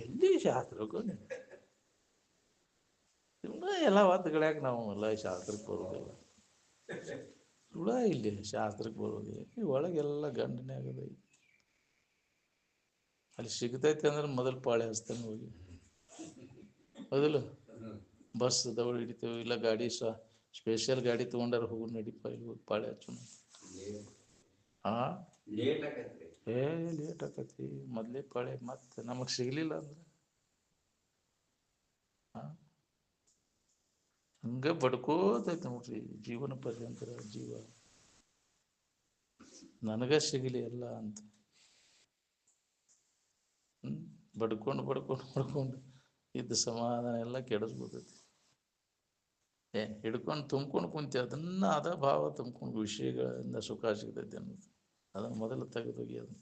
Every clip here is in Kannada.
ಎಲ್ಲಿ ಶಾಸ್ತ್ರಕ್ಕೂ ಸುಮ್ಮನೆ ಎಲ್ಲ ಹೊತ್ತುಗಳಾಗ ನಾವು ಎಲ್ಲ ಶಾಸ್ತ್ರಕ್ಕೆ ಬರೋದಿಲ್ಲ. ಸುಳ ಇಲ್ಲಿ ಶಾಸ್ತ್ರಕ್ಕೆ ಬರೋದಿಲ್ಲ. ಈ ಒಳಗೆಲ್ಲ ಗಂಡನೇ ಆಗದ. ಅಲ್ಲಿ ಸಿಗ್ತೈತೆ ಅಂದ್ರೆ ಮೊದಲು ಪಾಳೆ ಹಚ್ತಾನೆ ಹೋಗಿ. ಹೌದಿಲ್ಲ? ಬಸ್ ದೌಡ್ ಹಿಡಿತೇವೆ, ಇಲ್ಲ ಗಾಡಿ ಸ್ಪೆಷಲ್ ಗಾಡಿ ತೊಗೊಂಡಾರ ಹೋಗಿ ನಡಿಪ ಇಲ್ಲಿ ಹೋಗಿ ಪಾಳೆ ಹಚ್ಚೋಣ. ಲೇಟ್ ಆಕತಿ ಮೊದಲೇ ಪಾಳೆ. ಮತ್ತೆ ನಮಗೆ ಸಿಗಲಿಲ್ಲ ಅಂದ್ರೆ ಹಂಗೆ ಬಡ್ಕೋತೈತೆ ನೋಡ್ರಿ ಜೀವನ ಪರ್ಯಂತರ. ಜೀವ ನನಗ ಸಿಗಲಿ ಎಲ್ಲ ಅಂತ ಬಡ್ಕೊಂಡು ಇದ್ದ ಸಮಾಧಾನ ಎಲ್ಲ ಕೆಡಿಸ್ಬಿಡ್ತೈತಿ. ಹಿಡ್ಕೊಂಡು ತುಂಬ್ಕೊಂಡು ಕುಂತಿ ಅದನ್ನ ಅದ ಭಾವ ತುಂಬ್ಕೊಂಡು ವಿಷಯಗಳಿಂದ ಸುಖ ಸಿಗ್ತೈತಿ ಅನ್ನೋದು ಅದನ್ನು ಮೊದಲು ತೆಗೆದೊಗೆಯೋದು.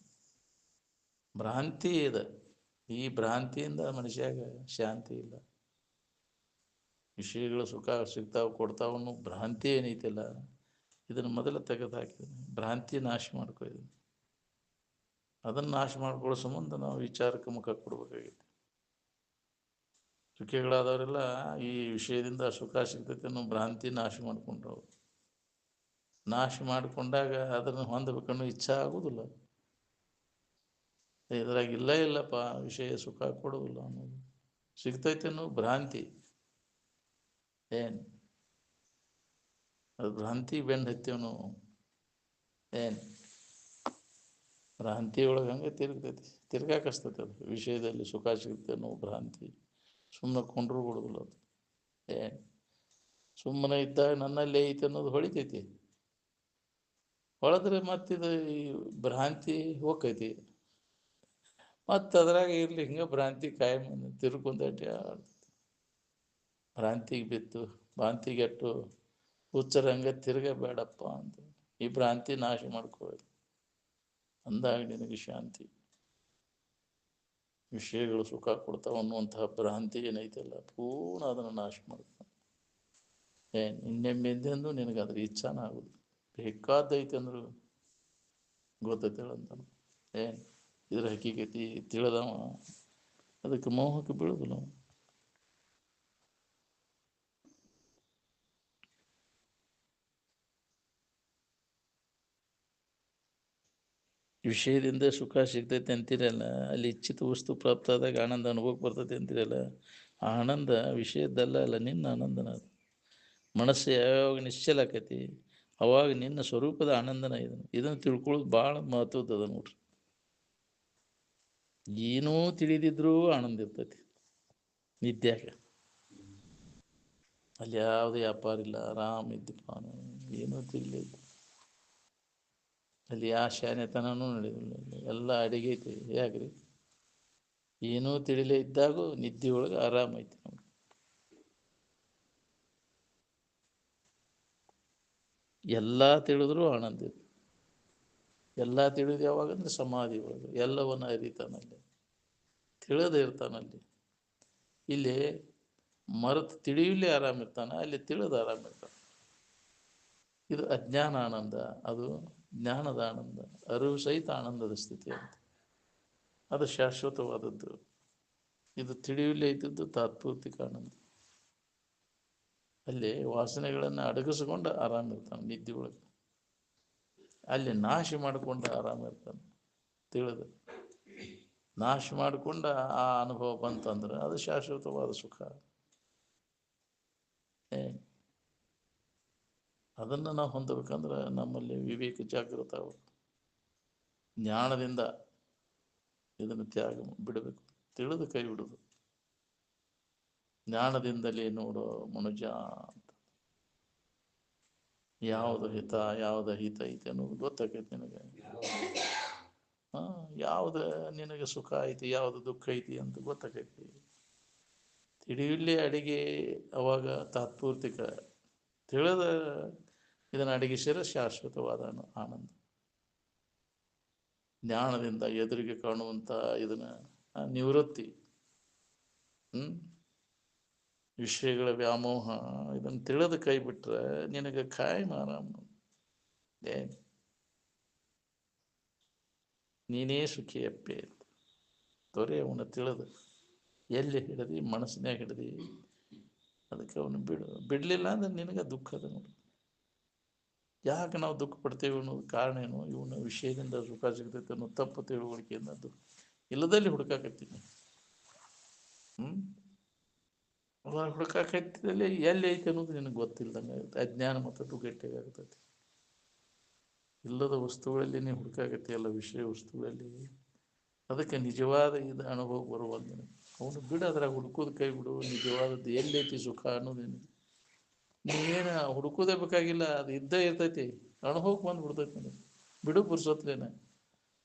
ಭ್ರಾಂತಿ ಇದೆ. ಈ ಭ್ರಾಂತಿಯಿಂದ ಮನುಷ್ಯಾಗ ಶಾಂತಿ ಇಲ್ಲ. ವಿಷಯಗಳು ಸುಖ ಸಿಗ್ತಾವೆ ಕೊಡ್ತಾವನ್ನು ಭ್ರಾಂತಿ ಏನೈತಿಲ್ಲ ಇದನ್ನು ಮೊದಲು ತೆಗೆದು ಹಾಕಿದ್ದೀನಿ. ಭ್ರಾಂತಿ ನಾಶ ಮಾಡ್ಕೊಂಡಿದ್ದೀನಿ. ಅದನ್ನು ನಾಶ ಮಾಡ್ಕೊಳ್ಳೋ ಸಂಬಂಧ ನಾವು ವಿಚಾರಕ್ಕೆ ಮುಖ ಕೊಡ್ಬೇಕಾಗಿತ್ತು. ಸುಖಿಗಳಾದವರೆಲ್ಲ ಈ ವಿಷಯದಿಂದ ಸುಖ ಸಿಗ್ತೈತೆ ಅನ್ನೋ ಭ್ರಾಂತಿ ನಾಶ ಮಾಡಿಕೊಂಡ್ರು. ನಾಶ ಮಾಡಿಕೊಂಡಾಗ ಅದನ್ನು ಹೊಂದಬೇಕನ್ನೋ ಇಚ್ಛೆ ಆಗೋದಿಲ್ಲ. ಇದ್ರಾಗ ಇಲ್ಲಪ್ಪ ವಿಷಯ ಸುಖ ಕೊಡೋದಿಲ್ಲ ಅನ್ನೋದು ಸಿಗ್ತೈತೆ ಅನ್ನೋ ಭ್ರಾಂತಿ. ಅದು ಭ್ರಾಂತಿ ಬೆಂಡ್ ಹತ್ತೇವ್ ನಾವು. ಭ್ರಾಂತಿ ಒಳಗೆ ಹಂಗೆ ತಿರ್ಗಾಕಸ್ತೈತೆ. ಅದು ವಿಷಯದಲ್ಲಿ ಸುಖ ಸಿಗುತ್ತೆ ಅನ್ನೋ ಭ್ರಾಂತಿ. ಸುಮ್ಮನೆ ಕೊಂಡ್ರು ಕೊಡೋದಿಲ್ಲ ಅದು. ಸುಮ್ಮನೆ ಇದ್ದಾಗ ನನ್ನಲ್ಲೇ ಐತೆ ಅನ್ನೋದು ಹೊಳಿತೈತಿ. ಹೊಳೆದ್ರೆ ಮತ್ತಿದು ಈ ಭ್ರಾಂತಿ ಹೋಗ್ತೈತಿ. ಮತ್ತು ಅದ್ರಾಗ ಇರಲಿ ಹಿಂಗೆ ಭ್ರಾಂತಿ ಕಾಯಂ ತಿರ್ಕೊಂಡಾಟಿ ಭ್ರಾಂತಿಗೆ ಬಿತ್ತು ಭ್ರಾಂತಿಗೆಟ್ಟು ಹುಚ್ಚರ ಹಂಗೆ ತಿರ್ಗಬೇಡಪ್ಪ ಅಂತ. ಈ ಭ್ರಾಂತಿ ನಾಶ ಮಾಡ್ಕೊಳ್ಳಿ ಅಂದಾಗ ನಿನಗೆ ಶಾಂತಿ. ವಿಷಯಗಳು ಸುಖ ಕೊಡ್ತಾವ ಅನ್ನುವಂತಹ ಭ್ರಾಂತಿ ಏನೈತಲ್ಲ ಪೂರ್ಣ ಅದನ್ನು ನಾಶ ಮಾಡ್ತಾನೆ. ಇನ್ನೆಂಬೆಂದೆಂದು ನಿನಗೆ ಅದ್ರ ಇಚ್ಛಾನ ಆಗುದು. ಬೇಕಾದೈತೆ ಅಂದ್ರು ಗೊತ್ತೈತೇಳಂತ. ಇದ್ರ ಹಕ್ಕಿಗತಿ ತಿಳಿದವ ಅದಕ್ಕೆ ಮೋಹಕ್ಕೆ ಬೀಳುದಿಲ್ಲ. ವಿಷಯದಿಂದ ಸುಖ ಸಿಗ್ತೈತೆ ಅಂತೀರಲ್ಲ, ಅಲ್ಲಿ ಇಚ್ಛಿತ ವಸ್ತು ಪ್ರಾಪ್ತ ಆದಾಗ ಆನಂದ ಅನುಭವಕ್ಕೆ ಬರ್ತೈತೆ ಅಂತೀರಲ್ಲ, ಆನಂದ ವಿಷಯದ್ದಲ್ಲ ಅಲ್ಲ, ನಿನ್ನ ಆನಂದನ. ಮನಸ್ಸು ಯಾವಾಗ ನಿಶ್ಚಲ ಆಕೈತಿ ಅವಾಗ ನಿನ್ನ ಸ್ವರೂಪದ ಆನಂದನ. ಇದನ್ನು ತಿಳ್ಕೊಳ್ಳೋದು ಭಾಳ ಮಹತ್ವದ ನೋಡ್ರಿ. ಏನೂ ತಿಳಿದಿದ್ರೂ ಆನಂದ ಇರ್ತೈತಿ ನಿದ್ಯಾಗ. ಅಲ್ಲಿ ಯಾವುದೇ ವ್ಯಾಪಾರ ಇಲ್ಲ, ಆರಾಮ ಇದ್ದಪ್ಪ, ಏನೂ ತಿಳಿಲಿಲ್ಲ. ಅಲ್ಲಿ ಯಾವ ಶಾನೆತನೂ ನಡೆದಿಲ್ಲ. ಎಲ್ಲ ಅಡಿಗೆ ಐತಿ. ಯಾಕ್ರಿ? ಏನೂ ತಿಳಿಲೇ ಇದ್ದಾಗೂ ನಿದ್ದೆ ಒಳಗೆ ಆರಾಮ ಐತಿ ನಮ್ಗೆ. ಎಲ್ಲ ತಿಳಿದ್ರೂ ಆನಂದ ಇದೆ. ಎಲ್ಲ ತಿಳಿದು ಯಾವಾಗಂದ್ರೆ ಸಮಾಧಿ ಒಳಗೆ ಎಲ್ಲವನ್ನ ಅರಿತಾನಲ್ಲಿ, ತಿಳಿದೇ ಇರ್ತಾನಲ್ಲಿ. ಇಲ್ಲಿ ಮರೆತು ತಿಳಿಯಲೇ ಆರಾಮ ಇರ್ತಾನೆ, ಅಲ್ಲಿ ತಿಳಿದು ಆರಾಮ ಇರ್ತಾನೆ. ಇದು ಅಜ್ಞಾನ ಆನಂದ, ಅದು ಜ್ಞಾನದ ಆನಂದ, ಅರಿವು ಸಹಿತ ಆನಂದದ ಸ್ಥಿತಿ ಅಂತ. ಅದು ಶಾಶ್ವತವಾದದ್ದು. ಇದು ತಿಳಿಯಲೇ ಇದ್ದದ್ದು ತಾತ್ಪೂರ್ತಿಕ ಆನಂದ. ಅಲ್ಲಿ ವಾಸನೆಗಳನ್ನು ಅಡಗಿಸ್ಕೊಂಡು ಆರಾಮ ಇರ್ತಾನೆ ನಿದ್ದೆ ಒಳಗೆ. ಅಲ್ಲಿ ನಾಶ ಮಾಡಿಕೊಂಡು ಆರಾಮ ಇರ್ತಾನೆ ತಿಳಿದು. ನಾಶ ಮಾಡಿಕೊಂಡ ಆ ಅನುಭವ ಬಂತಂದ್ರೆ ಅದು ಶಾಶ್ವತವಾದ ಸುಖ. ಅದನ್ನು ನಾವು ಹೊಂದಬೇಕಂದ್ರೆ ನಮ್ಮಲ್ಲಿ ವಿವೇಕ ಜಾಗೃತ ಆಗಬೇಕು. ಜ್ಞಾನದಿಂದ ಇದನ್ನು ತ್ಯಾಗ ಬಿಡಬೇಕು, ತಿಳಿದು ಕೈ ಬಿಡೋದು. ಜ್ಞಾನದಿಂದಲೇ ನೋಡೋ ಮನುಜ ಅಂತ. ಯಾವುದು ಹಿತ ಯಾವುದು ಹಿತ ಐತಿ ಅನ್ನೋದು ಗೊತ್ತಾಗೈತಿ ನಿನಗೆ. ಯಾವ್ದು ನಿನಗೆ ಸುಖ ಐತಿ ಯಾವುದು ದುಃಖ ಐತಿ ಅಂತ ಗೊತ್ತಾಗೈತಿ. ತಿಳಿಯಲೇ ಅಡಿಗೆ ಅವಾಗ ತಾತ್ಪೂರ್ತಿಕ. ತಿಳಿದ ಇದನ್ನು ಅಡಗಿಸಿದರೆ ಶಾಶ್ವತವಾದ ಆನಂದ. ಜ್ಞಾನದಿಂದ ಎದುರಿಗೆ ಕಾಣುವಂಥ ಇದನ್ನ ನಿವೃತ್ತಿ. ವಿಷಯಗಳ ವ್ಯಾಮೋಹ ಇದನ್ನು ತಿಳಿದು ಕೈ ಬಿಟ್ರೆ ನಿನಗೆ ಕಾಯಂ ಆರಾಮ. ನೀನೇ ಸುಖಿಯಪ್ಪೆ. ತೊರೆ ಅವನ ತಿಳಿದು ಎಲ್ಲಿ ಹಿಡಿದು ಮನಸ್ಸಿನಾಗ ಹಿಡಿದು ಅದಕ್ಕೆ ಅವನು ಬಿಡಲಿಲ್ಲ ಅಂದ್ರೆ ನಿನಗೆ ದುಃಖ ಅದ ನೋಡಿ. ಯಾಕೆ ನಾವು ದುಃಖ ಪಡ್ತೇವೆ ಅನ್ನೋದು ಕಾರಣ ಏನು? ಇವನ ವಿಷಯದಿಂದ ಸುಖ ಸಿಗ್ತೈತೆ ಅನ್ನೋ ತಪ್ಪು ತಿಳುವಳಿಕೆಯಿಂದ ಅದು ಇಲ್ಲದಲ್ಲಿ ಹುಡುಕಾಕತ್ತೀನಿ. ಹುಡುಕಾಕತ್ತಿದಲ್ಲಿ ಎಲ್ಲಿ ಐತೆ ಅನ್ನೋದು ನಿನಗೆ ಗೊತ್ತಿಲ್ಲದಂಗೆ ಆಗುತ್ತೆ. ಅಜ್ಞಾನ ಮತ್ತು ಗಟ್ಟಿಗೆ ಆಗ್ತೈತಿ. ಇಲ್ಲದ ವಸ್ತುಗಳಲ್ಲಿ ನೀವು ಹುಡುಕಾಕತ್ತೀಯಲ್ಲ, ವಿಷಯ ವಸ್ತುಗಳಲ್ಲಿ, ಅದಕ್ಕೆ ನಿಜವಾದ ಇದು ಅನುಭವ ಬರುವಲ್ಲ ನಿನಗೆ. ಅವನು ಬಿಡು, ಅದ್ರಾಗ ಹುಡುಕೋದು ಕೈ ಬಿಡು. ನಿಜವಾದದ್ದು ಎಲ್ಲೈತಿ ಸುಖ ಅನ್ನೋದು ನೀವೇನು ಹುಡುಕೋದೇ ಬೇಕಾಗಿಲ್ಲ, ಅದು ಇದ್ದೇ ಇರ್ತೈತಿ. ಅನುಭವಕ್ಕೆ ಬಂದ್ಬಿಡ್ತೈತಿ ನನಗೆ. ಬಿಡು ಪುರ್ಸೊತ್ಲೇನ.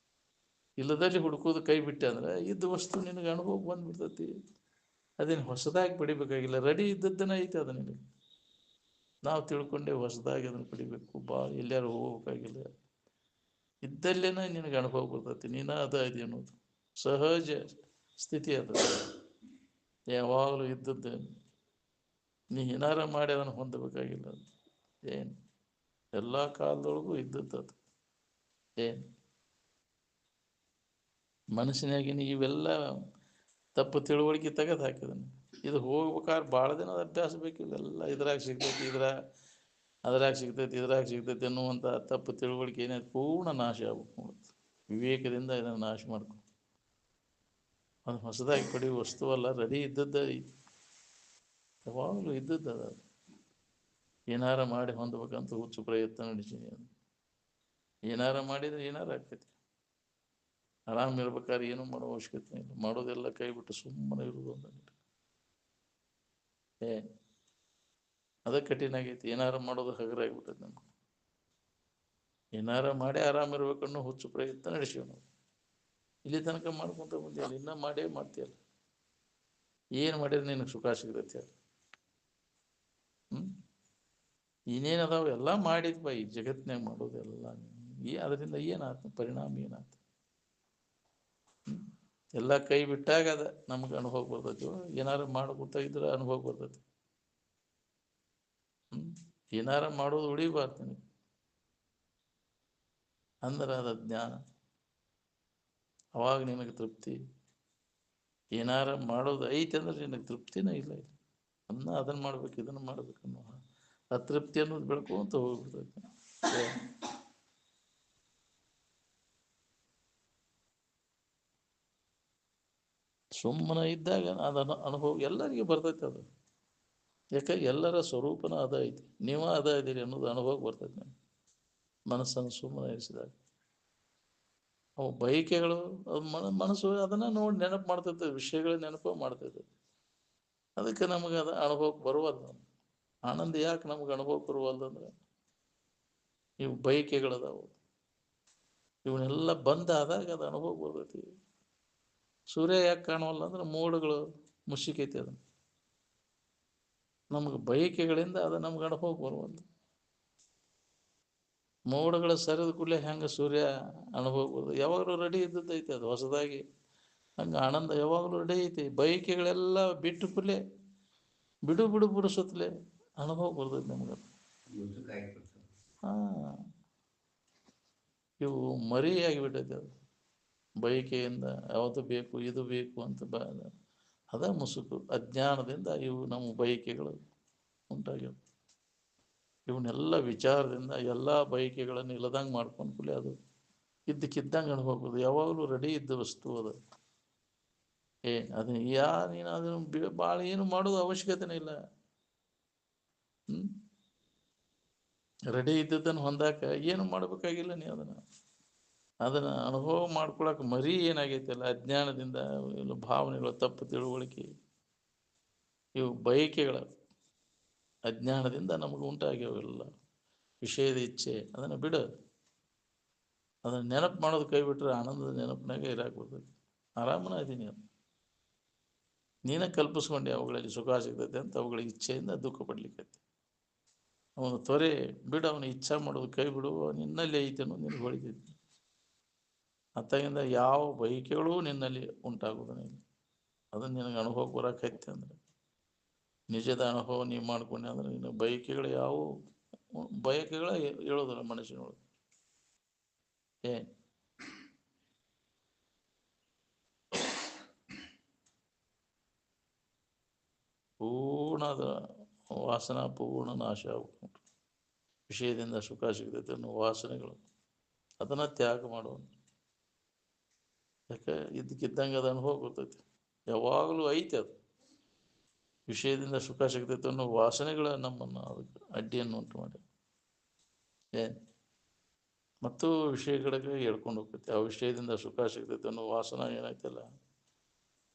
ಇಲ್ಲದಲ್ಲಿ ಹುಡುಕೋದು ಕೈ ಬಿಟ್ಟೆ ಅಂದ್ರೆ ಇದ್ದ ವಸ್ತು ನಿನಗೆ ಅನುಭವಕ್ಕೆ ಬಂದ್ಬಿಡ್ತೈತಿ. ಅದೇನು ಹೊಸದಾಗಿ ಪಡಿಬೇಕಾಗಿಲ್ಲ, ರೆಡಿ ಇದ್ದದ್ದನ್ನ ಐತೆ ಅದು ನಿನಗೆ. ನಾವು ತಿಳ್ಕೊಂಡೆ ಹೊಸದಾಗಿ ಅದನ್ನು ಪಡಿಬೇಕು, ಭಾಳ ಎಲ್ಲಾರು ಹೋಗ್ಬೇಕಾಗಿಲ್ಲ. ಇದ್ದಲ್ಲೇನ ನಿನಗೆ ಅನುಭವ ಬರ್ತೈತಿ. ಅದ ಇದೆ ಅನ್ನೋದು ಸಹಜ ಸ್ಥಿತಿ. ಅದು ಯಾವಾಗಲೂ ಇದ್ದದ್ದು. ನೀ ಏನಾರ ಮಾಡಿ ಅದನ್ನು ಹೊಂದಬೇಕಾಗಿಲ್ಲ. ಅದು ಏನು ಎಲ್ಲ ಕಾಲದೊಳಗೂ ಇದ್ದದ್ದು ಅದು. ಏನು ಮನಸ್ಸಿನಾಗಿನ ಇವೆಲ್ಲ ತಪ್ಪು ತಿಳುವಳಿಕೆ ತೆಗೆದು ಹಾಕಿದನು. ಇದು ಹೋಗ್ಬೇಕಾದ್ರೆ ಭಾಳ ದಿನದ ಅಭ್ಯಾಸ ಬೇಕು. ಇವೆಲ್ಲ ಇದ್ರಾಗ ಸಿಗ್ತೈತಿ, ಅದ್ರಾಗ ಸಿಗ್ತೈತಿ ಅನ್ನುವಂಥ ತಪ್ಪು ತಿಳುವಳಿಕೆ ಏನಾದ್ರು ಪೂರ್ಣ ನಾಶ ಆಗ್ಬೇಕು. ವಿವೇಕದಿಂದ ಇದನ್ನು ನಾಶ ಮಾಡ್ಕೊ. ಅದು ಹೊಸದಾಗಿ ಪಡೆಯುವ ವಸ್ತುವಲ್ಲ, ರೆಡಿ ಇದ್ದದ್ದ ಐತಿ. ಯಾವಾಗಲೂ ಇದ್ದದ್ದು ಅದು. ಏನಾರ ಮಾಡಿ ಹೊಂದ್ಬೇಕಂತ ಹುಚ್ಚು ಪ್ರಯತ್ನ ನಡೆಸೀನಿ. ಅದು ಏನಾರ ಮಾಡಿದರೆ ಏನಾರ ಆಗ್ತೈತಿ. ಆರಾಮ್ ಇರ್ಬೇಕಾದ್ರೆ ಏನೂ ಮಾಡೋ ಅವಶ್ಯಕತೆ ಇಲ್ಲ. ಮಾಡೋದೆಲ್ಲ ಕೈ ಬಿಟ್ಟು ಸುಮ್ಮನೆ ಇರುವುದು ಅಂತ ಅದ ಕಠಿಣ ಆಗೈತಿ. ಏನಾರ ಮಾಡೋದು ಹಗರಾಗಿಬಿಟ್ಟೈತಿ ನಮ್ಗೆ. ಏನಾರ ಮಾಡಿ ಆರಾಮಿರ್ಬೇಕನ್ನೋ ಹುಚ್ಚು ಪ್ರಯತ್ನ ನಡೆಸೀವಿ ನಾವು. ಇಲ್ಲಿ ತನಕ ಮಾಡ್ಕೊಂತ ಬಂದಿಲ್ಲ, ಇನ್ನೂ ಮಾಡೇ ಮಾಡ್ತೀಯಲ್ಲ. ಏನು ಮಾಡಿದ್ರೆ ನಿನಗೆ ಸುಖ ಸಿಗ್ತೈತಿ? ಇನ್ನೇನದಾವ ಎಲ್ಲ ಮಾಡಿದ್ವ ಈ ಜಗತ್ತಿನಾಗ ಮಾಡೋದೆಲ್ಲ. ಅದರಿಂದ ಏನಾಯ್ತು? ಪರಿಣಾಮ ಏನಾಯ್ತು? ಎಲ್ಲ ಕೈ ಬಿಟ್ಟಾಗ ಅದ ನಮ್ಗೆ ಅನುಭವ ಬರ್ತೈತಿ. ಏನಾರು ಮಾಡ್ಕೊತ ಇದ್ರೆ ಅನುಭವ ಬರ್ತೈತಿ. ಏನಾರ ಮಾಡೋದು ಉಳಿಬಾರ್ದು ನಿನಗೆ ಅಂದ್ರೆ ಅದ ಜ್ಞಾನ. ಅವಾಗ ನಿನಗೆ ತೃಪ್ತಿ. ಏನಾರ ಮಾಡೋದು ಐತೆ ಅಂದ್ರೆ ನಿನಗೆ ತೃಪ್ತಿನೇ ಇಲ್ಲ. ಅದನ್ನು ಮಾಡ್ಬೇಕು, ಇದನ್ನು ಮಾಡ್ಬೇಕು ಅನ್ನೋ ಅತೃಪ್ತಿ ಅನ್ನೋದು ಬೆಳ್ಕೊಂತ ಹೋಗ್ಬಿಡ್ತೈತೆ. ಸುಮ್ಮನೆ ಇದ್ದಾಗ ಅದನ್ನು ಅನುಭವ ಎಲ್ಲರಿಗೆ ಬರ್ತೈತೆ. ಅದು ಯಾಕೆ ಎಲ್ಲರ ಸ್ವರೂಪನ ಅದ ಐತಿ. ನೀವು ಅದ ಇದ್ದೀರಿ ಅನ್ನೋದು ಅನುಭವ ಬರ್ತೈತೆ ನನಗೆ. ಮನಸ್ಸನ್ನು ಸುಮ್ಮನೆ ಇರಿಸಿದಾಗ ಅವು ಬಯಕೆಗಳು ಮನಸ್ಸು ಅದನ್ನು ನೋಡಿ ನೆನಪು ಮಾಡ್ತೈತೆ. ವಿಷಯಗಳ ನೆನಪು ಮಾಡ್ತೈತೆ. ಅದಕ್ಕೆ ನಮಗೆ ಅದು ಅನುಭವಕ್ಕೆ ಬರುವಲ್ಲ. ಆನಂದ ಯಾಕೆ ನಮ್ಗೆ ಅನುಭವಕ್ಕೆ ಬರುವಲ್ದಂದ್ರೆ ಇವು ಬಯಕೆಗಳದಾವು. ಇವನ್ನೆಲ್ಲ ಬಂದಾದಾಗ ಅದು ಅನುಭವ ಬರ್ತೈತಿ. ಸೂರ್ಯ ಯಾಕೆ ಕಾಣುವಲ್ಲ ಅಂದ್ರೆ ಮೋಡಗಳು ಮುಸುಕೈತಿ. ಅದನ್ನು ನಮ್ಗೆ ಬಯಕೆಗಳಿಂದ ಅದು ನಮ್ಗೆ ಅನುಭವಕ್ಕೆ ಬರುವಲ್ಲ. ಮೋಡಗಳ ಸರಿದ ಕೂಡಲೇ ಹೆಂಗೆ ಸೂರ್ಯ ಅನುಭವ ಬರ್ತದೆ? ಯಾವಾಗಲೂ ರೆಡಿ ಇದ್ದದ್ದೈತೆ. ಅದು ಹೊಸದಾಗಿ ಹಂಗೆ ಆನಂದ ಯಾವಾಗಲೂ ರೆಡಿ ಐತಿ. ಬಯಕೆಗಳೆಲ್ಲ ಬಿಟ್ಟು ಕೂಡಲೇ ಬಿಡು ಸುತ್ತಲೇ ಅನುಭವ ಬರ್ತೈತೆ ನಮ್ಗೆ. ಇವು ಮರಿ ಆಗಿಬಿಟ್ಟೈತೆ. ಅದು ಬಯಕೆಯಿಂದ ಯಾವುದು ಬೇಕು ಇದು ಬೇಕು ಅಂತ ಅದ ಮುಸುಕು. ಅಜ್ಞಾನದಿಂದ ಇವು ನಮ್ಮ ಬಯಕೆಗಳು ಉಂಟಾಗ್ಯವು. ಇವನ್ನೆಲ್ಲ ವಿಚಾರದಿಂದ ಎಲ್ಲ ಬಯಕೆಗಳನ್ನು ಇಲ್ಲದಂಗೆ ಮಾಡ್ಕೊಂಡು ಕೂಡಲೇ ಅದು ಇದ್ದಕ್ಕಿದ್ದಂಗೆ ಅನುಭವ. ಯಾವಾಗಲೂ ರೆಡಿ ಇದ್ದ ವಸ್ತು ಅದು. ಅದನ್ನ ನೀನು ಅದನ್ನು ಭಾಳ ಏನು ಮಾಡೋದು ಅವಶ್ಯಕತೆನೇ ಇಲ್ಲ. ರೆಡಿ ಇದ್ದದ್ದನ್ನು ಹೊಂದಾಕ ಏನು ಮಾಡಬೇಕಾಗಿಲ್ಲ. ನೀ ಅದನ್ನು ಅನುಭವ ಮಾಡ್ಕೊಳಕ್ಕೆ ಮರಿ ಏನಾಗೈತಲ್ಲ, ಅಜ್ಞಾನದಿಂದ ಭಾವನೆಗಳು, ತಪ್ಪು ತಿಳುವಳಿಕೆ, ಇವು ಬಯಕೆಗಳ ಅಜ್ಞಾನದಿಂದ ನಮಗೆ ಉಂಟಾಗ್ಯಾವೆಲ್ಲ. ವಿಷಯದ ಇಚ್ಛೆ ಅದನ್ನು ಬಿಡು. ಅದನ್ನು ನೆನಪು ಮಾಡೋದು ಕೈ ಬಿಟ್ಟರೆ ಆನಂದದ ನೆನಪಿನಾಗೆ ಇರಾಕ್ಬಿಡ್ತೈತಿ. ಆರಾಮನ ಇದ್ದೀನಿ. ನೀನೇ ಕಲ್ಪಿಸ್ಕೊಂಡೆ ಅವುಗಳಲ್ಲಿ ಸುಖ ಸಿಗ್ತೈತೆ ಅಂತ. ಅವುಗಳ ಇಚ್ಛೆಯಿಂದ ದುಃಖ ಪಡ್ಲಿಕ್ಕೈತಿ. ಅವನು ತೊರೆ ಬಿಡು, ಅವನು ಇಚ್ಛೆ ಮಾಡೋದು ಕೈ ಬಿಡು. ನಿನ್ನಲ್ಲಿ ಐತೆ ಅನ್ನೋದು ನಿನಗೆ ಹೊಳಿತೈತಿ. ಅತ್ತಾಗಿಂದ ಯಾವ ಬಯಕೆಗಳೂ ನಿನ್ನಲ್ಲಿ ಉಂಟಾಗೋದನ್ನ ಇಲ್ಲ. ಅದನ್ನು ನಿನಗೆ ಅನುಭವ ಬರೋಕೈತೆ ಅಂದ್ರೆ ನಿಜದ ಅನುಭವ ನೀವು ಮಾಡ್ಕೊಂಡೆ ಅಂದ್ರೆ ನಿನ್ನ ಬಯಕೆಗಳು ಯಾವುವು ಬಯಕೆಗಳ ಹೇಳೋದಿಲ್ಲ ಮನುಷ್ಯನೊಳಗೆ. ಅದು ವಾಸನಾ ಪೂರ್ಣ ನಾಶ ಆಗ್ಬೇಕು. ವಿಷಯದಿಂದ ಸುಖ ಸಿಗ್ತೈತೆ ಅನ್ನೋ ವಾಸನೆಗಳು ಅದನ್ನು ತ್ಯಾಗ ಮಾಡುವಂಥ. ಯಾಕೆ ಇದ್ದಕ್ಕಿದ್ದಂಗೆ ಅದು ಅನುಭವ ಬರ್ತೈತಿ, ಯಾವಾಗಲೂ ಐತೆ ಅದು. ವಿಷಯದಿಂದ ಸುಖ ಸಿಗ್ತೈತೆ ಅನ್ನೋ ವಾಸನೆಗಳ ನಮ್ಮನ್ನು ಅದಕ್ಕೆ ಅಡ್ಡಿಯನ್ನು ಉಂಟು ಮಾಡಿ ಏನು ಮತ್ತು ವಿಷಯಗಳಿಗೆ ಹೇಳ್ಕೊಂಡು ಹೋಗ್ತೈತಿ. ಆ ವಿಷಯದಿಂದ ಸುಖ ಸಿಗ್ತೈತೆ ಅನ್ನೋ ವಾಸನ ಏನೈತಲ್ಲ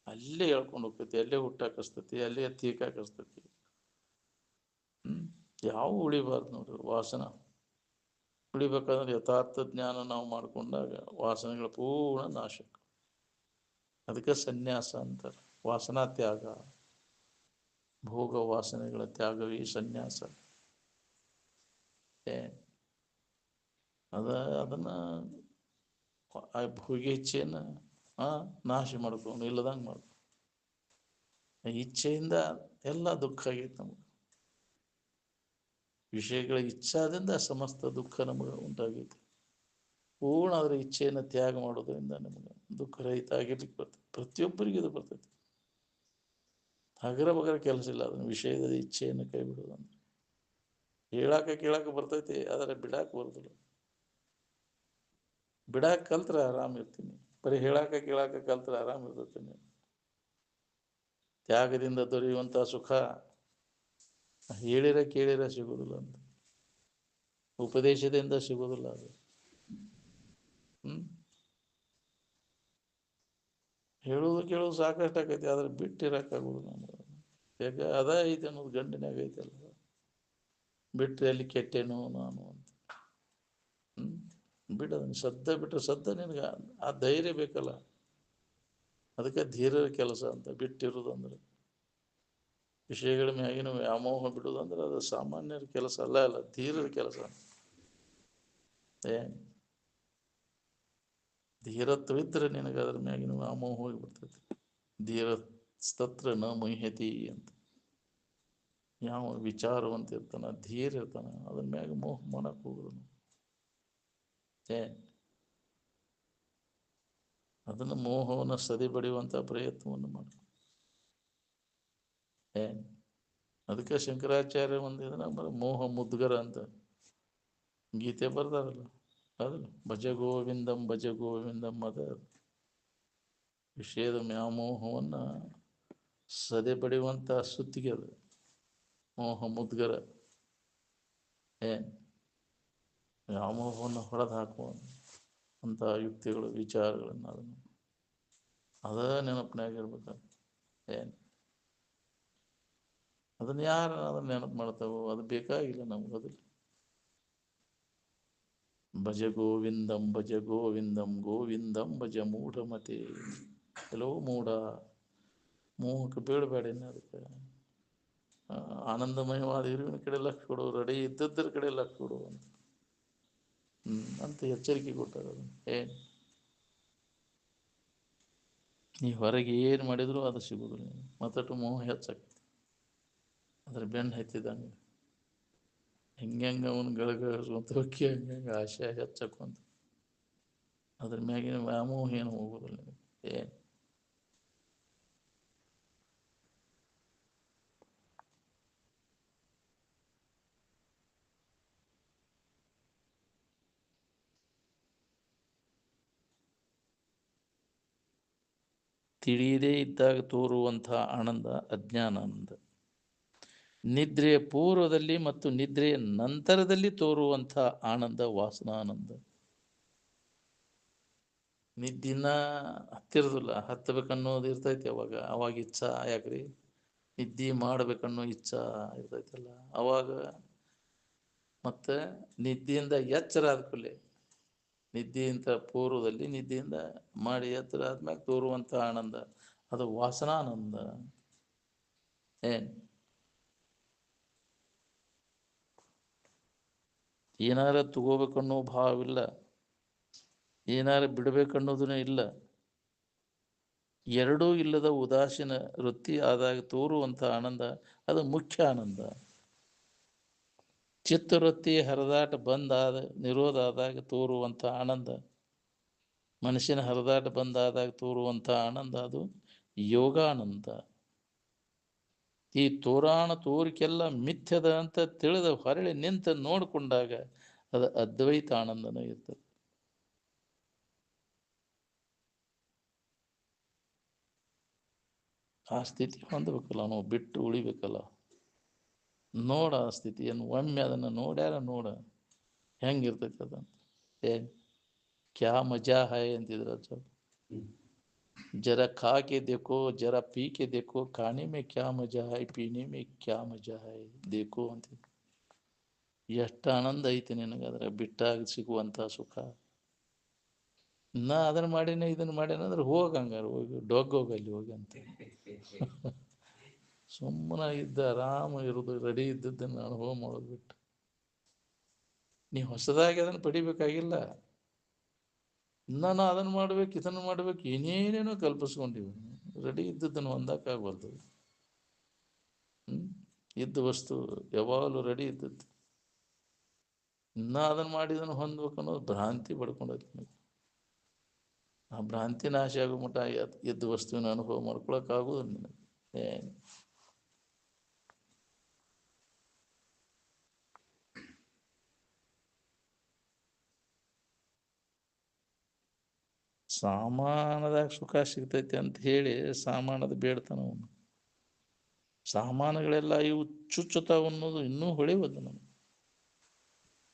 ಅಲ್ಲೇ ಹೇಳ್ಕೊಂಡು ಹೋಗ್ತೈತಿ, ಅಲ್ಲೇ ಹುಟ್ಟಾಕಸ್ತೈತಿ, ಅಲ್ಲೇ ತೀಕಾಕಸ್ತೈತಿ. ಯಾವ ಉಳಿಬಾರ್ದು ನೋಡ್ರಿ ವಾಸನ. ಉಳಿಬೇಕಾದ್ರೆ ಯಥಾರ್ಥ ಜ್ಞಾನ ನಾವು ಮಾಡಿಕೊಂಡಾಗ ವಾಸನೆಗಳ ಪೂರ್ಣ ನಾಶಕ. ಅದಕ್ಕೆ ಸನ್ಯಾಸ ಅಂತಾರೆ, ವಾಸನಾ ತ್ಯಾಗ. ಭೋಗ ವಾಸನೆಗಳ ತ್ಯಾಗವೇ ಸನ್ಯಾಸ. ಅದನ್ನು ಆ ಭೋಗ ಇಚ್ಛೆಯನ್ನು ನಾಶ ಮಾಡ್ಕೊಂಡು ಇಲ್ಲದಂಗೆ ಮಾಡ್ಕೊ. ಇಚ್ಛೆಯಿಂದ ಎಲ್ಲ ದುಃಖ ಆಗೈತೆ ನಮಗೆ. ವಿಷಯಗಳ ಇಚ್ಛಾದಿಂದ ಸಮಸ್ತ ದುಃಖ ನಮಗೆ ಉಂಟಾಗೈತೆ. ಪೂರ್ಣ ಅದರ ಇಚ್ಛೆಯನ್ನು ತ್ಯಾಗ ಮಾಡೋದ್ರಿಂದ ನಮಗೆ ದುಃಖ ರಹಿತ ಆಗಿರ್ಲಿಕ್ಕೆ ಬರ್ತದೆ. ಪ್ರತಿಯೊಬ್ಬರಿಗೆ ಇದು ಬರ್ತೈತಿ. ಹಗರ ಬಗರ ಕೆಲಸ ಇಲ್ಲ ಅದನ್ನು ವಿಷಯದ ಇಚ್ಛೆಯನ್ನು ಕೈ ಬಿಡೋದಂದ್ರೆ. ಕೇಳಾಕ ಬರ್ತೈತಿ, ಆದರೆ ಬಿಡಾಕ ಬರೋದಿಲ್ಲ. ಬಿಡಾಕ ಕಲ್ತ್ರೆ ಆರಾಮ ಇರ್ತೀನಿ, ಬರೀ ಕೇಳಾಕ ಕಲ್ತ್ರೆ ಆರಾಮ ಇರ್ತೈತಿ. ತ್ಯಾಗದಿಂದ ದೊರೆಯುವಂಥ ಸುಖ ಕೇಳಿರ ಸಿಗೋದಿಲ್ಲ ಅಂತ, ಉಪದೇಶದಿಂದ ಸಿಗೋದಿಲ್ಲ ಅದು. ಹೇಳೋದು ಕೇಳೋದು ಸಾಕಷ್ಟು ಆಕೈತಿ, ಆದ್ರೆ ಬಿಟ್ಟಿರಕ್ಕಾಗೋದು ನಮ್ಗೆ. ಯಾಕೆ ಅದ ಐತೆ ಅನ್ನೋದು ಗಂಡಿನಾಗ ಐತಲ್ಲ, ಬಿಟ್ಟರೆ ಅಲ್ಲಿ ಕೆಟ್ಟೇನೋ ನಾನು ಅಂತ. ಬಿಡೋದನ್ನು ಸದ್ದ ಬಿಟ್ಟರೆ ಸದ್ದ ನಿನಗೆ ಆ ಧೈರ್ಯ ಬೇಕಲ್ಲ. ಅದಕ್ಕೆ ಧೀರರ ಕೆಲಸ ಅಂತ ಬಿಟ್ಟಿರೋದು ಅಂದ್ರೆ. ವಿಷಯಗಳ ಮ್ಯಾಗಿನ ವ್ಯಾಮೋಹ ಬಿಡುವುದಂದ್ರೆ ಅದು ಸಾಮಾನ್ಯರ ಕೆಲಸ ಅಲ್ಲ, ಧೀರರ ಕೆಲಸ. ಧೀರತ್ವ ಇದ್ರೆ ನಿನಗೆ ಅದ್ರ ಮ್ಯಾಗಿನ ವ್ಯಾಮೋಹ ಹೋಗಿಬಿಡ್ತೈತಿ. ಧೀರಸ್ತತ್ರ ನ ಮುಹ್ಯತಿ ಅಂತ. ಯಾವ ವಿಚಾರವಂತ ಇರ್ತಾನ, ಧೀರ ಇರ್ತಾನ, ಅದ್ರ ಮ್ಯಾಗ ಮೋಹ ಮಾಡಕ್ಕೆ ಹೋಗೋದು. ಅದನ್ನು ಮೋಹವನ್ನು ಸದಿಬಡಿಯುವಂಥ ಪ್ರಯತ್ನವನ್ನು ಮಾಡ. ಅದಕ್ಕೆ ಶಂಕರಾಚಾರ್ಯ ಒಂದು ಇದನ್ನ ಮೋಹ ಮುದ್ಗರ ಅಂತ ಗೀತೆ ಬರ್ದಾರಲ್ಲ, ಅದು ಭಜ ಗೋವಿಂದಂ ಭಜ ಗೋವಿಂದಂ. ಅದ ವಿಷಯದ ವ್ಯಾಮೋಹವನ್ನು ಸದೆಬಡಿಯುವಂಥ ಸುತ್ತಿಗೆ ಅದು ಮೋಹ ಮುದ್ಗರ. ವ್ಯಾಮೋಹವನ್ನು ಹೊಡೆದು ಹಾಕುವ ಅಂಥ ಯುಕ್ತಿಗಳು, ವಿಚಾರಗಳನ್ನು ಅದ ನೆನಪಿನಾಗಿರ್ಬೇಕು. ಅದನ್ನು ಯಾರು ಅದನ್ನು ನೆನಪು ಮಾಡ್ತಾವೋ ಅದು ಬೇಕಾಗಿಲ್ಲ ನಮ್ಗೆ. ಅದು ಭಜ ಗೋವಿಂದಂ ಭಜ ಗೋವಿಂದಂ ಗೋವಿಂದಂ ಭಜ ಮೂಢಮತೆ. ಕೆಲವು ಮೋಹಕ್ಕೆ ಬೀಳಬೇಡ. ಅದಕ್ಕೆ ಆನಂದಮಯವಾದ ಇರುವಿನ ಕಡೆ ಲಕ್ಷ ಕೊಡು, ರೆಡಿ ಇದ್ದದ್ರ ಕಡೆ ಲಕ್ಷ ಕೊಡು ಅಂತ ಅಂತ ಎಚ್ಚರಿಕೆ ಕೊಟ್ಟಾರ. ನೀ ಹೊರಗೆ ಏನು ಮಾಡಿದ್ರು ಅದು ಸಿಗೋದಿಲ್ಲ. ಮತ್ತಟ್ಟು ಮೋಹ ಹೆಚ್ಚಾಗ್ತದೆ. ಅದ್ರ ಬೆನ್ನು ಹತ್ತಿದಂಗೆ ಹೆಂಗೆ ಅವನು ಗಳಗಳಿಸುವಂತ ಹೊಕ್ಕಿ ಹಂಗೆ ಆಶೆ ಹೆಚ್ಚಕ್ಕೊಂತ ಅದ್ರ ಮ್ಯಾಗಿನ ವ್ಯಾಮೋಹ ಏನು ಹೋಗೋದಿಲ್ಲ. ತಿಳಿಯದೇ ಇದ್ದಾಗ ತೋರುವಂತಹ ಆನಂದ ಅಜ್ಞಾನಾನಂದ. ನಿದ್ರೆಯ ಪೂರ್ವದಲ್ಲಿ ಮತ್ತು ನಿದ್ರೆಯ ನಂತರದಲ್ಲಿ ತೋರುವಂತಹ ಆನಂದ ವಾಸನಾನಂದ. ನಿದ್ದಿನ ಹತ್ತಿರದಿಲ್ಲ, ಹತ್ತಬೇಕನ್ನೋದು ಇರ್ತೈತಿ. ಅವಾಗ ಇಚ್ಛಾ ಯಾಕ್ರಿ ನಿದ್ದೆ ಮಾಡ್ಬೇಕನ್ನೋ ಇಚ್ಛಾ ಇರ್ತೈತಲ್ಲ ಅವಾಗ. ಮತ್ತೆ ನಿದ್ದೆಯಿಂದ ಎಚ್ಚರ ಆದ್ಕೂಲೆ, ನಿದ್ದೆಯಿಂದ ಪೂರ್ವದಲ್ಲಿ ನಿದ್ದೆಯಿಂದ ಮಾಡಿ ಎತ್ತರ ಆದ್ಮೇಲೆ ತೋರುವಂಥ ಆನಂದ ಅದು ವಾಸನಾನಂದ. ಏನಾರ ತಗೋಬೇಕನ್ನೋ ಭಾವವಿಲ್ಲ, ಏನಾರ ಬಿಡಬೇಕನ್ನೋದೂ ಇಲ್ಲ. ಎರಡೂ ಇಲ್ಲದ ಉದಾಸೀನ ವೃತ್ತಿ ಆದಾಗ ತೋರುವಂಥ ಆನಂದ ಅದು ಮುಖ್ಯ ಆನಂದ. ಚಿತ್ತವೃತ್ತಿ ಹರಿದಾಟ ಬಂದಾದ ನಿರೋಧ ಆದಾಗ ತೋರುವಂಥ ಆನಂದ, ಮನಸ್ಸಿನ ಹರಿದಾಟ ಬಂದಾದಾಗ ತೋರುವಂಥ ಆನಂದ ಅದು ಯೋಗಾನಂದ. ಈ ತೋರಾಣ ತೋರಿಕೆಲ್ಲ ಮಿಥ್ಯದ ಅಂತ ತಿಳಿದ ಹೊರಳಿ ನಿಂತ ನೋಡಿಕೊಂಡಾಗ ಅದು ಅದ್ವೈತ ಆನಂದನೂ ಇರ್ತದೆ. ಆ ಸ್ಥಿತಿ ಹೊಂದಬೇಕಲ್ಲ, ನಾವು ಬಿಟ್ಟು ಉಳಿಬೇಕಲ್ಲ. ನೋಡ ಆ ಸ್ಥಿತಿಯನ್ನು ಒಮ್ಮೆ, ಅದನ್ನು ನೋಡ್ಯಾರ ನೋಡ ಹೆಂಗಿರ್ತೈತಿ ಅದಂತ. ಏನ್ ಕ್ಯಾ ಮಜಾ ಹೈ ಅಂತಿದ್ರ ಸರ್. जरा खा के देखो, जरा पी के देखो, खाने में क्या मजा है, पीने में क्या मजा है, देखो ಅಂತ. ಎಷ್ಟು ಆನಂದ ಐತಿ ನಿನಗೆ ಅದ್ರ ಬಿಟ್ಟಾಗ ಸಿಗುವಂಥ ಸುಖ. ನಾ ಅದನ್ನ ಮಾಡೀನಿ ಇದನ್ನ ಮಾಡೇನ ಅಂದ್ರೆ ಹೋಗಂಗಾರ ಹೋಗಿ ಡೊಗ್ಗೋಗಲ್ಲಿ ಹೋಗಿ ಅಂತ. ಸುಮ್ಮನೆ ಇದ್ದ ಆರಾಮ ಇರೋದು, ರೆಡಿ ಇದ್ದದ್ದನ್ನು ಅನುಭವ ಮಾಡೋದು ಬಿಟ್ಟು ನೀ ಹೊಸದಾಗಿ ಅದನ್ನು ಪಡಿಬೇಕಾಗಿಲ್ಲ. ನಾನು ಅದನ್ನು ಮಾಡ್ಬೇಕು ಇದನ್ನು ಮಾಡ್ಬೇಕು ಏನೇನೇನೋ ಕಲ್ಪಿಸ್ಕೊಂಡಿವಿ. ರೆಡಿ ಇದ್ದದ್ದನ್ನು ಹೊಂದಕ್ಕಾಗ್ಬಾರ್ದು. ಇದ್ದ ವಸ್ತು ಯಾವಾಗಲೂ ರೆಡಿ ಇದ್ದದ್ದು. ಅದನ್ನು ಮಾಡಿ ಇದನ್ನು ಹೊಂದ್ಬೇಕು ಅನ್ನೋದು ಭ್ರಾಂತಿ ಪಡ್ಕೊಂಡೈತಿ. ಆ ಭ್ರಾಂತಿ ನಾಶ ಆಗೋ ಮಟ್ಟ ಇದ್ದ ವಸ್ತುವಿನ ಅನುಭವ ಮಾಡ್ಕೊಳಕ್ಕಾಗೋದು ನಿನಗೆ. ಏನು ಸಾಮಾನದಾಗ ಸುಖ ಸಿಗ್ತೈತಿ ಅಂತ ಹೇಳಿ ಸಾಮಾನದ ಬೇಡ್ತಾನ ಅವನು. ಸಾಮಾನುಗಳೆಲ್ಲ ಇವು ಚುಚ್ಚುತ್ತಾವ ಅನ್ನೋದು ಇನ್ನೂ ಹೊಳಿಬೋದು ನಮ್ಗೆ.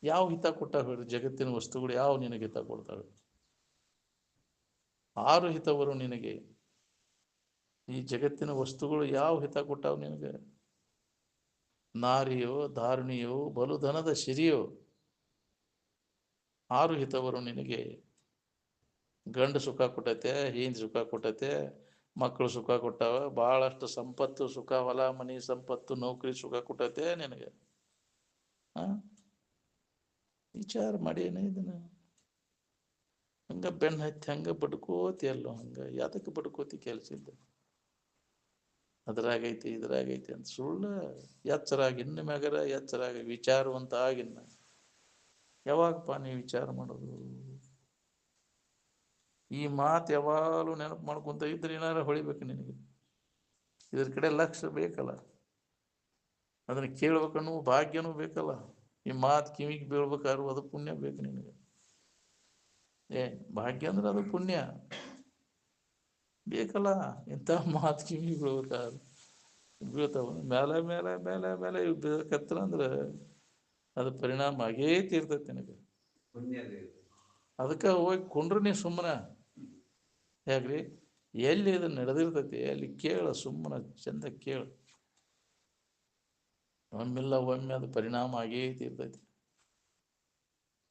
ಯಾವ ಹಿತ ಕೊಟ್ಟಾಗ ಹೇಳಿ, ಜಗತ್ತಿನ ವಸ್ತುಗಳು ಯಾವ ನಿನಗೆ ಹಿತ ಕೊಡ್ತಾವೆ? 6 ಹಿತವರು ನಿನಗೆ. ಈ ಜಗತ್ತಿನ ವಸ್ತುಗಳು ಯಾವ ಹಿತ ಕೊಟ್ಟಾವ ನಿನಗೆ? ನಾರಿಯೋ, ಧಾರಣಿಯೋ, ಬಲುಧನದ ಸಿರಿಯೋ, 6 ಹಿತವರು ನಿನಗೆ. ಗಂಡು ಸುಖ ಕೊಟ್ಟೈತೆ, ಹೆಂಡತಿ ಸುಖ ಕೊಟ್ಟೈತೆ, ಮಕ್ಕಳು ಸುಖ ಕೊಟ್ಟಾವ, ಬಹಳಷ್ಟು ಸಂಪತ್ತು ಸುಖ, ಹೊಲ ಮನಿ ಸಂಪತ್ತು, ನೌಕರಿ ಸುಖ ಕೊಟ್ಟೈತೆ ನಿನಗೆ. ವಿಚಾರ ಮಾಡೇನ ಇದನ್ನ? ಹಂಗ ಬೆನ್ನ ಹತ್ತಿ ಹಂಗ ಬಡ್ಕೋತಿ ಅಲ್ಲೋ, ಹಂಗ ಯಾತಕ್ಕೆ ಬಡ್ಕೋತಿ? ಕೆಲಸ ಇದ್ದ ಅದ್ರಾಗೈತಿ ಇದ್ರಾಗೈತಿ ಅಂತ ಸುಳ್ಳು. ಎಚ್ಚರಾಗಿ, ಇನ್ನು ಮ್ಯಾಗರ ಎಚ್ಚರಾಗಿ ವಿಚಾರವಂತ ಆಗಿನ್ನ. ಯಾವಾಗಪ್ಪ ನೀವು ವಿಚಾರ ಮಾಡೋದು? ಈ ಮಾತು ಯಾವಾಗಲೂ ನೆನಪು ಮಾಡ್ಕೊಂತ ಇದ್ರೆ ಏನಾರ ಹೊಳಿಬೇಕು ನಿನಗೆ. ಇದ್ರ ಕಡೆ ಲಕ್ಷ್ಯ ಬೇಕಲ್ಲ, ಅದನ್ನ ಕೇಳ್ಬೇಕನ್ನೋ ಭಾಗ್ಯನೂ ಬೇಕಲ್ಲ. ಈ ಮಾತು ಕಿವಿಗೆ ಬೀಳ್ಬೇಕಾದ್ರು ಅದು ಪುಣ್ಯ ಬೇಕು ನಿನಗೆ. ಭಾಗ್ಯ ಅಂದ್ರೆ ಅದು ಪುಣ್ಯ ಬೇಕಲ್ಲ. ಇಂಥ ಮಾತು ಕಿವಿಗೆ ಬೀಳ್ಬೇಕಾದ್ರೆ ಬೀಳ್ತಾವ. ಮೇಲೆ ಮೇಲೆ ಮೇಲೆ ಮೇಲೆ ಇವು ಬೀಳಕತ್ರ ಅಂದ್ರೆ ಅದು ಪರಿಣಾಮ ಆಗೇ ತೀರ್ತೈತಿ ನಿನಗೆ. ಅದಕ್ಕೆ ಹೋಗಿ ಕೊಂಡ್ರು ನೀ ಸುಮ್ಮನೆ ಯಾಕ್ರಿ? ಎಲ್ಲಿ ಇದು ನಡೆದಿರ್ತೈತಿ ಅಲ್ಲಿ ಕೇಳ, ಸುಮ್ಮನೆ ಚಂದ ಕೇಳು. ಒಮ್ಮಿಲ್ಲ ಒಮ್ಮೆ ಅದು ಪರಿಣಾಮ ಆಗೇ ತೀರ್ತೈತಿ.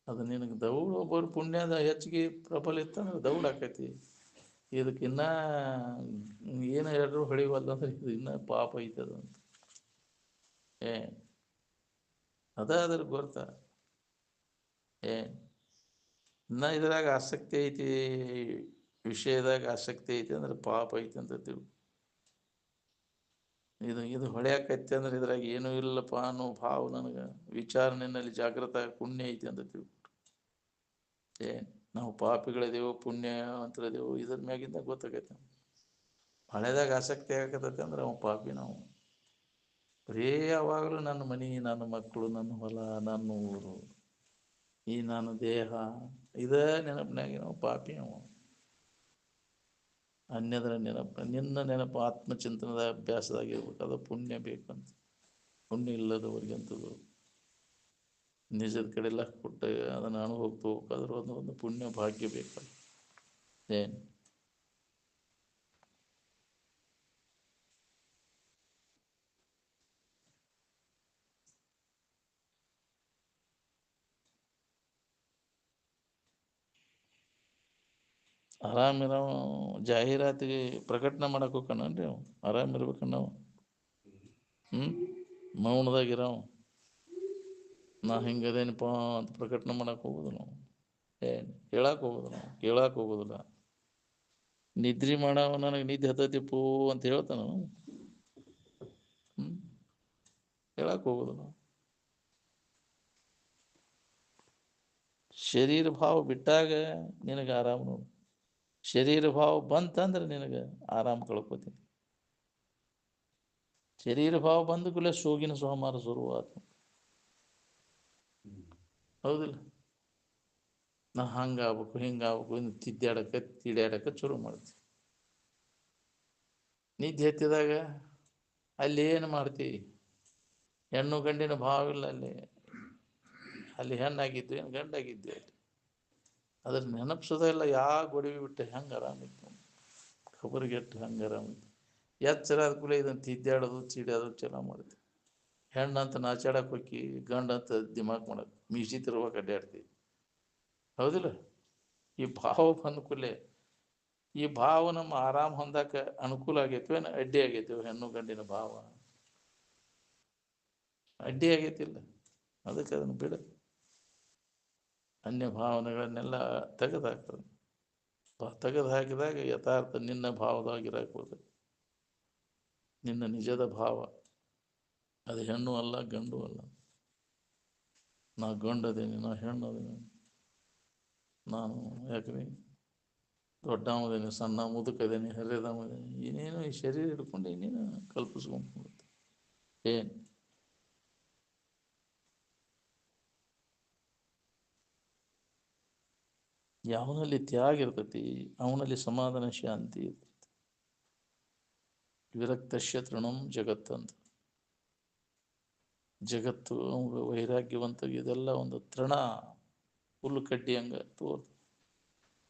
ಅದು ನಿನಗೆ ದೌಡ್ ಒಬ್ಬರು ಪುಣ್ಯದ ಹೆಚ್ಚಿಗೆ ಪ್ರಬಲ ಇತ್ತಂದ್ರೆ ದೌಡ್ ಆಕೈತಿ. ಇದಕ್ಕಿನ್ನ ಏನು ಹೇಳಿದ್ರು ಹೊಳಿವಲ್ಲ ಅಂದ್ರೆ ಇದು ಇನ್ನ ಪಾಪ ಐತದ ಅಂತ. ಅದ್ರ ಗೊತ್ತ. ಇನ್ನ ಇದ್ರಾಗ ಆಸಕ್ತಿ ಐತಿ, ವಿಷಯದಾಗ ಆಸಕ್ತಿ ಐತಿ ಅಂದ್ರೆ ಪಾಪ ಐತಿ ಅಂತ ತಿಳು. ಇದು ಹೊಳೆಯಾಕೈತಿ ಅಂದ್ರೆ ಇದ್ರಾಗ ಏನೂ ಇಲ್ಲಪ್ಪ ಅನ್ನೋ ಭಾವ ನನಗೆ ವಿಚಾರ ನಿನ್ನಲ್ಲಿ ಜಾಗೃತ ಪುಣ್ಯ ಐತಿ ಅಂತ ತಿಳ್ಬಿಟ್ಟು. ನಾವು ಪಾಪಿಗಳಿದೇವು ಪುಣ್ಯವಂತರದೇವು ಇದ್ರ ಮ್ಯಾಗಿಂದ ಗೊತ್ತಾಗೈತೆ. ಹಳೆದಾಗ ಆಸಕ್ತಿ ಆಗತೈತೆ ಅಂದ್ರೆ ಅವ ಪಾಪಿ. ನಾವು ಬರೇ ಯಾವಾಗಲೂ ನನ್ನ ಮನಿ, ನನ್ನ ಮಕ್ಕಳು, ನನ್ನ ಹೊಲ, ನನ್ನ ಊರು, ಈ ನನ್ನ ದೇಹ, ಇದೇ ನೆನಪಿನಾಗಿ ನಾವು ಪಾಪಿ. ನಾವು ಅನ್ಯದರ ನೆನಪು, ನಿನ್ನ ನೆನಪು ಆತ್ಮಚಿಂತನದ ಅಭ್ಯಾಸದಾಗಿರ್ಬೇಕಾದ ಪುಣ್ಯ ಬೇಕಂತ. ಪುಣ್ಯ ಇಲ್ಲದವರಿಗಂತದ್ದು ನಿಜದ ಕಡೆ ಲಕ್ ಕೊಟ್ಟು ಅದನ್ನು ಅನುಭವಕ್ಕೆ ಹೋಗ್ಬೇಕಾದ್ರೂ ಒಂದು ಪುಣ್ಯ ಭಾಗ್ಯ ಬೇಕಲ್ಲ. ಆರಾಮಿರೋ ಜಾಹೀರಾತಿಗೆ ಪ್ರಕಟಣೆ ಮಾಡಕ್ಕೆ ಹೋಗ್ಕಣ್ರಿ ಅವು. ಆರಾಮಿರ್ಬೇಕಣ್ಣ ನಾವು. ಮೌನದಾಗಿರೋ ನಾ ಹಿಂಗದೇನಪ್ಪ ಅಂತ ಪ್ರಕಟಣೆ ಮಾಡಕ್ಕೆ ಹೋಗೋದು ನಾವು. ಹೇಳಕ್ಕೆ ಹೋಗೋದು ನಾವು, ಕೇಳಕ್ಕೆ ಹೋಗೋದಿಲ್ಲ. ನಿದ್ರಿ ಮಾಡವ ನನಗೆ ನಿದ್ದೆ ಹತ್ತೈತಿಪ್ಪು ಅಂತ ಹೇಳ್ತಾನ. ಹೇಳಕ್ಕೆ ಹೋಗೋದು ನಾವು. ಶರೀರ ಭಾವ ಬಿಟ್ಟಾಗ ನಿನಗೆ ಆರಾಮ ನೋಡು. ಶರೀರ ಭಾವ ಬಂತಂದ್ರೆ ನಿನಗೆ ಆರಾಮ ಕಳ್ಕೊತೀನಿ. ಶರೀರ ಭಾವ ಬಂದ ಕೂಡಲೇ ಶೋಗಿನ ಸೋಮಾರ ಶುರುವಾತ. ಹೌದಿಲ್ಲ? ನಾ ಹಂಗಾಗ್ಬೇಕು ಹಿಂಗಾಗ್ಬೇಕು ಇನ್ನು ತಿಡ್ಯಾಡಕ್ಕೆ ಶುರು ಮಾಡ್ತೀವಿ. ನಿದ್ದೆ ಎತ್ತಿದಾಗ ಅಲ್ಲಿ ಏನು ಮಾಡ್ತೀವಿ? ಹೆಣ್ಣು ಗಂಡಿನ ಭಾವ ಇಲ್ಲ ಅಲ್ಲಿ. ಅಲ್ಲಿ ಹೆಣ್ಣಾಗಿದ್ದು ಏನು ಗಂಡಾಗಿದ್ದು ಅಲ್ಲಿ. ಅದ್ರ ನೆನಪಿಸೋದೇ ಇಲ್ಲ. ಗೊಡವಿ ಬಿಟ್ಟೆ ಹೆಂಗೆ ಆರಾಮಿತ್ತು, ಖಬರಿಗೆಟ್ಟು ಹೆಂಗೆ ಆರಾಮಿತ್ತು. ಎಚ್ಚರ ಆದ ಕೂಡಲೇ ಇದನ್ನು ತಿದ್ದಾಡೋದು ಚೀಡೋದು ಚಲೋ ಮಾಡ್ತೀವಿ. ಹೆಣ್ಣಂತ ನಾಚಾಡಕ್ಕೆ ಹೋಗಿ ಗಂಡಂತ ದಿಮಾಕ್ ಮಾಡೋದು, ಮೀಸಿ ತಿರುವಾಗ ಅಡ್ಡಾಡ್ತೀವಿ. ಹೌದಿಲ್ಲ? ಈ ಭಾವ ಬಂದ ಕೂಡಲೇ ಈ ಭಾವ ನಮ್ಮ ಆರಾಮ್ ಹೊಂದಕ್ಕೆ ಅನುಕೂಲ ಆಗೈತಿವ ಅಡ್ಡಿ ಆಗೈತಿವ? ಹೆಣ್ಣು ಗಂಡಿನ ಭಾವ ಅಡ್ಡಿ ಆಗೈತಿಲ್ಲ. ಅದಕ್ಕೆ ಅದನ್ನು ಬಿಡು. ಅನ್ಯ ಭಾವನೆಗಳನ್ನೆಲ್ಲ ತೆಗೆದುಹಾಕ್ತದೆ. ತೆಗೆದು ಹಾಕಿದಾಗ ಯಥಾರ್ಥ ನಿನ್ನ ಭಾವದಾಗಿರಾಕ್ಬೋದು. ನಿನ್ನ ನಿಜದ ಭಾವ ಅದು ಹೆಣ್ಣು ಅಲ್ಲ, ಗಂಡು ಅಲ್ಲ. ನಾ ಗಂಡದೇನಿ, ನಾ ಹೆಣ್ಣದೇನಿ, ನಾನು ಯಾಕ್ರಿ ದೊಡ್ಡವದೇನಿ, ಸಣ್ಣ ಮುದುಕದೇನಿ, ಹರಿದವದೇನಿ, ಏನೇನು ಈ ಶರೀರ ಹಿಡ್ಕೊಂಡು ಇನ್ನೇನು ಕಲ್ಪಿಸ್ಕೊಂಡ್ಬಿಡುತ್ತೆ. ಏನು ಯಾವನಲ್ಲಿ ತ್ಯಾಗ ಇರ್ತೈತಿ ಅವನಲ್ಲಿ ಸಮಾಧಾನ ಶಾಂತಿ ಇರ್ತೈತಿ. ವಿರಕ್ತಶ್ಯ ತೃಣಂ ಜಗತ್ತಂತ. ಜಗತ್ತು ಅವಾಗ ವೈರಾಗ್ಯವಂತ ಇದೆಲ್ಲ ಒಂದು ತೃಣ, ಹುಲ್ಲು ಕಡ್ಡಿ ಹಂಗೆ ತೋರ್.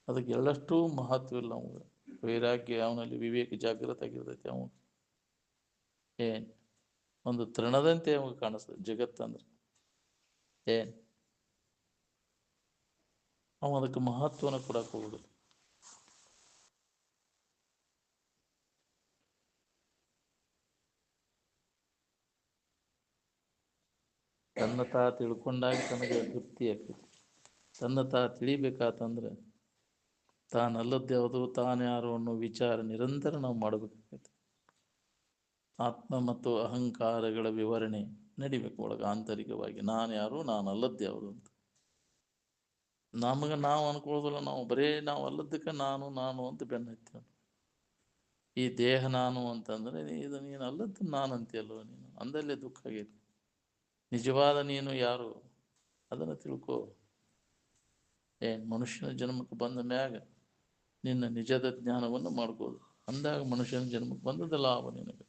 ಅದಕ್ಕೆ ಎಳ್ಳಷ್ಟು ಮಹತ್ವ ಇಲ್ಲ ಅವಾಗ. ವೈರಾಗ್ಯ ಅವನಲ್ಲಿ ವಿವೇಕ ಜಾಗೃತ ಆಗಿರ್ತೈತಿ. ಅವನು ಏನು ಒಂದು ತೃಣದಂತೆ ಅವಾಗ ಕಾಣಿಸ್ತದೆ ಜಗತ್ತಂದ್ರೆ. ಏನು ಅವ ಅದಕ್ಕೆ ಮಹತ್ವನ ಕೊಡಕ್ಕೆ ಹೋಗುದು. ತನ್ನ ತಾ ತಿಳ್ಕೊಂಡಾಗ ತನಗೆ ತೃಪ್ತಿ ಆಗ್ತೈತಿ. ತನ್ನ ತಾ ತಿಳಿಬೇಕಾತಂದ್ರೆ ತಾನಲ್ಲದ್ದು ಯಾವುದು, ತಾನು ಯಾರು ಅನ್ನೋ ವಿಚಾರ ನಿರಂತರ ನಾವು ಮಾಡಬೇಕಾಗೈತೆ. ಆತ್ಮ ಮತ್ತು ಅಹಂಕಾರಗಳ ವಿವರಣೆ ನಡಿಬೇಕು ಒಳಗೆ ಆಂತರಿಕವಾಗಿ. ನಾನು ಯಾರು, ನಾನು ಅಲ್ಲದ್ದು ಯಾವುದು ಅಂತ. ನಮಗೆ ನಾವು ಅನ್ಕೊಳ್ಳೋದಿಲ್ಲ. ನಾವು ಬರೇ ನಾವು ಅಲ್ಲದಕ್ಕೆ ನಾನು ನಾನು ಅಂತ ಬೆನ್ನ ಹತ್ತೀವಿ. ಈ ದೇಹ ನಾನು ಅಂತಂದ್ರೆ ಇದು ನೀನು ಅಲ್ಲದ್ದು ನಾನು ಅಂತೀಯಲ್ವ ನೀನು, ಅಂದಲ್ಲೇ ದುಃಖ ಆಗೈತಿ. ನಿಜವಾದ ನೀನು ಯಾರು ಅದನ್ನು ತಿಳ್ಕೊ. ಮನುಷ್ಯನ ಜನ್ಮಕ್ಕೆ ಬಂದ ಮ್ಯಾಗ ನಿನ್ನ ನಿಜದ ಜ್ಞಾನವನ್ನು ಮಾಡ್ಬೋದು. ಅಂದಾಗ ಮನುಷ್ಯನ ಜನ್ಮಕ್ಕೆ ಬಂದದ್ದು ಲಾಭ ನಿನಗೆ.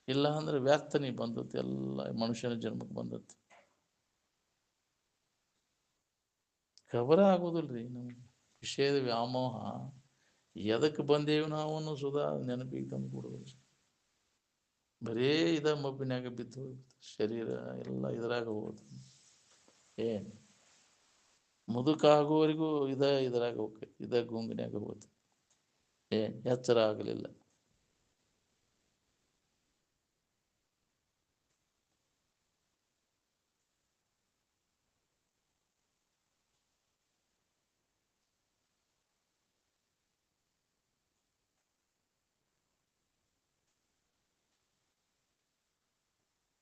ಇಲ್ಲ ಅಂದ್ರೆ ವ್ಯರ್ಥ ನೀ ಬಂದದ್ದು ಎಲ್ಲ ಮನುಷ್ಯನ ಜನ್ಮಕ್ಕೆ ಬಂದದ್ದು. ಖಬರ ಆಗೋದಿಲ್ರಿ ನಮ್ಗೆ. ವಿಷಯದ ವ್ಯಾಮೋಹ ಎದಕ್ಕೆ ಬಂದೇವಿ ನಾವು ಅನ್ನೋ ಸುಧಾ ನೆನಪಿಗೆ ತಂದು ಕೊಡೋದು. ಬರೇ ಇದ ಮಬ್ಬಿನಾಗ ಬಿದ್ದು ಶರೀರ ಎಲ್ಲ ಇದ್ರಾಗ ಹೋಗೋದು. ಏನು ಮುದುಕಾಗುವವರೆಗೂ ಇದ್ರಾಗ ಹೋಗ್ತೈತಿ, ಗುಂಗಿನಾಗ ಹೋಗುತ್ತೆ. ಎಚ್ಚರ ಆಗಲಿಲ್ಲ.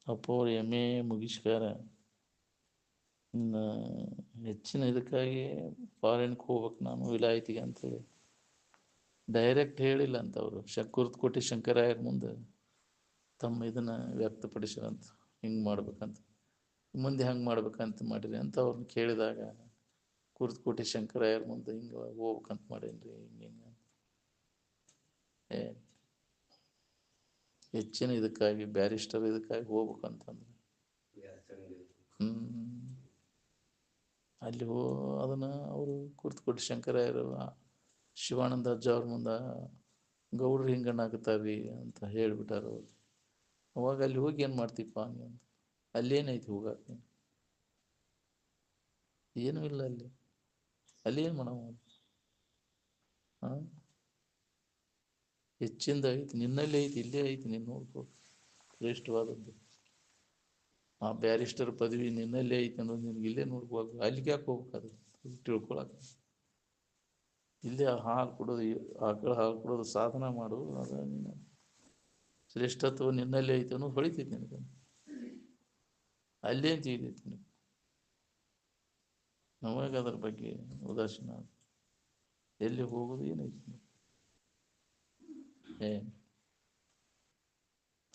ಅಪ್ಪೋ MA ಮುಗಿಸ್ಕಾರ ಇನ್ನು ಹೆಚ್ಚಿನ ಇದಕ್ಕಾಗಿ ಫಾರಿನ್ಗೆ ಹೋಗ್ಬೇಕು ನಾನು ವಿಲಾಯತಿಗೆ ಅಂತೇಳಿ ಡೈರೆಕ್ಟ್ ಹೇಳಿಲ್ಲ ಅಂತ ಅವರು. ಕುರ್ತಕೋಟಿ ಶಂಕರಾಯರ ಮುಂದೆ ತಮ್ಮ ಇದನ್ನ ವ್ಯಕ್ತಪಡಿಸಿರಂತ. ಹಿಂಗೆ ಮಾಡ್ಬೇಕಂತ, ಮುಂದೆ ಹಂಗೆ ಮಾಡ್ಬೇಕಂತ ಮಾಡಿರಿ ಅಂತ ಅವ್ರನ್ನ ಕೇಳಿದಾಗ ಕುರ್ತಕೋಟಿ ಶಂಕರಾಯರ ಮುಂದೆ ಹಿಂಗೆ ಹೋಗ್ಬೇಕಂತ ಮಾಡೇನ್ರಿ ಹಿಂಗೆ ಹೆಚ್ಚಿನ ಇದಕ್ಕಾಗಿ ಬ್ಯಾರಿಸ್ಟರ್ ಇದಕ್ಕಾಗಿ ಹೋಗ್ಬೇಕಂತಂದ್ರೆ ಅಲ್ಲಿ ಅದನ್ನು ಅವರು ಕುರ್ತಕೋಟಿ ಶಂಕರಾಯರು ಶಿವಾನಂದ ಅಜ್ಜ ಅವ್ರ ಮುಂದೆ ಗೌಡ್ರು ಹಿಂಗಣ್ಣಾಕತ್ತಾರ್ರಿ ಅಂತ ಹೇಳಿಬಿಟ್ಟಾರ ಅವ್ರು. ಅವಾಗ ಅಲ್ಲಿ ಹೋಗಿ ಏನು ಮಾಡ್ತೀಪ್ಪ ನೀವು? ಅಲ್ಲೇನೈತಿ ಹೋಗಾಕ? ಏನೂ ಇಲ್ಲ ಅಲ್ಲಿ. ಅಲ್ಲಿ ಏನು ಮಾಡವ? ಹಾಂ, ಹೆಚ್ಚಿಂದ ಐತಿ, ನಿನ್ನಲ್ಲಿ ಐತಿ, ಇಲ್ಲೇ ಐತಿ, ನೀನು ನೋಡ್ಕೋ. ಶ್ರೇಷ್ಠವಾದದ್ದು ಆ ಬ್ಯಾರಿಸ್ಟರ್ ಪದವಿ ನಿನ್ನಲ್ಲೇ ಐತಿ ಅನ್ನೋದು ನಿನ್ಗೆ ಇಲ್ಲೇ ನೋಡ್ಕೋಬೇಕು. ಅಲ್ಲಿಗೆ ಯಾಕೆ ಹೋಗ್ಬೇಕಾದ್ರೆ ತಿಳ್ಕೊಳಕ್ಕೆ? ಇಲ್ಲೇ ಹಾಲು ಕೊಡೋದು, ಆಕಳ ಹಾಲು ಕೊಡೋದು ಸಾಧನ ಮಾಡು. ಅದ ನೀನು ಶ್ರೇಷ್ಠತ್ವ ನಿನ್ನಲ್ಲೇ ಐತಿ ಅನ್ನೋದು ಹೊಳಿತೈತಿ ನಿನಗೆ. ಅಲ್ಲೇನು ತಿಳಿತೈತಿ ನಿನಗೆ? ನಮಗೆ ಅದ್ರ ಬಗ್ಗೆ ಉದಾಸೀನ. ಎಲ್ಲಿ ಹೋಗೋದು ಏನೈತಿ?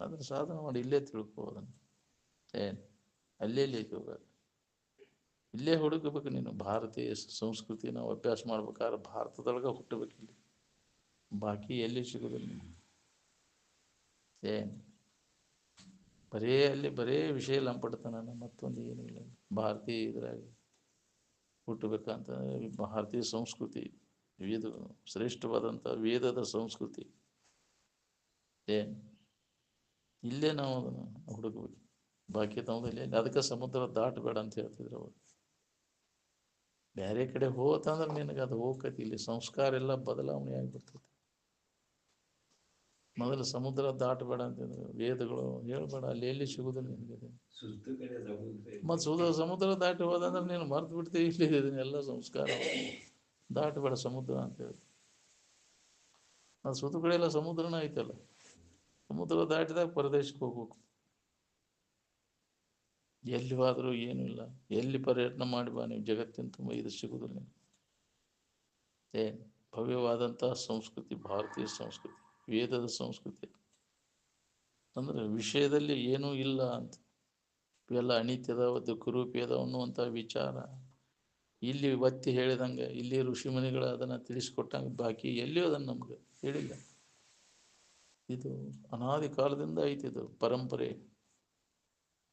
ಅದ್ರ ಸಾಧನೆ ಮಾಡಿ ಇಲ್ಲೇ ತಿಳ್ಕೋದನ್ನು. ಏನು ಅಲ್ಲೇ ಹೋಗೋದು, ಇಲ್ಲೇ ಹುಡುಕಬೇಕು. ನೀನು ಭಾರತೀಯ ಸಂಸ್ಕೃತಿ ನಾವು ಅಭ್ಯಾಸ ಮಾಡ್ಬೇಕಾದ್ರೆ ಭಾರತದೊಳಗೆ ಹುಟ್ಟಬೇಕು. ಇಲ್ಲಿ ಬಾಕಿ ಎಲ್ಲಿ ಸಿಗೋದಿಲ್ಲ ನಿಮ್ಗೆ. ಏನು ಬರೇ ಅಲ್ಲಿ ಬರೇ ವಿಷಯ ಲಂಪಡ್ತಾನ, ಮತ್ತೊಂದು ಏನೂ ಇಲ್ಲ. ಭಾರತೀಯ ಇದ್ರಾಗ ಹುಟ್ಟಬೇಕಂತ ಭಾರತೀಯ ಸಂಸ್ಕೃತಿ ವೇದ ಶ್ರೇಷ್ಠವಾದಂಥ ವೇದದ ಸಂಸ್ಕೃತಿ ಏನು ಇಲ್ಲೇ ನಾವು ಅದನ್ನು ಹುಡುಕಬೇಕು. ಬಾಕಿ ತಮ್ಮದಲ್ಲಿ ಅದಕ್ಕೆ ಸಮುದ್ರ ದಾಟಬೇಡ ಅಂತ ಹೇಳ್ತಿದ್ರು ಅವರು. ಬೇರೆ ಕಡೆ ಹೋತಂದ್ರೆ ನಿನಗೆ ಅದು ಹೋಗತಿ. ಇಲ್ಲಿ ಸಂಸ್ಕಾರ ಎಲ್ಲ ಬದಲಾವಣೆ ಆಗಿಬಿಡ್ತೈತಿ. ಮೊದಲು ಸಮುದ್ರ ದಾಟಬೇಡ ಅಂತಂದ್ರೆ ವೇದಗಳು ಹೇಳ್ಬೇಡ, ಅಲ್ಲಿ ಎಲ್ಲಿ ಸಿಗುದಿಲ್ಲ ನಿನಗೆ. ಮತ್ತು ಸಮುದ್ರ ದಾಟಿ ಹೋದಂದ್ರೆ ನೀನು ಮರ್ತು ಬಿಡ್ತೀವಿ. ಇಲ್ಲಿ ಇದನ್ನೆಲ್ಲ ಸಂಸ್ಕಾರ ದಾಟಬೇಡ ಸಮುದ್ರ ಅಂತೇಳಿ. ಅದು ಸುತ್ತ ಕಡೆ ಎಲ್ಲ ಸಮುದ್ರನ ಐತಲ್ಲ. ಸಮುದ್ರ ದಾಟಿದಾಗ ಪರದೇಶಕ್ಕೆ ಹೋಗ್ಬೇಕು. ಎಲ್ಲಿ ಹೋದ್ರೂ ಏನೂ ಇಲ್ಲ. ಎಲ್ಲಿ ಪರ್ಯಟನೆ ಮಾಡಿ ಬಾ ನೀವು, ಜಗತ್ತಿನ ತುಂಬ ಇದು ಸಿಗುದಿಲ್ಲ. ಏನು ಭವ್ಯವಾದಂಥ ಸಂಸ್ಕೃತಿ ಭಾರತೀಯ ಸಂಸ್ಕೃತಿ, ವೇದದ ಸಂಸ್ಕೃತಿ. ಅಂದ್ರೆ ವಿಷಯದಲ್ಲಿ ಏನೂ ಇಲ್ಲ ಅಂತ, ಇವೆಲ್ಲ ಅನಿತ್ಯದ ದುಃಖರೂಪಿ ಅದ ಅನ್ನುವಂಥ ವಿಚಾರ ಇಲ್ಲಿ ಒತ್ತಿ ಹೇಳಿದಂಗೆ, ಇಲ್ಲಿ ಋಷಿಮುನಿಗಳು ಅದನ್ನು ತಿಳಿಸ್ಕೊಟ್ಟಂಗೆ ಬಾಕಿ ಎಲ್ಲಿಯೂ ಅದನ್ನು ನಮ್ಗೆ ಹೇಳಿಲ್ಲ. ಇದು ಅನಾದಿ ಕಾಲದಿಂದ ಐತಿ, ಇದು ಪರಂಪರೆ.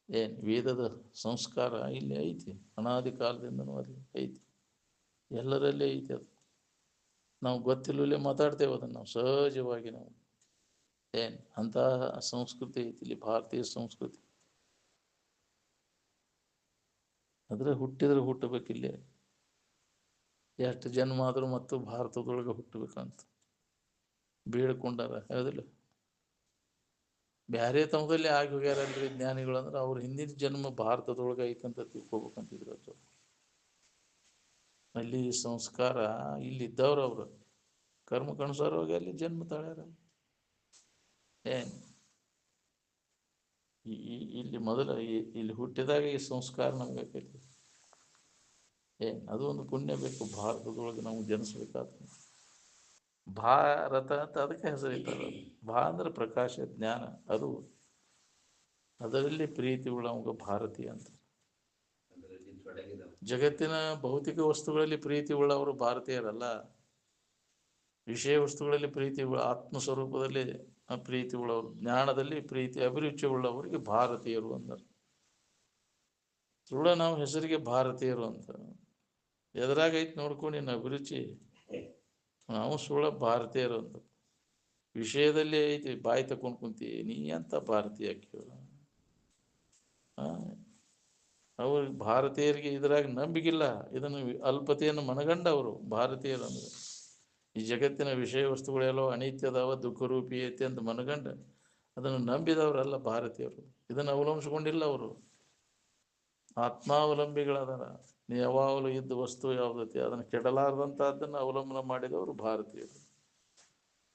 ಏನು ವೇದದ ಸಂಸ್ಕಾರ ಇಲ್ಲಿ ಐತಿ, ಅನಾದಿ ಕಾಲದಿಂದನೂ ಅಲ್ಲಿ ಐತಿ, ಎಲ್ಲರಲ್ಲೇ ಐತಿ. ಅದು ನಾವು ಗೊತ್ತಿಲ್ಲೇ ಮಾತಾಡ್ತೇವೆ ಅದನ್ನು ನಾವು ಸಹಜವಾಗಿ. ನಾವು ಏನು ಅಂತಹ ಸಂಸ್ಕೃತಿ ಐತಿ ಇಲ್ಲಿ, ಭಾರತೀಯ ಸಂಸ್ಕೃತಿ. ಆದರೆ ಹುಟ್ಟಿದ್ರೆ ಹುಟ್ಟಬೇಕಿಲ್ಲೇ. ಎಷ್ಟು ಜನ್ಮ ಆದರೂ ಮತ್ತು ಭಾರತದೊಳಗೆ ಹುಟ್ಟಬೇಕಂತ ಬೇಡ್ಕೊಂಡಾರ, ಹೌದಿಲ್ಲ? ಬೇರೆ ತಮ್ಮದಲ್ಲಿ ಆಗಿ ಹೋಗ್ಯಾರಲ್ರಿ ಜ್ಞಾನಿಗಳು. ಅಂದ್ರೆ ಅವ್ರ ಹಿಂದಿನ ಜನ್ಮ ಭಾರತದೊಳಗೆ ಐತಂತ ತಿಳ್ಕೊಬೇಕಂತಿದ್ರು. ಅದು ಅಲ್ಲಿ ಸಂಸ್ಕಾರ ಇಲ್ಲಿ ಇದ್ದವ್ರು ಅವರು ಕರ್ಮಕ್ಕನುಸಾರವಾಗಿ ಅಲ್ಲಿ ಜನ್ಮ ತಾಳ್ಯಾರ. ಏನು ಇಲ್ಲಿ ಮೊದಲು ಇಲ್ಲಿ ಹುಟ್ಟಿದಾಗ ಈ ಸಂಸ್ಕಾರ ನಮ್ಗೆ ಆಕೈತಿ. ಏನು ಅದು ಒಂದು ಪುಣ್ಯ ಬೇಕು ಭಾರತದೊಳಗೆ ನಾವು ಜನಿಸ್ಬೇಕಾದ್ರೆ. ಭಾರತ ಅಂತ ಅದಕ್ಕೆ ಹೆಸರಿಟ್ಟದ. ಭಾ ಅಂದ್ರೆ ಪ್ರಕಾಶ, ಜ್ಞಾನ. ಅದು ಅದರಲ್ಲಿ ಪ್ರೀತಿ ಉಳ್ಳವಗ ಭಾರತೀಯ ಅಂತ. ಜಗತ್ತಿನ ಭೌತಿಕ ವಸ್ತುಗಳಲ್ಲಿ ಪ್ರೀತಿ ಉಳ್ಳವರು ಭಾರತೀಯರಲ್ಲ. ವಿಷಯ ವಸ್ತುಗಳಲ್ಲಿ ಪ್ರೀತಿ ಆತ್ಮಸ್ವರೂಪದಲ್ಲಿ ಪ್ರೀತಿ ಉಳ್ಳವರು, ಜ್ಞಾನದಲ್ಲಿ ಪ್ರೀತಿ ಅಭಿರುಚಿ ಉಳ್ಳವರಿಗೆ ಭಾರತೀಯರು ಅಂದರು. ಸುಳ್ಳ ನಾವು ಹೆಸರಿಗೆ ಭಾರತೀಯರು ಅಂತ. ಎದುರಾಗೈತಿ ನೋಡ್ಕೊಂಡು ನಿನ್ನ ಅಭಿರುಚಿ, ನಾವು ಸುಳ್ಳ ಭಾರತೀಯರು ಅಂತ. ವಿಷಯದಲ್ಲಿ ಐತಿ, ಬಾಯಿ ತಕೊಂಡು ಕುಂತಿ ನೀ ಅಂತ ಭಾರತೀಯ ಕೇಳ. ಅವ್ರಿಗೆ ಭಾರತೀಯರಿಗೆ ಇದ್ರಾಗ ನಂಬಿಕಿಲ್ಲ. ಇದನ್ನು ಅಲ್ಪತೆಯನ್ನು ಮನಗಂಡವರು ಭಾರತೀಯರು. ಅಂದ್ರೆ ಈ ಜಗತ್ತಿನ ವಿಷಯ ವಸ್ತುಗಳೆಲ್ಲೋ ಅನಿತ್ಯದವ ದುಃಖರೂಪಿ ಐತಿ ಅಂತ ಮನಗಂಡ ಅದನ್ನು ನಂಬಿದವರಲ್ಲ ಭಾರತೀಯರು. ಇದನ್ನು ಅವಲಂಬಿಸ್ಕೊಂಡಿಲ್ಲ ಅವರು. ಆತ್ಮಾವಲಂಬಿಗಳದಾರ. ನೀ ಯಾವಾಗಲೂ ಇದ್ದ ವಸ್ತು ಯಾವುದೈತಿ ಅದನ್ನು ಕೆಡಲಾರದಂಥದ್ದನ್ನು ಅವಲಂಬನೆ ಮಾಡಿದವರು ಭಾರತೀಯರು.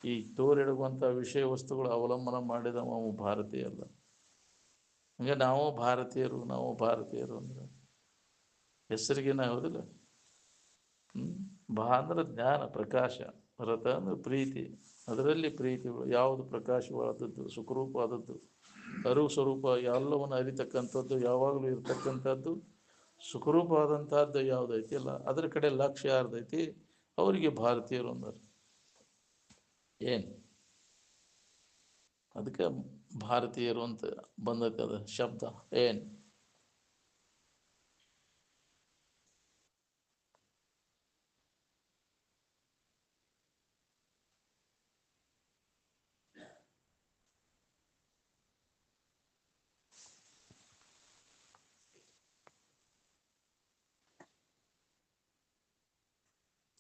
ಈ ತೋರಿಡುವಂಥ ವಿಷಯ ವಸ್ತುಗಳು ಅವಲಂಬನೆ ಮಾಡಿದವ ಭಾರತೀಯ ಅಲ್ಲ. ಹಂಗೆ ನಾವು ಭಾರತೀಯರು, ನಾವು ಭಾರತೀಯರು ಅಂದ್ರೆ ಹೆಸರಿಗೆ ಯಾವುದಿಲ್ಲ. ಭಾ ಅಂದ್ರೆ ಜ್ಞಾನ, ಪ್ರಕಾಶ. ರಥ ಅಂದ್ರೆ ಪ್ರೀತಿ, ಅದರಲ್ಲಿ ಪ್ರೀತಿಗಳು. ಯಾವುದು ಪ್ರಕಾಶವಾದದ್ದು, ಸುಖರೂಪವಾದದ್ದು, ಅರಿವು ಸ್ವರೂಪ ಎಲ್ಲವನ್ನು ಅರಿತಕ್ಕಂಥದ್ದು, ಯಾವಾಗಲೂ ಇರ್ತಕ್ಕಂಥದ್ದು ಸುಖರೂಪವಾದಂಥದ್ದು ಯಾವುದೈತಿ ಅಲ್ಲ ಅದರ ಕಡೆ ಲಕ್ಷ್ಯ ಯಾರ್ದೈತಿ ಅವರಿಗೆ ಭಾರತೀಯರು ಅಂದರು. ಏನು ಅದಕ್ಕೆ ಭಾರತೀಯರು ಅಂತ ಬಂದೈತೆ ಅದು ಶಬ್ದ. ಏನು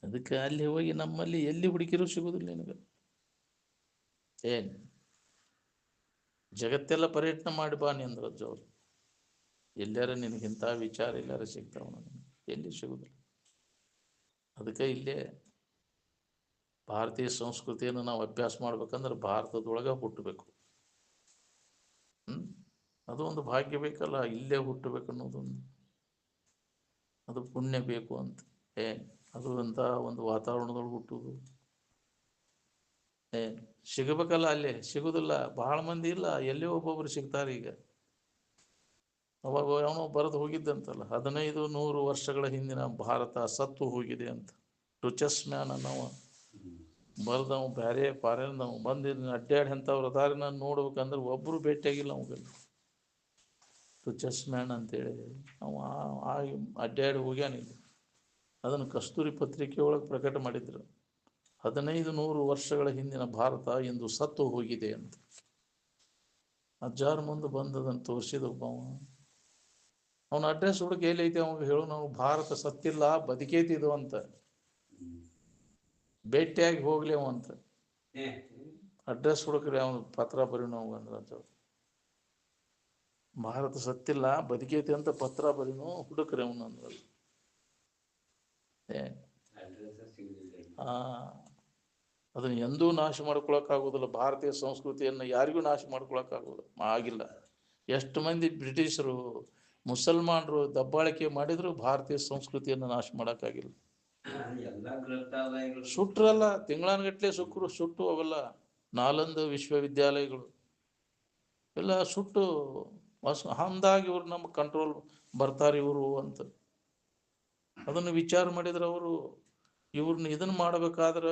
ಅದಕ್ಕೆ ಅಲ್ಲಿ ಹೋಗಿ ನಮ್ಮಲ್ಲಿ ಎಲ್ಲಿ ಹುಡುಕಿರೂ ಸಿಗೋದಿಲ್ಲ ನಿನಗೆ. ಏನು ಜಗತ್ತೆಲ್ಲ ಪರ್ಯಟನೆ ಮಾಡಿ ಬಾ ನೀ ಅಂದ್ರು ಅಜ್ಜವ್ರು. ಎಲ್ಲಾರ ನಿನಗಿಂತ ವಿಚಾರ ಎಲ್ಲಾರ ಸಿಗ್ತಾವ ನನಗೆ, ಎಲ್ಲಿ ಸಿಗುದಿಲ್ಲ. ಅದಕ್ಕೆ ಇಲ್ಲೇ ಭಾರತೀಯ ಸಂಸ್ಕೃತಿಯನ್ನು ನಾವು ಅಭ್ಯಾಸ ಮಾಡ್ಬೇಕಂದ್ರೆ ಭಾರತದೊಳಗೆ ಹುಟ್ಟಬೇಕು. ಅದು ಒಂದು ಭಾಗ್ಯ ಬೇಕಲ್ಲ, ಇಲ್ಲೇ ಹುಟ್ಟಬೇಕು ಅನ್ನೋದೊಂದು, ಅದು ಪುಣ್ಯ ಬೇಕು ಅಂತ. ಅದು ಅಂತ ಒಂದು ವಾತಾವರಣದೊಳಗೆ ಹುಟ್ಟುವುದು. ಏ ಸಿಗಬೇಕಲ್ಲ, ಅಲ್ಲಿ ಸಿಗುದಿಲ್ಲ, ಬಹಳ ಮಂದಿ ಇಲ್ಲ, ಎಲ್ಲಿ ಒಬ್ಬೊಬ್ರು ಸಿಗ್ತಾರೆ ಈಗ. ಅವಾಗ ಅವನು ಬರೆದು ಹೋಗಿದ್ದಂತಲ್ಲ, 1500 ವರ್ಷಗಳ ಹಿಂದಿನ ಭಾರತ ಸತ್ತು ಹೋಗಿದೆ ಅಂತ. ಟುಚಸ್ ಮ್ಯಾನ್ ಅನ್ನವ ಬರ್ದವ್, ಬ್ಯಾರೆ ಫಾರಿನ್ದವ್ ಬಂದು ಅಡ್ಡಾಡಿ ಎಂಥವ್ರು ಅದಾರಿ, ನಾನು ನೋಡ್ಬೇಕಂದ್ರೆ ಒಬ್ಬರು ಭೇಟಿಯಾಗಿಲ್ಲ ಅವಾಗ. ಟುಚಸ್ ಮ್ಯಾನ್ ಅಂತೇಳಿ ಅವ ಅಡ್ಡಾಡಿ ಹೋಗ್ಯಾನಿಲ್ಲ. ಅದನ್ನು ಕಸ್ತೂರಿ ಪತ್ರಿಕೆ ಒಳಗೆ ಪ್ರಕಟ ಮಾಡಿದ್ರು. 1500 ವರ್ಷಗಳ ಹಿಂದಿನ ಭಾರತ ಇಂದು ಸತ್ತು ಹೋಗಿದೆ ಅಂತ. ಅಜ್ಜಾರ ಮುಂದೆ ಬಂದು ಅದನ್ನು ತೋರಿಸಿದ ಒಬ್ಬವ. ಅವನ ಅಡ್ರೆಸ್ ಹುಡುಕಿ ಎಲ್ಲೈತಿ ಅವಾಗ ಹೇಳು, ನಾವು ಭಾರತ ಸತ್ತಿಲ್ಲ ಬದುಕೇತಿದು ಅಂತ. ಭೇಟಿಯಾಗಿ ಹೋಗ್ಲಿ ಅವ ಅಂತ. ಅಡ್ರೆಸ್ ಹುಡುಕ್ರಿ, ಅವನು ಪತ್ರ ಬರೀ ನಾವು ಅಂದ್ರೆ ಭಾರತ ಸತ್ತಿಲ್ಲ ಬದುಕೈತಿ ಅಂತ ಪತ್ರ ಬರೀನು, ಹುಡುಕ್ರಿ ಅವನು ಅಂದ್ರೆ. ಅದನ್ನು ಎಂದೂ ನಾಶ ಮಾಡ್ಕೊಳಕ್ಕಾಗೋದಿಲ್ಲ. ಭಾರತೀಯ ಸಂಸ್ಕೃತಿಯನ್ನು ಯಾರಿಗೂ ನಾಶ ಮಾಡ್ಕೊಳಕ್ಕಾಗೋದಿಲ್ಲ, ಆಗಿಲ್ಲ. ಎಷ್ಟು ಮಂದಿ ಬ್ರಿಟಿಷರು ಮುಸಲ್ಮಾನರು ದಬ್ಬಾಳಿಕೆ ಮಾಡಿದ್ರು ಭಾರತೀಯ ಸಂಸ್ಕೃತಿಯನ್ನು ನಾಶ ಮಾಡೋಕ್ಕಾಗಿಲ್ಲ. ಸುಟ್ರಲ್ಲ, ತಿಂಗಳಾನ್ಗಟ್ಲೆ ಸುಟ್ಟು ಅವೆಲ್ಲ ನಾಲಂದ ವಿಶ್ವವಿದ್ಯಾಲಯಗಳು ಎಲ್ಲ ಸುಟ್ಟು ಅಂದಾಗಿ ಇವ್ರು ನಮ್ಮ ಕಂಟ್ರೋಲ್ ಬರ್ತಾರೆ ಇವರು ಅಂತ. ಅದನ್ನು ವಿಚಾರ ಮಾಡಿದ್ರೆ ಅವರು ಇವ್ರನ್ನ ಇದನ್ನ ಮಾಡ್ಬೇಕಾದ್ರೆ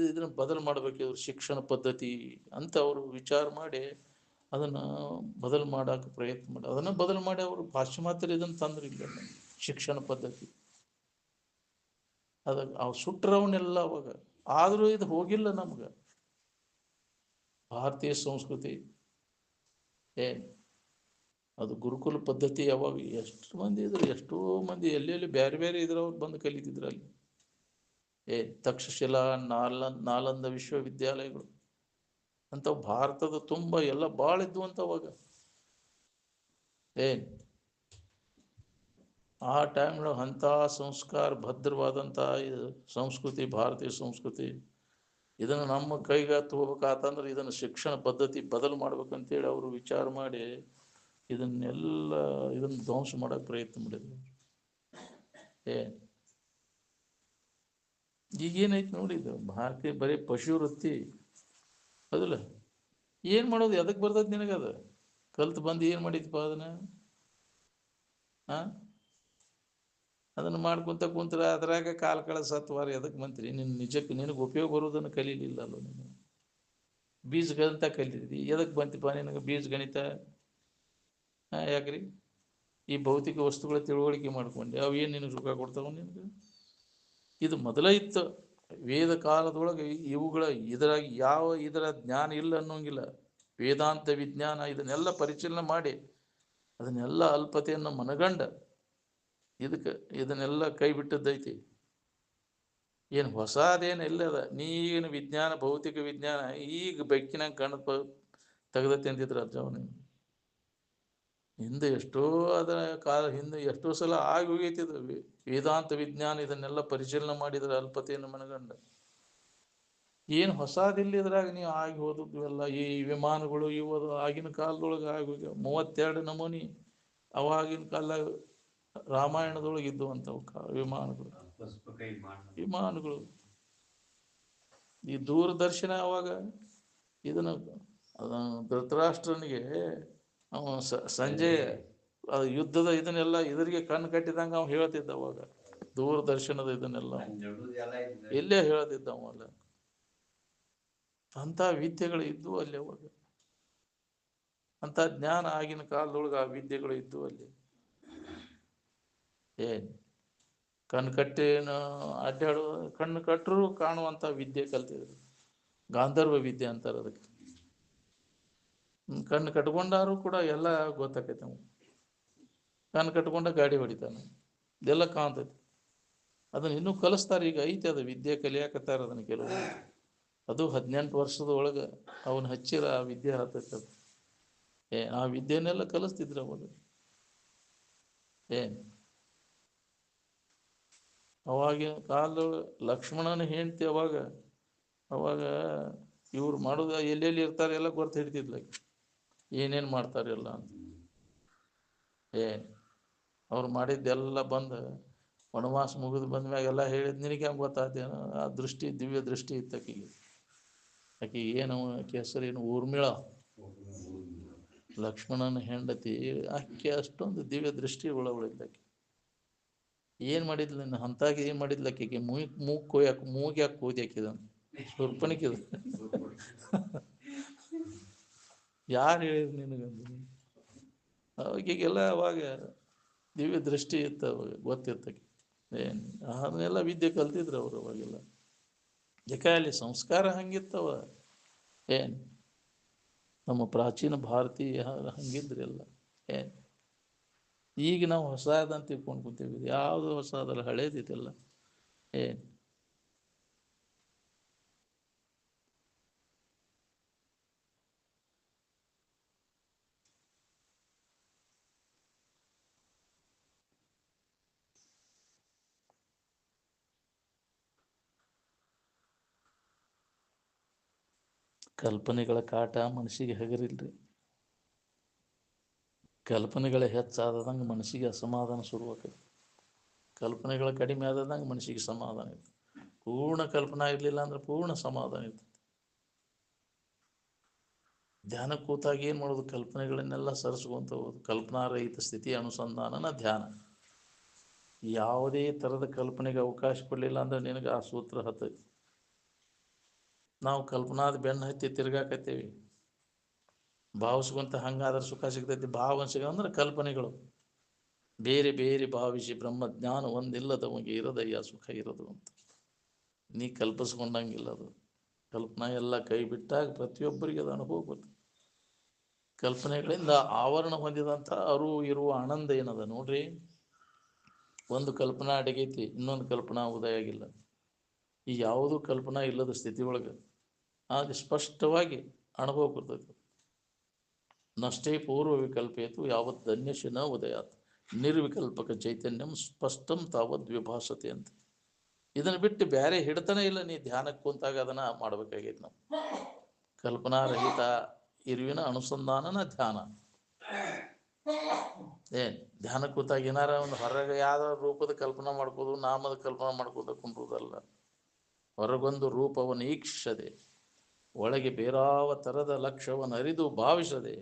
ಇದನ್ನ ಬದಲು ಮಾಡ್ಬೇಕು, ಇವ್ರ ಶಿಕ್ಷಣ ಪದ್ಧತಿ ಅಂತ ಅವರು ವಿಚಾರ ಮಾಡಿ ಅದನ್ನ ಬದಲು ಮಾಡಕ್ಕೆ ಪ್ರಯತ್ನ ಮಾಡಿ ಅದನ್ನ ಬದಲು ಮಾಡಿ ಅವರು ಪಾಶ್ಚಿಮಾತ್ಯರು ಇದನ್ನು ತಂದ್ರಿಲ್ಲ ಶಿಕ್ಷಣ ಪದ್ಧತಿ. ಅವ್ ಸುಟ್ರವನ್ನೆಲ್ಲ ಅವಾಗ. ಆದರೂ ಇದು ಹೋಗಿಲ್ಲ ನಮ್ಗೆ ಭಾರತೀಯ ಸಂಸ್ಕೃತಿ. ಅದು ಗುರುಕುಲ ಪದ್ಧತಿ. ಯಾವಾಗ ಎಷ್ಟು ಮಂದಿ ಇದ್ರು, ಎಷ್ಟೋ ಮಂದಿ ಎಲ್ಲೆಲ್ಲಿ ಬೇರೆ ಬೇರೆ ಇದ್ರವ್ರು ಬಂದು ಕಲಿತಿದ್ರು ಅಲ್ಲಿ. ತಕ್ಷಶಿಲಾ, ನಾಲಂದ ವಿಶ್ವವಿದ್ಯಾಲಯಗಳು ಅಂತ ಭಾರತದ ತುಂಬ ಎಲ್ಲ ಭಾಳ ಇದ್ವು ಅಂತ ಅವಾಗ. ಆ ಟೈಮ್ನಾಗ ಅಂಥ ಸಂಸ್ಕಾರ ಭದ್ರವಾದಂಥ ಸಂಸ್ಕೃತಿ, ಭಾರತೀಯ ಸಂಸ್ಕೃತಿ. ಇದನ್ನು ನಮ್ಮ ಕೈಗೆ ತಗೋಬೇಕಾತಂದ್ರೆ ಇದನ್ನು ಶಿಕ್ಷಣ ಪದ್ಧತಿ ಬದಲು ಮಾಡ್ಬೇಕಂತೇಳಿ ಅವರು ವಿಚಾರ ಮಾಡಿ ಇದನ್ನು ಧ್ವಂಸ ಮಾಡೋಕೆ ಪ್ರಯತ್ನ ಮಾಡಿದ್ರು. ಈಗೇನೈತೆ ನೋಡಿ, ಇದು ಭಾರತೀಯ ಬರೀ ಪಶು ವೃತ್ತಿ ಅದಲ್ಲ. ಏನು ಮಾಡೋದು, ಎದಕ್ಕೆ ಬರ್ತೈತೆ ನಿನಗದ? ಕಲ್ತು ಬಂದು ಏನು ಮಾಡಿದ್ಪ ಅದನ್ನ? ಅದನ್ನು ಮಾಡ್ಕೊಂತ ಕುಂತ್ರ ಅದ್ರಾಗ ಕಾಲ ಕಳ ಸತ್ವಾರ ಎದಕ್ಕೆ ಮಂತ್ರಿ? ನಿಜಕ್ಕೆ ನಿನಗೆ ಉಪಯೋಗ ಬರೋದನ್ನು ಕಲೀಲಿಲ್ಲ ಅಲ್ಲೋ ನೀನು. ಬೀಜ ಗಣಿತ ಕಲೀರಿ, ಎದಕ್ಕೆ ಬಂತಿಪ್ಪ ನಿನಗೆ ಬೀಜ ಗಣಿತ? ಯಾಕ್ರಿ? ಈ ಭೌತಿಕ ವಸ್ತುಗಳ ತಿಳುವಳಿಕೆ ಮಾಡ್ಕೊಂಡೆ, ಅವು ಏನು ನಿನಗೆ ಸುಖ ಕೊಡ್ತಾವ ನಿನಗೆ? ಇದು ಮೊದಲ ಇತ್ತು ವೇದ ಕಾಲದೊಳಗೆ. ಇದರಾಗಿ ಇದರ ಜ್ಞಾನ ಇಲ್ಲ ಅನ್ನೋಂಗಿಲ್ಲ. ವೇದಾಂತ ವಿಜ್ಞಾನ ಇದನ್ನೆಲ್ಲ ಪರಿಶೀಲನೆ ಮಾಡಿ ಅದನ್ನೆಲ್ಲ ಅಲ್ಪತೆಯನ್ನು ಮನಗಂಡ ಇದನ್ನೆಲ್ಲ ಕೈ ಬಿಟ್ಟದ್ದೈತಿ. ಏನು ಹೊಸದೇನು ಎಲ್ಲದ? ನೀನು ವಿಜ್ಞಾನ, ಭೌತಿಕ ವಿಜ್ಞಾನ ಈಗ ಬೆಕ್ಕಿನಾಗ ಕಣ್ಣು ತೆಗೆದತ್ತೆ ಅಂತಿದ್ರು ಅಜ್ಜವನು. ಹಿಂದೆ ಎಷ್ಟೋ ಹಿಂದೆ ಎಷ್ಟೋ ಸಲ ಆಗಿ ಹೋಗೈತಿದ್ರು. ವೇದಾಂತ ವಿಜ್ಞಾನ ಇದನ್ನೆಲ್ಲ ಪರಿಶೀಲನೆ ಮಾಡಿದ್ರೆ ಅಲ್ಪತೆಯನ್ನು ಮನಗಂಡ. ಏನು ಹೊಸದಿಲ್ಲ ಇದ್ರಾಗ. ನೀವು ಆಗಿ ಹೋದದ್ದು ಎಲ್ಲ ಈ ವಿಮಾನಗಳು ಇವು ಆಗಿನ ಕಾಲದೊಳಗೆ ಆಗಿ ಹೋಗ್ಯಾವ. 32 ನಮೂನಿ ಅವಾಗಿನ ಕಾಲ ರಾಮಾಯಣದೊಳಗೆ ಇದ್ದುವಂಥವು ವಿಮಾನಗಳು. ಈ ದೂರದರ್ಶನ ಅವಾಗ ಇದನ್ನು ಧೃತರಾಷ್ಟ್ರನಿಗೆ ಸಂಜೆ ಯುದ್ಧದ ಇದನ್ನೆಲ್ಲ ಇದರಿಗೆ ಕಣ್ಣು ಕಟ್ಟಿದಂಗ ಅವ ಹೇಳ್ತಿದ್ದ ಅವಾಗ. ದೂರದರ್ಶನದ ಇದನ್ನೆಲ್ಲ ಎಲ್ಲೇ ಹೇಳ್ತಿದ್ದ ಅವಲ್ಲ. ಅಂತ ವಿದ್ಯೆಗಳು ಇದ್ವು ಅಲ್ಲಿ ಅವಾಗ. ಅಂತ ಜ್ಞಾನ ಆಗಿನ ಕಾಲದೊಳಗೆ ಆ ವಿದ್ಯೆಗಳು ಇದ್ವು ಅಲ್ಲಿ. ಕಣ್ಣು ಕಟ್ಟೇನು ಅಡ್ಡಾಡು, ಕಣ್ಣು ಕಟ್ಟರು ಕಾಣುವಂಥ ವಿದ್ಯೆ ಕಲ್ತಿದ್ರು. ಗಾಂಧರ್ವ ವಿದ್ಯೆ ಅಂತಾರೆ ಅದಕ್ಕೆ. ಕಣ್ಣು ಕಟ್ಕೊಂಡಾರು ಕೂಡ ಎಲ್ಲ ಗೊತ್ತಾಕೈತೆ. ನಾವು ಕಣ್ಣು ಕಟ್ಕೊಂಡ ಗಾಡಿ ಹೊಡಿತಾನೆ, ಇದೆಲ್ಲ ಕಾಣ್ತೈತಿ. ಅದನ್ನ ಇನ್ನೂ ಕಲಿಸ್ತಾರೆ. ಈಗ ಐತೆ ಅದು ವಿದ್ಯೆ ಕಲಿಯಾಕತ್ತಾರ ಅದನ್ನ ಕೆಲವು. ಅದು 18 ವರ್ಷದ ಒಳಗೆ ಅವನು ಹಚ್ಚಿರ ಆ ವಿದ್ಯೆ ಹತ್ತೈತೆ ಅದು. ಆ ವಿದ್ಯೆನೆಲ್ಲ ಕಲಿಸ್ತಿದ್ರು ಅವಾಗ. ಅವಾಗಿನ ಕಾಲದೊಳಗೆ ಲಕ್ಷ್ಮಣನ ಹೆಂಡ್ತಿ ಅವಾಗ ಇವ್ರು ಮಾಡೋದು ಎಲ್ಲೆಲ್ಲಿ ಇರ್ತಾರೆ ಎಲ್ಲ ಗೊತ್ತು ಹಿಡಿತಿದ್ಲಾಗಿ, ಏನೇನು ಮಾಡ್ತಾರೆ ಎಲ್ಲ ಅಂತ. ಅವ್ರು ಮಾಡಿದ್ದೆಲ್ಲ ಬಂದು ವನವಾಸ ಮುಗಿದು ಬಂದ ಮ್ಯಾಗ ಎಲ್ಲ ಹೇಳಿದ್ ನಿನಗೆ ಹೆಂಗೆ ಗೊತ್ತಾಗ್ತೇನೋ? ಆ ದೃಷ್ಟಿ, ದಿವ್ಯ ದೃಷ್ಟಿ ಇತ್ತಕ್ಕಿಗೆ. ಆಕೆ ಏನು ಆಕೆ ಹೆಸರೇನು ಊರ್ಮಿಳ, ಲಕ್ಷ್ಮಣನ ಹೆಂಡತಿ. ಆಕೆ ಅಷ್ಟೊಂದು ದಿವ್ಯ ದೃಷ್ಟಿ ಉಳ್ಳವಳಿದ್ದಕ್ಕೆ ಏನು ಮಾಡಿದ್ಲು ನಿನ್ನ ಅಂತಾಗ ಏನು ಮಾಡಿದ್ಲು ಆಕೆಗೆ ಮೂಗ್ ಕೊಯ್ಯಾಕ ಮೂಗ್ಯಾಕೆ ಕೂದಿ ಹಾಕಿದ ಸುರ್ಪಣಿಕಿದ ಯಾರು ಹೇಳಿದ್ರು ನಿನಗಂದು? ಆಕೆಗೆಲ್ಲ ಅವಾಗ ದಿವ್ಯ ದೃಷ್ಟಿ ಇತ್ತು, ಅವಾಗ ಗೊತ್ತಿರ್ತಕ್ಕೆ. ಏನು ಅದನ್ನೆಲ್ಲ ವಿದ್ಯೆ ಕಲ್ತಿದ್ರು ಅವರು ಅವಾಗೆಲ್ಲ. ಯಾಕೆ ಅಲ್ಲಿ ಸಂಸ್ಕಾರ ಹಂಗಿತ್ತವ. ಏನು ನಮ್ಮ ಪ್ರಾಚೀನ ಭಾರತೀಯ ಹಂಗಿದ್ರಿ ಎಲ್ಲ. ಏನು ಈಗ ನಾವು ಹೊಸದಂತ ತಿಳ್ಕೊಂಡು ಕೂತೀವಿ. ಯಾವುದು ಹೊಸದಲ್ಲ, ಹಳೇದಿದೆಲ್ಲ. ಏನು ಕಲ್ಪನೆಗಳ ಕಾಟ ಮನಸ್ಸಿಗೆ ಹಗರಿಲ್ರಿ. ಕಲ್ಪನೆಗಳ ಹೆಚ್ಚಾದಂಗೆ ಮನಸ್ಸಿಗೆ ಅಸಮಾಧಾನ ಶುರುವಾಗ್ತದೆ. ಕಲ್ಪನೆಗಳ ಕಡಿಮೆ ಆದಂಗೆ ಮನಸ್ಸಿಗೆ ಸಮಾಧಾನ ಇರ್ತದೆ. ಪೂರ್ಣ ಕಲ್ಪನಾ ಇರಲಿಲ್ಲ ಅಂದ್ರೆ ಪೂರ್ಣ ಸಮಾಧಾನ ಇರ್ತದೆ. ಧ್ಯಾನ ಕೂತಾಗ ಏನು ಮಾಡೋದು? ಕಲ್ಪನೆಗಳನ್ನೆಲ್ಲ ಸರಿಸ್ಕೊಂತ ಹೋಗೋದು. ಕಲ್ಪನಾರಹಿತ ಸ್ಥಿತಿ ಅನುಸಂಧಾನನ ಧ್ಯಾನ. ಯಾವುದೇ ಥರದ ಕಲ್ಪನೆಗೆ ಅವಕಾಶ ಕೊಡಲಿಲ್ಲ ಅಂದ್ರೆ ನಿನಗೆ ಆ ಸೂತ್ರ ಹತ್ತೈತಿ. ನಾವು ಕಲ್ಪನಾದ ಬೆನ್ನು ಹತ್ತಿ ತಿರ್ಗಾಕತ್ತೇವಿ. ಭಾವಿಸ್ಕೊಂತ ಹಂಗಾದ್ರೆ ಸುಖ ಸಿಗ್ತೈತಿ. ಭಾವನೆ ಅಂದ್ರೆ ಕಲ್ಪನೆಗಳು ಬೇರೆ ಬೇರೆ ಭಾವಿಸಿ ಬ್ರಹ್ಮಜ್ಞಾನ ಒಂದಿಲ್ಲದವನಿಗೆ ಇರದಯ್ಯ ಸುಖ ಇರೋದು ಅಂತ ನೀ ಕಲ್ಪಿಸ್ಕೊಂಡಂಗಿಲ್ಲ. ಅದು ಕಲ್ಪನಾ ಎಲ್ಲ ಕೈ ಬಿಟ್ಟಾಗ ಪ್ರತಿಯೊಬ್ಬರಿಗೆ ಅದು ಅನುಭವ ಬರ್ತದೆ. ಕಲ್ಪನೆಗಳಿಂದ ಆವರಣ ಹೊಂದಿದಂಥ ಅರು ಇರುವ ಆನಂದ ಏನದ ನೋಡ್ರಿ. ಒಂದು ಕಲ್ಪನಾ ಅಡಗೈತಿ, ಇನ್ನೊಂದು ಕಲ್ಪನಾ ಉದಯ ಆಗಿಲ್ಲ. ಈ ಯಾವುದೂ ಕಲ್ಪನಾ ಇಲ್ಲದ ಸ್ಥಿತಿ ಒಳಗೆ ಅದು ಸ್ಪಷ್ಟವಾಗಿ ಅನುಭವ ಬರ್ತೈತಿ. ನಷ್ಟೇ ಪೂರ್ವ ವಿಕಲ್ಪೇತು ಯಾವತ್ ಧನ್ಯಶಿ ನ ಉದಯಾತ್ ನಿರ್ವಿಕಲ್ಪಕ ಚೈತನ್ಯಂ ಸ್ಪಷ್ಟಂ ತಾವದ್ ವಿಭಾಸತೆ ಅಂತ. ಇದನ್ನು ಬಿಟ್ಟು ಬೇರೆ ಹಿಡ್ತಾನೆ ಇಲ್ಲ. ನೀ ಧ್ಯಾನಕ್ಕೆ ಕುಂತಾಗ ಅದನ್ನು ಮಾಡಬೇಕಾಗೈತಿ. ನಾವು ಕಲ್ಪನಾರಹಿತ ಇರುವಿನ ಅನುಸಂಧಾನನ ಧ್ಯಾನ. ಏನು ಧ್ಯಾನ ಕೂತಾಗ ಏನಾರ ಒಂದು ಹೊರಗೆ ಯಾವ್ದಾರ ರೂಪದ ಕಲ್ಪನಾ ಮಾಡ್ಕೋದು, ನಾಮದ ಕಲ್ಪನಾ ಮಾಡ್ಕೋದು ಕುಂದ್ರುದಲ್ಲ. ಹೊರಗೊಂದು ರೂಪವನ್ನು ಈಕ್ಷದೆ, ಒಳಗೆ ಬೇರಾವ ಥರದ ಲಕ್ಷ್ಯವನ್ನು ಅರಿದು ಭಾವಿಸದೆ,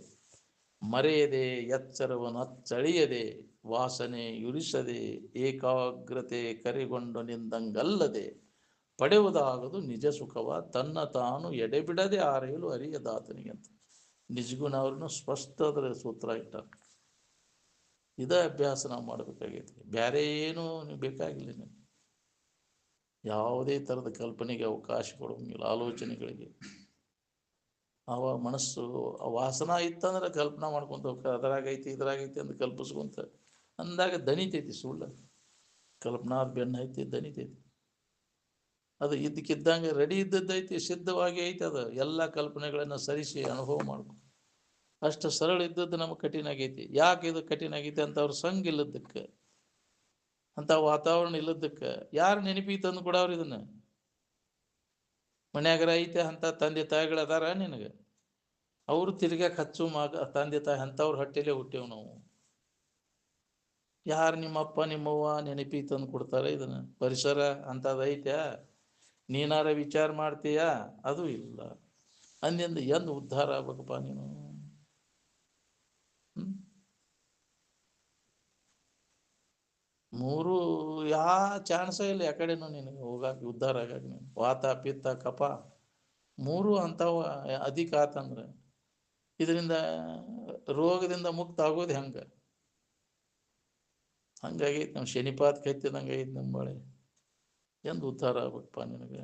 ಮರೆಯದೆ ಎಚ್ಚರವನ್ನು ಅಚ್ಚಳಿಯದೆ, ವಾಸನೆ ಯುರಿಸದೆ, ಏಕಾಗ್ರತೆ ಕರೆಗೊಂಡು ನಿಂದಂಗಲ್ಲದೆ ಪಡೆಯುವುದಾಗದು ನಿಜ ಸುಖವ ತನ್ನ ತಾನು ಎಡೆಬಿಡದೆ ಆರೆಯಲು ಅರಿಯದಾತನಿಗೆ ಅಂತ ನಿಜಗುಣವ್ರನ್ನು ಸ್ಪಷ್ಟ ಅದರ ಸೂತ್ರ ಇಟ್ಟಾರೆ. ಇದೇ ಅಭ್ಯಾಸ ನಾವು ಮಾಡಬೇಕಾಗೈತಿ. ಬೇರೆ ಏನೂ ಬೇಕಾಗಿಲ್ಲ. ನೀವು ಯಾವುದೇ ಥರದ ಕಲ್ಪನೆಗೆ ಅವಕಾಶ ಕೊಡೋಂಗಿಲ್ಲ. ಆಲೋಚನೆಗಳಿಗೆ ಅವ ಮನಸ್ಸು ವಾಸನ ಇತ್ತಂದ್ರೆ ಕಲ್ಪನಾ ಮಾಡ್ಕೊಂತ ಹೋಗ್ತಾರೆ. ಅದರಾಗೈತಿ ಇದ್ರಾಗೈತಿ ಅಂತ ಕಲ್ಪಿಸ್ಕೊಂತ ಅಂದಾಗ ದಣಿತೈತಿ. ಸುಳ್ಳು ಕಲ್ಪನಾದ ಬೆನ್ನು ಐತಿ, ದಣಿತೈತಿ. ಅದು ಇದ್ದಕ್ಕಿದ್ದಂಗೆ ರೆಡಿ ಇದ್ದದ್ದೈತಿ, ಸಿದ್ಧವಾಗಿ ಐತಿ. ಅದು ಎಲ್ಲ ಕಲ್ಪನೆಗಳನ್ನು ಸರಿಸಿ ಅನುಭವ ಮಾಡ್ಕೊ. ಅಷ್ಟು ಸರಳ ಇದ್ದದ್ದು ನಮಗೆ ಕಠಿಣ ಆಗೈತಿ. ಯಾಕೆ ಇದು ಕಠಿಣ ಆಗೈತಿ ಅಂತ ಅವ್ರ ಸಂಘ ಇಲ್ಲದಕ್ಕೆ, ಅಂತ ವಾತಾವರಣ ಇಲ್ಲದಕ್ಕೆ. ಯಾರು ನೆನಪಿಗೆ ತಂದು ಕೊಡವ್ರು ಇದನ್ನ? ಮನ್ಯಾಗರ ಐತೆ ಅಂತ ತಂದೆ ತಾಯಿಗಳು ಅದಾರ ನಿನಗೆ? ಅವರು ತಿರ್ಗಾಕ ಹಚ್ಚು ಮಗ ತಂದೆ ತಾಯಿ ಅಂಥವ್ರ ಹೊಟ್ಟೆಲೇ ಹುಟ್ಟೇವು ನಾವು. ಯಾರು ನಿಮ್ಮಪ್ಪ ನಿಮ್ಮವ್ವ ನೆನಪಿಗೆ ತಂದು ಕೊಡ್ತಾರೆ ಇದನ್ನ? ಪರಿಸರ ಅಂಥದ್ದು ಐತ್ಯಾ? ನೀನಾರ ವಿಚಾರ ಮಾಡ್ತೀಯಾ? ಅದು ಇಲ್ಲ. ಅಂದಿಂದ ಎಂದು ಉದ್ಧಾರ ಆಗ್ಬೇಕಪ್ಪ ನೀನು? ಮೂರು ಯಾ ಚಾನ್ಸ ಇಲ್ಲ ಯಾಕಡೆನೂ ನಿನಗೆ ಹೋಗಾಕ, ಉದ್ಧಾರ ಆಗಾಕ. ನೀನು ವಾತ ಪಿತ್ತ ಕಫ ಮೂರು ಅಂಥವು ಅಧಿಕ ಆತಂದ್ರೆ ಇದರಿಂದ ರೋಗದಿಂದ ಮುಕ್ತ ಆಗೋದು ಹೆಂಗೆ? ಹಂಗಾಗೈತಿ. ನಾವು ಶನಿಪಾತ್ ಕತ್ತಿದಂಗೆ ಐತಿ ನಮ್ಮ ಬಾಳೆ. ಎಂದು ಉದ್ಧಾರ ಆಗ್ಬೇಕಪ್ಪ ನಿನಗೆ?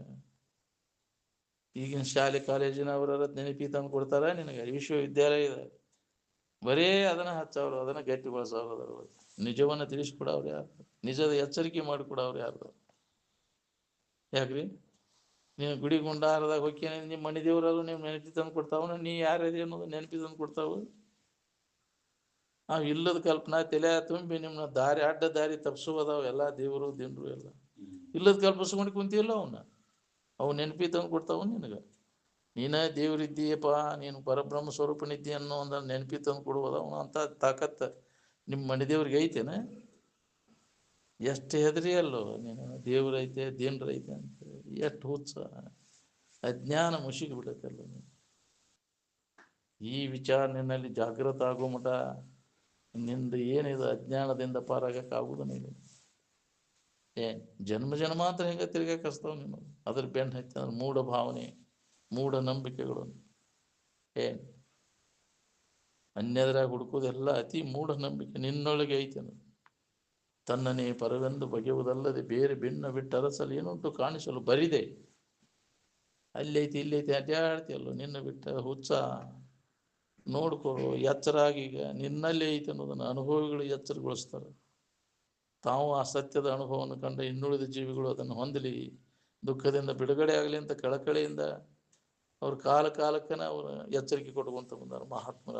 ಈಗಿನ ಶಾಲೆ ಕಾಲೇಜಿನವರ ನೆನಪಿ ತಂದು ಕೊಡ್ತಾರ ನಿನಗೆ? ವಿಶ್ವವಿದ್ಯಾಲಯದ ಬರೇ ಅದನ್ನ ಹಚ್ಚವ್ರು, ಅದನ್ನ ಗಟ್ಟಿಗೊಳಿಸೋರು. ನಿಜವನ್ನು ತಿಳಿಸ್ಕೊಡವ್ರು ಯಾರು? ನಿಜದ ಎಚ್ಚರಿಕೆ ಮಾಡಿಕೊಡವ್ರು ಯಾರು? ಯಾಕ್ರಿ ನೀವು ಗುಡಿ ಗುಂಡಾರದಾಗ ಹೋಗಿ ನಿಮ್ಮ ಮನೆ ದೇವರಲ್ಲೂ ನೀವು ನೆನಪಿ ತಂದು ಕೊಡ್ತಾವ. ನೀ ಯಾರ್ಯಾರು ಅನ್ನೋದು ನೆನಪಿ ತಂದು ಕೊಡ್ತಾವು. ನಾವು ಇಲ್ಲದ ಕಲ್ಪನಾ ತಲೆ ತುಂಬಿ ನಿಮ್ಮನ್ನ ದಾರಿ ಅಡ್ಡ ದಾರಿ ತಪ್ಪಿಸೋದಾವ. ಎಲ್ಲ ದೇವರು ದಿಂಡ್ರು ಎಲ್ಲ ಇಲ್ಲದ ಕಲ್ಪಿಸ್ಕೊಂಡು ಕುಂತಿಲ್ಲ. ಅವು ನೆನಪಿ ತಂದು ಕೊಡ್ತಾವ ನಿನಗೆ. ನೀನ ದೇವ್ರಿದ್ದೀಯಪ್ಪ, ನೀನು ಪರಬ್ರಹ್ಮ ಸ್ವರೂಪನಿದ್ದಿ ಅನ್ನೋ ಒಂದು ನೆನಪಿ ತಂದು ಕೊಡುವುದು ಅವನು. ಅಂತ ತಾಕತ್ ನಿಮ್ಮ ಮನೆ ದೇವ್ರಿಗೆ ಐತೇನೆ? ಎಷ್ಟು ಹೆದರಿ ಅಲ್ಲೋ ನೀನು. ದೇವ್ರೈತೆ ದೇನ್ರೈತೆ ಅಂತ ಎಷ್ಟು ಹುಚ್ಚ. ಅಜ್ಞಾನ ಮುಸುಗಿ ಬಿಡುತ್ತಲ್ಲ. ಈ ವಿಚಾರ ನಿನ್ನಲ್ಲಿ ಜಾಗೃತ ಆಗೋ ಮಟ ನಿಂದು ಏನಿದೆ ಅಜ್ಞಾನದಿಂದ ಪಾರಾಗಕ್ಕಾಗುವುದನ್ನ ಇಲ್ಲ. ಏನ್ ಜನ್ಮ ಜನ್ಮಾಂತರ ಹಿಂಗೆ ತಿರ್ಗಾಕಸ್ತಾವ ನೀನು. ಅದ್ರ ಬೆನ್ನು ಹತ್ತಿ ಅಂದ್ರೆ ಮೂಢ ಭಾವನೆ, ಮೂಢ ನಂಬಿಕೆಗಳು. ಏನ್ ಅನ್ಯದ್ರಾಗ ಹುಡುಕೋದೆಲ್ಲ ಅತಿ ಮೂಢ ನಂಬಿಕೆ ನಿನ್ನೊಳಗೆ ಐತೆ. ತನ್ನನೇ ಪರವೆಂದು ಬಗೆಯುವುದಲ್ಲದೆ ಬೇರೆ ಭಿನ್ನ ಬಿಟ್ಟು ಅರಸಲು ಏನುಂಟು ಕಾಣಿಸಲು ಬರಿದೆ. ಅಲ್ಲೈತಿ ಇಲ್ಲೈತಿ ಅಡ್ಡಾಡ್ತಿಯಲ್ಲೋ ನಿನ್ನ ಬಿಟ್ಟ ಹುಚ್ಚ. ನೋಡ್ಕೊಳ್ಳೋ ಎಚ್ಚರಾಗಿ. ಈಗ ನಿನ್ನಲ್ಲಿ ಐತಿ ಅನ್ನೋದನ್ನು ಅನುಭವಿಗಳು ಎಚ್ಚರಗೊಳಿಸ್ತಾರೆ. ತಾವು ಆ ಸತ್ಯದ ಅನುಭವವನ್ನು ಕಂಡ ಇನ್ನುಳಿದ ಜೀವಿಗಳು ಅದನ್ನು ಹೊಂದಲಿ, ದುಃಖದಿಂದ ಬಿಡುಗಡೆ ಆಗಲಿ ಅಂತ ಕಳಕಳಿಯಿಂದ ಅವ್ರ ಕಾಲಕ್ಕನ ಅವರು ಎಚ್ಚರಿಕೆ ಕೊಟ್ಕೊಂತ ಬಂದಾರ ಮಹಾತ್ಮರ.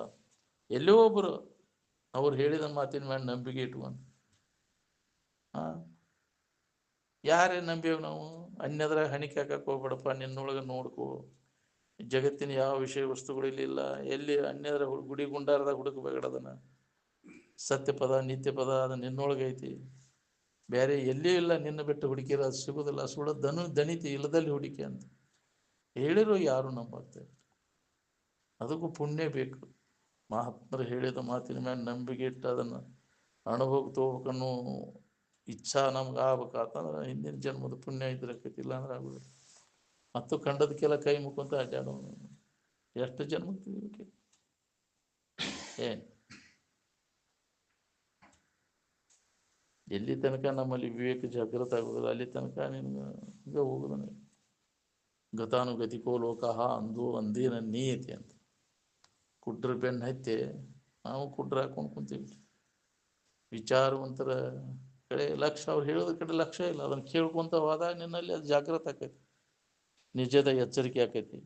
ಎಲ್ಲೋ ಒಬ್ಬರು ಅವ್ರು ಹೇಳಿದ ಮಾತಿನ ಮೇಲೆ ನಂಬಿಕೆ ಇಟ್ಕೊಂಡು ಯಾರೇ ನಂಬಿಯವ್ ನಾವು. ಅನ್ಯದ್ರಾಗ ಹಣಿಕೆ ಹಾಕಕ್ಕೆ ಹೋಗ್ಬೇಡಪ್ಪ, ನಿನ್ನೊಳಗೆ ನೋಡ್ಕೋ. ಜಗತ್ತಿನ ಯಾವ ವಿಷಯ ವಸ್ತುಗಳು ಇಲ್ಲಿಲ್ಲ. ಎಲ್ಲಿ ಅನ್ಯದ್ರ ಗುಡಿ ಗುಂಡಾರದಾಗ ಹುಡುಕಬೇಕದನ್ನ. ಸತ್ಯ ಪದ ನಿತ್ಯ ಪದ ಅದು ನಿನ್ನೊಳಗೆ ಐತಿ. ಬೇರೆ ಎಲ್ಲಿಯೂ ಇಲ್ಲ. ನಿನ್ನ ಬಿಟ್ಟು ಹುಡುಕಿರ ಅದು ಸಿಗೋದಿಲ್ಲ. ಸುಳ್ಳ ದಣಿತಿ ಇಲ್ಲದಲ್ಲಿ ಹುಡುಕಿ ಅಂತ ಹೇಳಿರೋ ಯಾರು ನಂಬಾಗ್ತಾರೆ. ಅದಕ್ಕೂ ಪುಣ್ಯ ಬೇಕು. ಮಹಾತ್ಮರು ಹೇಳಿದ ಮಾತಿನ ಮೇಲೆ ನಂಬಿಕೆ ಇಟ್ಟು ಅದನ್ನು ಅನುಭವಕ್ಕೆ ತಗೋಬೇಕನ್ನೋ ಇಚ್ಛಾ ನಮ್ಗೆ ಆಗ್ಬೇಕಂತಂದ್ರೆ ಹಿಂದಿನ ಜನ್ಮದ ಪುಣ್ಯ ಇದ್ರಕೈತಿಲ್ಲ ಅಂದ್ರೆ ಆಗೋದಿಲ್ಲ. ಮತ್ತು ಕಂಡದಕ್ಕೆಲ್ಲ ಕೈ ಮುಖಂತ ಅಡ್ಡಾಡೋ ಎಷ್ಟು ಜನ್ಮಕ್ಕೆ ತಿಳಿಬೇಕು. ಏನು ಎಲ್ಲಿ ತನಕ ನಮ್ಮಲ್ಲಿ ವಿವೇಕ ಜಾಗೃತ ಆಗೋದಿಲ್ಲ ಅಲ್ಲಿ ತನಕ ನಿನ್ಗೆ ಈಗ ಹೋಗೋದನ್ನ. ಗತಾನುಗತಿಕೋ ಲೋಕಃ ಅಂದು ಅಂದಿನ ನೀಯತಿ ಅಂತ. ಕುಡ್ರ ಬೆನ್ನು ಹತ್ತಿ ನಾವು ಕುಡ್ರ ಹಾಕೊಂಡು ಕುಂತೀವಿ. ವಿಚಾರವಂತರ ಕಡೆ ಲಕ್ಷ್ಯ, ಅವ್ರು ಹೇಳೋದ ಕಡೆ ಲಕ್ಷ್ಯ ಇಲ್ಲ. ಅದನ್ನು ಕೇಳ್ಕೊಂತ ಹೋದಾಗ ನಿನ್ನಲ್ಲಿ ಅದು ಜಾಗೃತ ಆಕೈತಿ, ನಿಜದ ಎಚ್ಚರಿಕೆ ಆಕೈತಿ.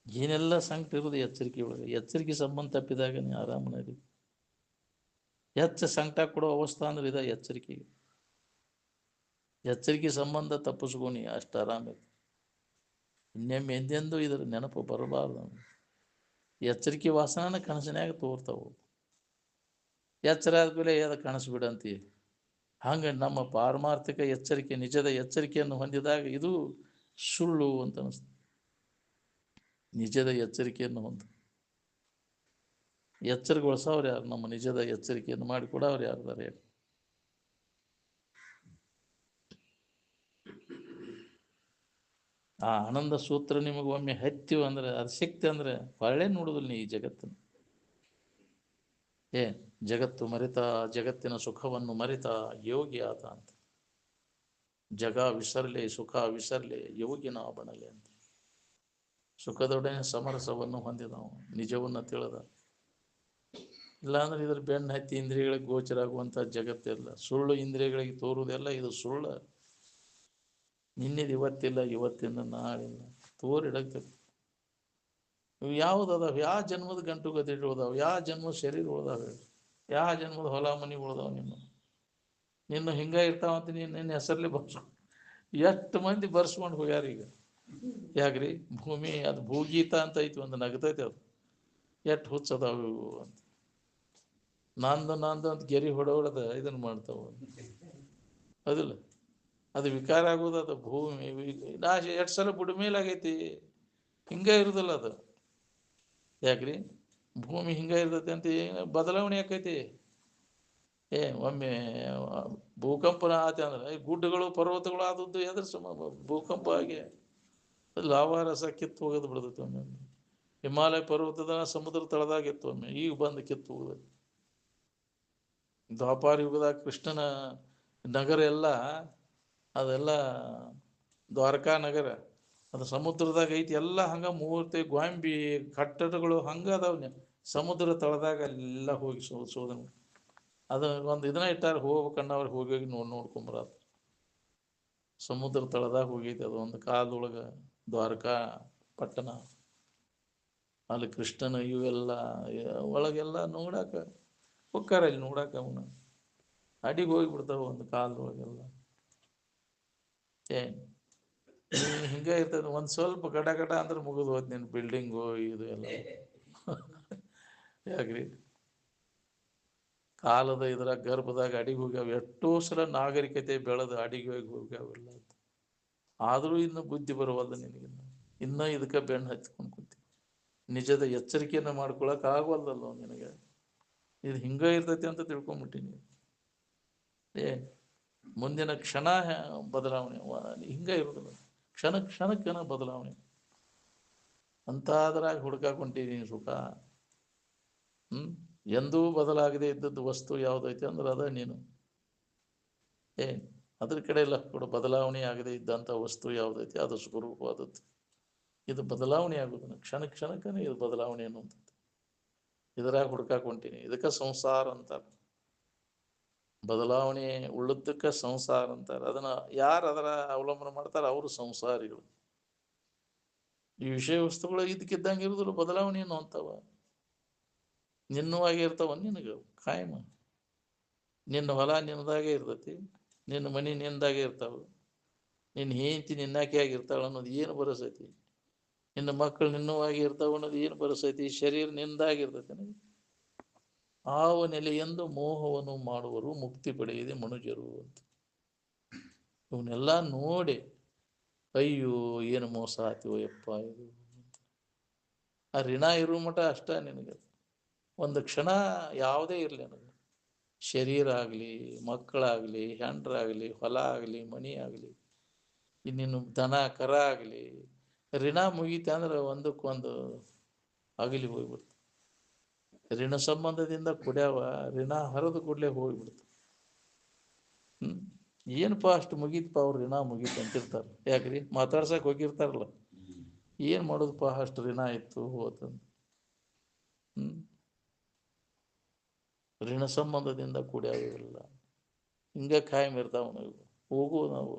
ಏನೆಲ್ಲ ಸಂಕಟ ಇರೋದು ಎಚ್ಚರಿಕೆ ಒಳಗೆ. ಎಚ್ಚರಿಕೆ ಸಂಬಂಧ ತಪ್ಪಿದಾಗ ನೀವು ಆರಾಮನಾಗಿ. ಹೆಚ್ಚು ಸಂಕಟ ಕೊಡೋ ಅವಸ್ಥೆ ಅಂದ್ರೆ ಇದ ಎಚ್ಚರಿಕೆಗೆ. ಎಚ್ಚರಿಕೆ ಸಂಬಂಧ ತಪ್ಪಿಸ್ಕೊನಿ ಅಷ್ಟು ಆರಾಮೈತಿ. ಇನ್ನೊಮ್ಮೆ ಎಂದೆಂದು ಇದ್ರ ನೆನಪು ಬರಬಾರ್ದು. ಎಚ್ಚರಿಕೆ ವಾಸನ ಕನಸಿನಾಗ ತೋರ್ತಾವು. ಎಚ್ಚರ ಆದ್ಮೇಲೆ ಅದು ಕನಸು ಹಂಗೆ ನಮ್ಮ ಪಾರಮಾರ್ಥಿಕ ಎಚ್ಚರಿಕೆ, ನಿಜದ ಎಚ್ಚರಿಕೆಯನ್ನು ಹೊಂದಿದಾಗ ಇದು ಸುಳ್ಳು ಅಂತ ಅನಿಸ್ತದೆ. ನಿಜದ ಎಚ್ಚರಿಕೆಯನ್ನು ಹೊಂದ ಎಚ್ಚರಗೊಳಿಸೋರು ಯಾರು? ನಮ್ಮ ನಿಜದ ಎಚ್ಚರಿಕೆಯನ್ನು ಮಾಡಿಕೊಡೋರು ಯಾರಿದ್ದಾರೆ? ಆ ಆನಂದ ಸೂತ್ರ ನಿಮಗೆ ಒಮ್ಮೆ ಹತ್ತಿವ ಅಂದ್ರೆ ಅದು ಸಿಕ್ತಿ ಅಂದ್ರೆ ಒಳ್ಳೆ ನೋಡುದಿಲ್ಲ ನೀ ಈ ಜಗತ್ತನ್ನು. ಜಗತ್ತು ಮರೆತ, ಜಗತ್ತಿನ ಸುಖವನ್ನು ಮರೆತ ಯೋಗಿ ಆತ ಅಂತ. ಜಗ ವಿಸರ್ಲೆ ಸುಖ ವಿಸರ್ಲೆ ಯೋಗಿನ ಬಣಲೆ ಅಂತ. ಸುಖದೊಡನೆ ಸಮರಸವನ್ನು ಹೊಂದಿದವು, ನಿಜವನ್ನು ತಿಳಿದ. ಇಲ್ಲಾಂದ್ರೆ ಇದ್ರ ಬೆನ್ನು ಹತ್ತಿ ಇಂದ್ರಿಯಗಳಿಗೆ ಗೋಚರ ಆಗುವಂಥ ಜಗತ್ತೆಲ್ಲ ಸುಳ್ಳು. ಇಂದ್ರಿಯಗಳಿಗೆ ತೋರುವುದೆಲ್ಲ ಇದು ಸುಳ್ಳು. ನಿನ್ನೆದು ಇವತ್ತಿಲ್ಲ, ಇವತ್ತಿಂದ ನಾಳಿಲ್ಲ ತೋರಿಡಕ್ಕೆ. ಇವು ಯಾವುದದಾವ? ಯಾವ ಜನ್ಮದ ಗಂಟು ಗತಿ ಉಳ್ದಾವ? ಯಾವ ಜನ್ಮದ ಶರೀರ ಉಳ್ದಾವ? ಯಾವ ಜನ್ಮದ ಹೊಲ ಮನಿ ಉಳ್ದಾವ? ನಿನ್ನ ಹಿಂಗ ಇರ್ತಾವಂತ ನಿನ್ನ ಹೆಸರ್ಲಿ ಬರ್ಸು. ಎಷ್ಟು ಮಂದಿ ಬರ್ಸ್ಕೊಂಡು ಹೋಗ್ಯಾರ ಈಗ. ಯಾಕ್ರಿ? ಭೂಮಿ ಅದು ಭೂಗೀತ ಅಂತ ಐತಿ, ಒಂದು ನಗತೈತಿ ಅದು. ಎಷ್ಟು ಹುಚ್ಚದಾವು ಅಂತ. ನಂದು ಅಂತ ಗೆರಿ ಹೊಡೋಡದ ಇದನ್ನ ಮಾಡ್ತಾವ. ಅದಿಲ್ಲ, ಅದು ವಿಕಾರ ಆಗೋದು. ಅದು ಭೂಮಿ ನಾಶ ಎಷ್ಟು ಸಲ ಬುಡ ಮೇಲಾಗೈತಿ. ಹಿಂಗ ಇರುದಿಲ್ಲ ಅದು. ಯಾಕ್ರಿ? ಭೂಮಿ ಹಿಂಗ ಇರ್ತೈತಿ ಅಂತ ಬದಲಾವಣೆ ಆಕೈತಿ. ಒಮ್ಮೆ ಭೂಕಂಪನ ಆತ ಅಂದ್ರೆ ಗುಡ್ಡಗಳು ಪರ್ವತಗಳು ಆದದ್ದು ಎದ್ರ ಭೂಕಂಪ ಆಗಿ ಲಾವಾರಸ ಕಿತ್ತು ಹೋಗೋದು ಬಿಡ್ತೈತಿ. ಒಮ್ಮೆ ಹಿಮಾಲಯ ಪರ್ವತದ ಸಮುದ್ರ ತಳದಾಗಿತ್ತು, ಒಮ್ಮೆ ಈಗ ಬಂದು ಕಿತ್ತು ಹೋಗೋದು. ದ್ವಾಪಾರ ಯುಗದಾಗ ಕೃಷ್ಣನ ನಗರ ಎಲ್ಲ ಅದೆಲ್ಲ ದ್ವಾರಕಾ ನಗರ ಅದು ಸಮುದ್ರದಾಗ ಐತಿ. ಎಲ್ಲ ಹಂಗ ಮೂರ್ತಿ ಗೋಂಬಿ ಕಟ್ಟಡಗಳು ಹಂಗ ಅದಾವ ಸಮುದ್ರ ತಳದಾಗ. ಎಲ್ಲ ಹೋಗಿ ಶೋಧನೆ ಅದು ಒಂದು ಇದನ್ನ ಇಟ್ಟಾರ, ಹೋಗ್ಬೇಕನ್ನವ್ರು ಹೋಗಿ ನೋಡ್ಕೊಂಬರ. ಸಮುದ್ರ ತಳದಾಗ ಹೋಗೈತಿ ಅದು ಒಂದು ಕಾಲದೊಳಗೆ. ದ್ವಾರಕಾ ಪಟ್ಟಣ ಅಲ್ಲಿ ಕೃಷ್ಣನ ಇವೆಲ್ಲ ಒಳಗೆಲ್ಲ ನೋಡಾಕ ಹೋಗ್ಕಾರ. ಇಲ್ಲಿ ನೋಡಾಕ ಅವನ ಅಡಿಗೆ ಹೋಗಿಬಿಡ್ತಾವ ಒಂದು ಕಾಲದೊಳಗೆಲ್ಲ. ಹಿಂಗ ಇರ್ತದೆ. ಒಂದು ಸ್ವಲ್ಪ ಗಡ ಗಡ ಅಂದ್ರೆ ಮುಗಿದು ಹೋದ್ ನಿನ್ನ ಬಿಲ್ಡಿಂಗು ಇದು ಎಲ್ಲ. ಯಾಕ್ರಿ ಕಾಲದ ಇದ್ರಾಗ ಗರ್ಭದಾಗ ಅಡಿಗೆ ಹೋಗ್ಯಾವ, ಎಷ್ಟೋ ಸಲ ನಾಗರಿಕತೆ ಬೆಳೆದು ಅಡಿಗೆ ಹೋಗ್ಯಾವೆಲ್ಲ. ಆದರೂ ಇನ್ನು ಬುದ್ಧಿ ಬರುವಲ್ಲ ನಿನಗಿನ್ನ, ಇನ್ನೂ ಇದಕ್ಕೆ ಬೆನ್ನು ಹಚ್ಕೊಂಡು ಕೂತಿ. ನಿಜದ ಎಚ್ಚರಿಕೆಯನ್ನು ಮಾಡ್ಕೊಳಕ್ ಆಗವಲ್ಲಲ್ಲ ನಿನಗೆ. ಇದು ಹಿಂಗ ಇರ್ತೈತಿ ಅಂತ ತಿಳ್ಕೊಂಬಿಟ್ಟಿನಿ. ಮುಂದಿನ ಕ್ಷಣ ಬದಲಾವಣೆ ಹಿಂಗ ಇರೋದಿಲ್ಲ, ಕ್ಷಣ ಕ್ಷಣಕ್ಕೇನ ಬದಲಾವಣೆ ಅಂತಾದ್ರಾಗ ಹುಡ್ಕಾಕೊಂತೀನಿ ಸುಖ. ಎಂದೂ ಬದಲಾಗದೆ ಇದ್ದದ್ದು ವಸ್ತು ಯಾವುದೈತೆ ಅಂದ್ರೆ ಅದ ನೀನು. ಅದ್ರ ಕಡೆ ಎಲ್ಲ ಕೂಡ ಬದಲಾವಣೆ ಆಗದೆ ಇದ್ದಂಥ ವಸ್ತು ಯಾವುದೈತಿ ಅದು ಸ್ವರೂಪವಾದದ್ದು. ಇದು ಬದಲಾವಣೆ ಆಗೋದನ್ನ ಕ್ಷಣ ಕ್ಷಣಕ್ಕನೇ ಇದು ಬದಲಾವಣೆ ಅನ್ನುವಂಥದ್ದು. ಇದರಾಗ ಹುಡ್ಕಾಕೊಂತೀನಿ. ಇದಕ್ಕೆ ಸಂಸಾರ ಅಂತಾರೆ. ಬದಲಾವಣೆ ಉಳ್ಳದಕ್ಕೆ ಸಂಸಾರ ಅಂತಾರೆ. ಅದನ್ನ ಯಾರು ಅದರ ಅವಲಂಬನೆ ಮಾಡ್ತಾರೆ ಅವರು ಸಂಸಾರಿಗಳು. ಈ ವಿಷಯ ವಸ್ತುಗಳು ಇದಕ್ಕಿದ್ದಂಗೆ ಇರುದಿಲ್ಲ, ಬದಲಾವಣೆ ಅನ್ನುವಂಥವ ನಿನ್ನವಾಗೇ ಇರ್ತಾವ. ನಿನಗೆ ಕಾಯಮ ನಿನ್ನ ಹೊಲ ನಿನ್ನದಾಗೆ ಇರ್ತೈತಿ, ನಿನ್ನ ಮನೆ ನಿನ್ನದಾಗೆ ಇರ್ತಾವ, ನಿನ್ನ ಹೆಂಡತಿ ನಿನ್ನಾಕೆ ಆಗಿರ್ತಾಳ ಅನ್ನೋದು ಏನು ಬರಸೈತಿ, ನಿನ್ನ ಮಕ್ಕಳು ನಿನ್ನವಾಗಿ ಇರ್ತಾವ ಅನ್ನೋದು ಏನು ಬರಸೈತಿ, ಶರೀರ ನಿಂದಾಗಿರ್ತೈತಿ. ಆವ ನೆಲೆಯೆಂದು ಮೋಹವನ್ನು ಮಾಡುವರು ಮುಕ್ತಿ ಪಡೆಯದೆ ಮನುಜರು ಅಂತ. ಇವನ್ನೆಲ್ಲ ನೋಡಿ ಅಯ್ಯೋ ಏನು ಮೋಸ ಆತೀವೋ ಯಪ್ಪ ಇದು. ಆ ಋಣ ಇರುವ ಮಠ ಅಷ್ಟ ನಿನಗೆ. ಒಂದು ಕ್ಷಣ ಯಾವುದೇ ಇರಲಿ ನನಗೆ, ಶರೀರ ಆಗಲಿ, ಮಕ್ಕಳಾಗಲಿ, ಹೆಂಡ್ರಾಗಲಿ, ಹೊಲ ಆಗಲಿ, ಮನಿ ಆಗಲಿ, ಇನ್ನಿನ್ನು ದನ ಕರ ಆಗಲಿ, ಋಣ ಮುಗೀತ ಅಂದ್ರೆ ಒಂದಕ್ಕೊಂದು ಅಗಲಿ ಹೋಗ್ಬಿಡ್ತು. ಋಣ ಸಂಬಂಧದಿಂದ ಕುಡ್ಯಾವ ಋಣ ಹರಿದು ಕೂಡಲೇ ಹೋಗ್ಬಿಡ್ತು. ಏನಪ್ಪ ಅಷ್ಟು ಮುಗೀತಪ್ಪ ಅವ್ರು ಋಣ ಮುಗೀತು ಅಂತಿರ್ತಾರೆ. ಯಾಕ್ರಿ ಮಾತಾಡ್ಸಕ್ಕೆ ಹೋಗಿರ್ತಾರಲ್ಲ, ಏನು ಮಾಡೋದಪ್ಪ ಅಷ್ಟು ಋಣ ಇತ್ತು ಹೋತಂದು. ಋಣ ಸಂಬಂಧದಿಂದ ಕೂಡ್ಯಾವಿಲ್ಲ, ಹಿಂಗೆ ಕಾಯಂ ಇರ್ತಾವ ನಾವು. ಹೋಗುವ ನಾವು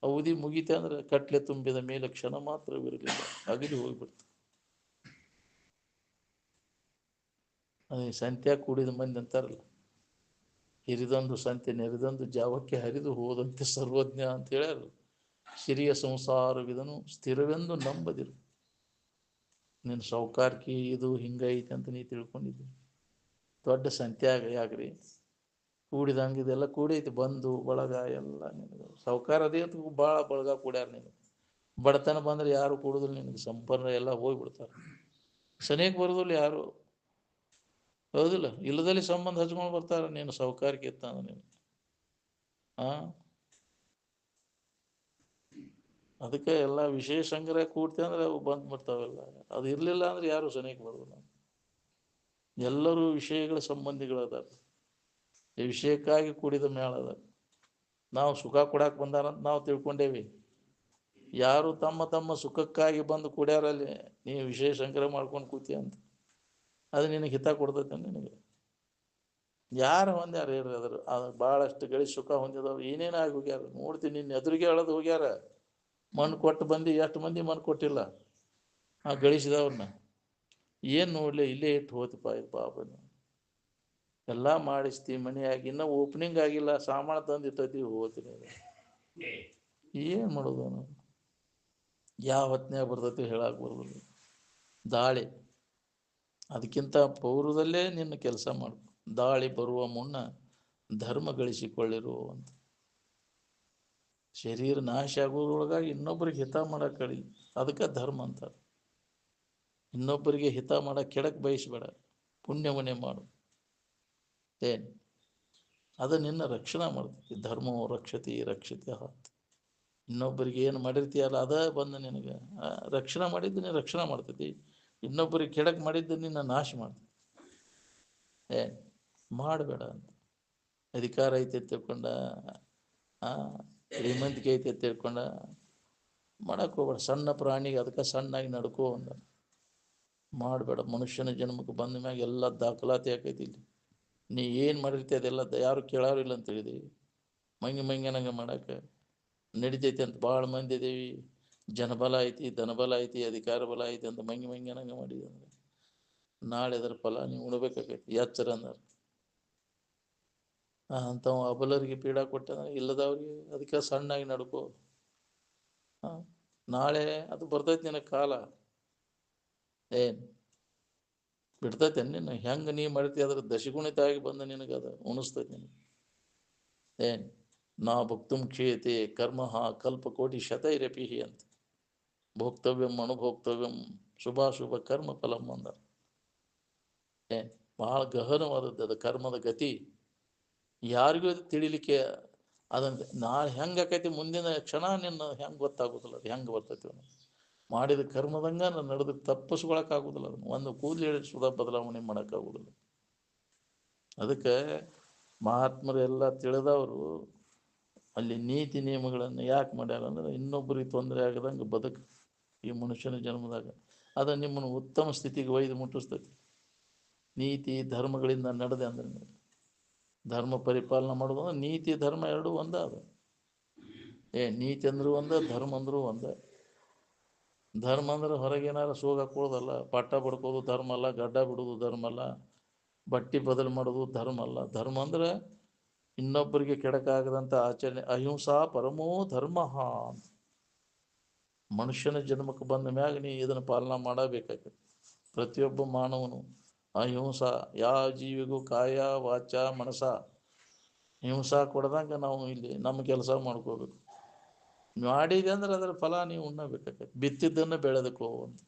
ಅವಧಿ ಮುಗೀತ ಅಂದ್ರೆ ಕಟ್ಲೆ ತುಂಬಿದ ಮೇಲೆ ಕ್ಷಣ ಮಾತ್ರವಿರಲಿಲ್ಲ, ಅಗಲಿ ಹೋಗ್ಬಿಡ್ತು. ಅದೇ ಸಂತ್ಯಾಗ ಕೂಡಿದ ಮಂದಿ ಅಂತಾರಲ್ಲ, ಹಿರಿದೊಂದು ಸಂತೆ ನೆರೆದೊಂದು ಜಾವಕ್ಕೆ ಹರಿದು ಹೋದಂತೆ ಸರ್ವಜ್ಞ ಅಂತ ಹೇಳ್ಯಾರ. ಹಿರಿಯ ಸಂಸಾರವಿದನು ಸ್ಥಿರವೆಂದು ನಂಬದಿರು. ನಿನ್ನ ಸೌಕಾರ್ಕಿ ಇದು ಹಿಂಗೈತೆ ಅಂತ ನೀ ತಿಳ್ಕೊಂಡಿದ್ದಿ. ದೊಡ್ಡ ಸಂತ್ಯಾಗ ಯಾಕ್ರಿ ಕೂಡಿದಂಗೆ ಇದೆಲ್ಲ ಕೂಡೈತಿ, ಬಂದು ಬಳಗ ಎಲ್ಲ ನಿನಗೆ ಸೌಕಾರ ಅದೇ ಅಂತ ಭಾಳ ಬಳಗ ಕೂಡ್ಯಾರ. ನಿನಗೆ ಬಡತನ ಬಂದ್ರೆ ಯಾರು ಕೂಡುದಿಲ್ಲ, ನಿನಗೆ ಸಂಪನ್ನ ಎಲ್ಲ ಹೋಗ್ಬಿಡ್ತಾರೆ. ಸನೇಕ ಬರೋದಿಲ್ಲ ಯಾರು, ಹೌದಿಲ್ಲ, ಇಲ್ಲದಲ್ಲಿ ಸಂಬಂಧ ಹಚ್ಕೊಂಡು ಬರ್ತಾರೆ. ನೀನು ಸೌಕಾರಕ್ಕೆ ಇತ್ತಾನ ನೀನು. ಅದಕ್ಕೆ ಎಲ್ಲ ವಿಶೇಷ ಸಂಗ್ರಹ ಕೂಡ್ತಿ ಅಂದ್ರೆ ಅವು ಬಂದು ಬರ್ತಾವೆಲ್ಲ. ಅದು ಇರಲಿಲ್ಲ ಅಂದ್ರೆ ಯಾರು ಸನೇಕ ಬರೋದಿಲ್ಲ. ಎಲ್ಲರೂ ವಿಷಯಗಳ ಸಂಬಂಧಿಗಳದಾರ, ಈ ವಿಷಯಕ್ಕಾಗಿ ಕೂಡಿದ ಮೇಳ ಅದ. ನಾವು ಸುಖ ಕೊಡಕ್ಕೆ ಬಂದಾರಂತ ನಾವು ತಿಳ್ಕೊಂಡೇವಿ. ಯಾರು ತಮ್ಮ ತಮ್ಮ ಸುಖಕ್ಕಾಗಿ ಬಂದು ಕೂಡ್ಯಾರಲ್ಲಿ ನೀವು ವಿಷಯ ಸಂಗ್ರಹ ಮಾಡ್ಕೊಂಡು ಕೂತಿ ಅಂತ, ಅದು ನಿನಗೆ ಹಿತ ಕೊಡ್ತೈತೆ. ನಿನಗೆ ಯಾರು ಹೊಂದ್ಯಾರ ಹೇಳ್ರಿ? ಅದು ಭಾಳಷ್ಟು ಗಳಿಸಿ ಸುಖ ಹೊಂದಿದವ್ರು ಏನೇನಾಗಿ ಹೋಗ್ಯಾರ ನೋಡ್ತೀನಿ. ನಿನ್ನ ಎದುರಿಗೆ ಅಳದು ಹೋಗ್ಯಾರ. ಮಣ್ಣು ಕೊಟ್ಟು ಬಂದು ಎಷ್ಟು ಮಂದಿ ಮಣ್ಣು ಕೊಟ್ಟಿಲ್ಲ ಆ ಗಳಿಸಿದವ್ರನ್ನ. ಏನು ನೋಡ್ಲಿ, ಇಲ್ಲೇ ಇಟ್ಟು ಹೋತಪ್ಪ ಇದು ಪಾಪನ. ಎಲ್ಲ ಮಾಡಿಸ್ತೀವಿ ಮನೆಯಾಗಿ, ಇನ್ನೂ ಓಪನಿಂಗ್ ಆಗಿಲ್ಲ, ಸಾಮಾನು ತಂದು ಇಟ್ಟೈತಿ, ಹೋಗ್ತೀನಿ. ಏನು ಮಾಡೋದು ನಾವು? ಯಾವ ಹೊತ್ನ್ಯಾಗ ಬರ್ತೈತಿ ಹೇಳಕ್ಕೆ ಬರೋದಿಲ್ಲ. ದಾಳಿ ಅದಕ್ಕಿಂತ ಪೌರದಲ್ಲೇ ನಿನ್ನ ಕೆಲಸ ಮಾಡು. ದಾಳಿ ಬರುವ ಮುನ್ನ ಧರ್ಮ ಗಳಿಸಿಕೊಳ್ಳಿರು ಅಂತ. ಶರೀರ ನಾಶ ಆಗೋದ್ರೊಳಗಾಗಿ ಇನ್ನೊಬ್ಬರಿಗೆ ಹಿತ ಮಾಡಕ್ಕೆ ಕಳಿ, ಅದಕ್ಕೆ ಧರ್ಮ ಅಂತಾರೆ. ಇನ್ನೊಬ್ಬರಿಗೆ ಹಿತ ಮಾಡಕ್ಕೆ ಕೆಡಕ್ಕೆ ಬಯಸಬೇಡ, ಪುಣ್ಯವನ್ನೇ ಮಾಡು. ಏನು ಅದು ನಿನ್ನ ರಕ್ಷಣೆ ಮಾಡ್ತೈತಿ. ಧರ್ಮೋ ರಕ್ಷತಿ ರಕ್ಷಿತ. ಇನ್ನೊಬ್ಬರಿಗೆ ಏನು ಮಾಡಿರ್ತೀಯಲ್ಲ ಅದ ಬಂದು ನಿನಗೆ ರಕ್ಷಣೆ ಮಾಡಿದ್ದು ನೀನು ರಕ್ಷಣೆ ಮಾಡ್ತೈತಿ. ಇನ್ನೊಬ್ಬರಿಗೆ ಕೆಡಕ್ಕೆ ಮಾಡಿದ್ದು ನಿನ್ನ ನಾಶ ಮಾಡ್ತೈತಿ. ಮಾಡಬೇಡ ಅಂತ. ಅಧಿಕಾರ ಐತೆ ತಿಳ್ಕೊಂಡ, ಶ್ರೀಮಂತಿಕೆ ಐತೆ ತಿಳ್ಕೊಂಡ ಮಾಡಕ್ಕೆ ಹೋಗ್ಬೇಡ. ಸಣ್ಣ ಪ್ರಾಣಿಗೆ ಅದಕ್ಕೆ ಸಣ್ಣಾಗಿ ನಡ್ಕೋ ಅಂದ. ಮಾಡಬೇಡ. ಮನುಷ್ಯನ ಜನ್ಮಕ್ಕೆ ಬಂದ ಮ್ಯಾಗ ಎಲ್ಲ ದಾಖಲಾತಿ ಆಕೈತಿ. ಇಲ್ಲಿ ನೀ ಏನು ಮಾಡಿರ್ತಿ ಅದೆಲ್ಲ ಯಾರು ಕೇಳಾರು ಇಲ್ಲ ಅಂತ ಹೇಳಿದಿ. ಮಂಗೆ ಮಾಡಕ್ಕೆ ನಡಿತೈತಿ ಅಂತ ಭಾಳ ಮಂದಿ ಇದೇವಿ. ಜನಬಲ ಐತಿ, ಧನಬಲ ಐತಿ, ಅಧಿಕಾರ ಬಲ ಐತಿ ಅಂತ ಮಂಗೆ ಮಾಡಿದೆ ಅಂದ್ರೆ ನಾಳೆ ಅದರ ಫಲ ನೀವು ಉಣ್ಬೇಕಾಗೈತಿ. ಎಚ್ಚರ ಅಂದ್ರೆ ಅಂಥವು ಅಬಲರಿಗೆ ಪೀಡಾ ಕೊಟ್ಟ ಇಲ್ಲದವ್ರಿಗೆ ಅದಕ್ಕೆ ಸಣ್ಣಾಗಿ ನಡ್ಕೋ. ನಾಳೆ ಅದು ಬರ್ತೈತಿ ನಿನಗೆ ಕಾಲ. ಏನು ಬಿಡ್ತೈತೆ ನಿನ್ನ ಹೆಂಗೆ ನೀ ಮಾಡ್ತಿ ಅದ್ರ ದಶಗುಣಿತ ಆಗಿ ಬಂದು ನಿನಗದ ಉಣಿಸ್ತೈತೆ ನಿನಗೆ. ಏನು ನಾ ಭುಕ್ತುಂ ಕ್ಷೀಯತೆ ಕರ್ಮ ಕಲ್ಪಕೋಟಿ ಶತೈರಪಿಹಿ ಅಂತ. ಭೋಕ್ತವ್ಯಂ ಅನುಭೋಕ್ತವ್ಯಂ ಶುಭಾಶುಭ ಕರ್ಮ ಫಲಂ ಅಂದ. ಏನು ಭಾಳ ಗಹನವಾದದ್ದು ಅದು ಕರ್ಮದ ಗತಿ. ಯಾರಿಗೂ ಅದು ತಿಳಿಲಿಕ್ಕೆ ಅದನ್ನು ನಾಳೆ ಹೆಂಗೆ ಆಕೈತಿ ಮುಂದಿನ ಕ್ಷಣ ನಿನ್ನ ಹೆಂಗೆ ಗೊತ್ತಾಗೋದಿಲ್ಲ, ಅದು ಹೆಂಗೆ ಬರ್ತೈತಿ ಅವನು ಮಾಡಿದ ಕರ್ಮದಂಗ ನಾನು ನಡೆದು ತಪ್ಪಿಸ್ಕೊಳಕ್ಕಾಗೋದಿಲ್ಲ. ಅದನ್ನು ಒಂದು ಕೂದಲು ಹೇಳಿ ಸುಧಾ ಬದಲಾವಣೆ ಮಾಡೋಕ್ಕಾಗೋದಿಲ್ಲ. ಅದಕ್ಕೆ ಮಹಾತ್ಮರು ಎಲ್ಲ ತಿಳಿದವರು ಅಲ್ಲಿ ನೀತಿ ನಿಯಮಗಳನ್ನು ಯಾಕೆ ಮಾಡ್ಯಾರ ಅಂದ್ರೆ ಇನ್ನೊಬ್ಬರಿಗೆ ತೊಂದರೆ ಆಗದಂಗೆ ಬದುಕು ಈ ಮನುಷ್ಯನ ಜನ್ಮದಾಗ ಅದು ನಿಮ್ಮನ್ನು ಉತ್ತಮ ಸ್ಥಿತಿಗೆ ಒಯ್ದು ಮುಟ್ಟಿಸ್ತೈತಿ. ನೀತಿ ಧರ್ಮಗಳಿಂದ ನಡೆದೆ ಅಂದ್ರೆ ಧರ್ಮ ಪರಿಪಾಲನೆ ಮಾಡೋದು ಅಂದ್ರೆ ನೀತಿ ಧರ್ಮ ಎರಡೂ ಒಂದೇ. ಅದು ನೀತಿ ಅಂದರೂ ಒಂದೇ, ಧರ್ಮ ಅಂದರೂ ಒಂದೇ. ಧರ್ಮ ಅಂದ್ರೆ ಹೊರಗೇನಾರು ಸೋಗ ಹಾಕೊಳ್ಳೋದಲ್ಲ, ಪಟ್ಟ ಬಡ್ಕೋದು ಧರ್ಮ ಅಲ್ಲ, ಗಡ್ಡ ಬಿಡೋದು ಧರ್ಮ ಅಲ್ಲ, ಬಟ್ಟೆ ಬದಲು ಮಾಡೋದು ಧರ್ಮ ಅಲ್ಲ. ಧರ್ಮ ಅಂದ್ರೆ ಇನ್ನೊಬ್ಬರಿಗೆ ಕೆಡಕಾಗದಂಥ ಆಚರಣೆ. ಅಹಿಂಸಾ ಪರಮೋ ಧರ್ಮ. ಮನುಷ್ಯನ ಜನ್ಮಕ್ಕೆ ಬಂದ ಮ್ಯಾಗ ನೀ ಇದನ್ನು ಪಾಲನೆ ಮಾಡಬೇಕಾಗ್ತದೆ. ಪ್ರತಿಯೊಬ್ಬ ಮಾನವನು ಅಹಿಂಸಾ, ಯಾವ ಜೀವಿಗೂ ಕಾಯ ವಾಚ ಮನಸ ಹಿಂಸಾ ಕೊಡದಂಗೆ ನಾವು ಇಲ್ಲಿ ನಮ್ಮ ಕೆಲಸ ಮಾಡ್ಕೋಬೇಕು. ಮಾಡಿದೆ ಅಂದ್ರೆ ಅದರ ಫಲ ನೀವು ಉಣ್ಣಬೇಕಾಗ್ತದೆ. ಬಿತ್ತಿದ್ದನ್ನು ಬೆಳೆದಕ್ಕೋ ಅಂತ.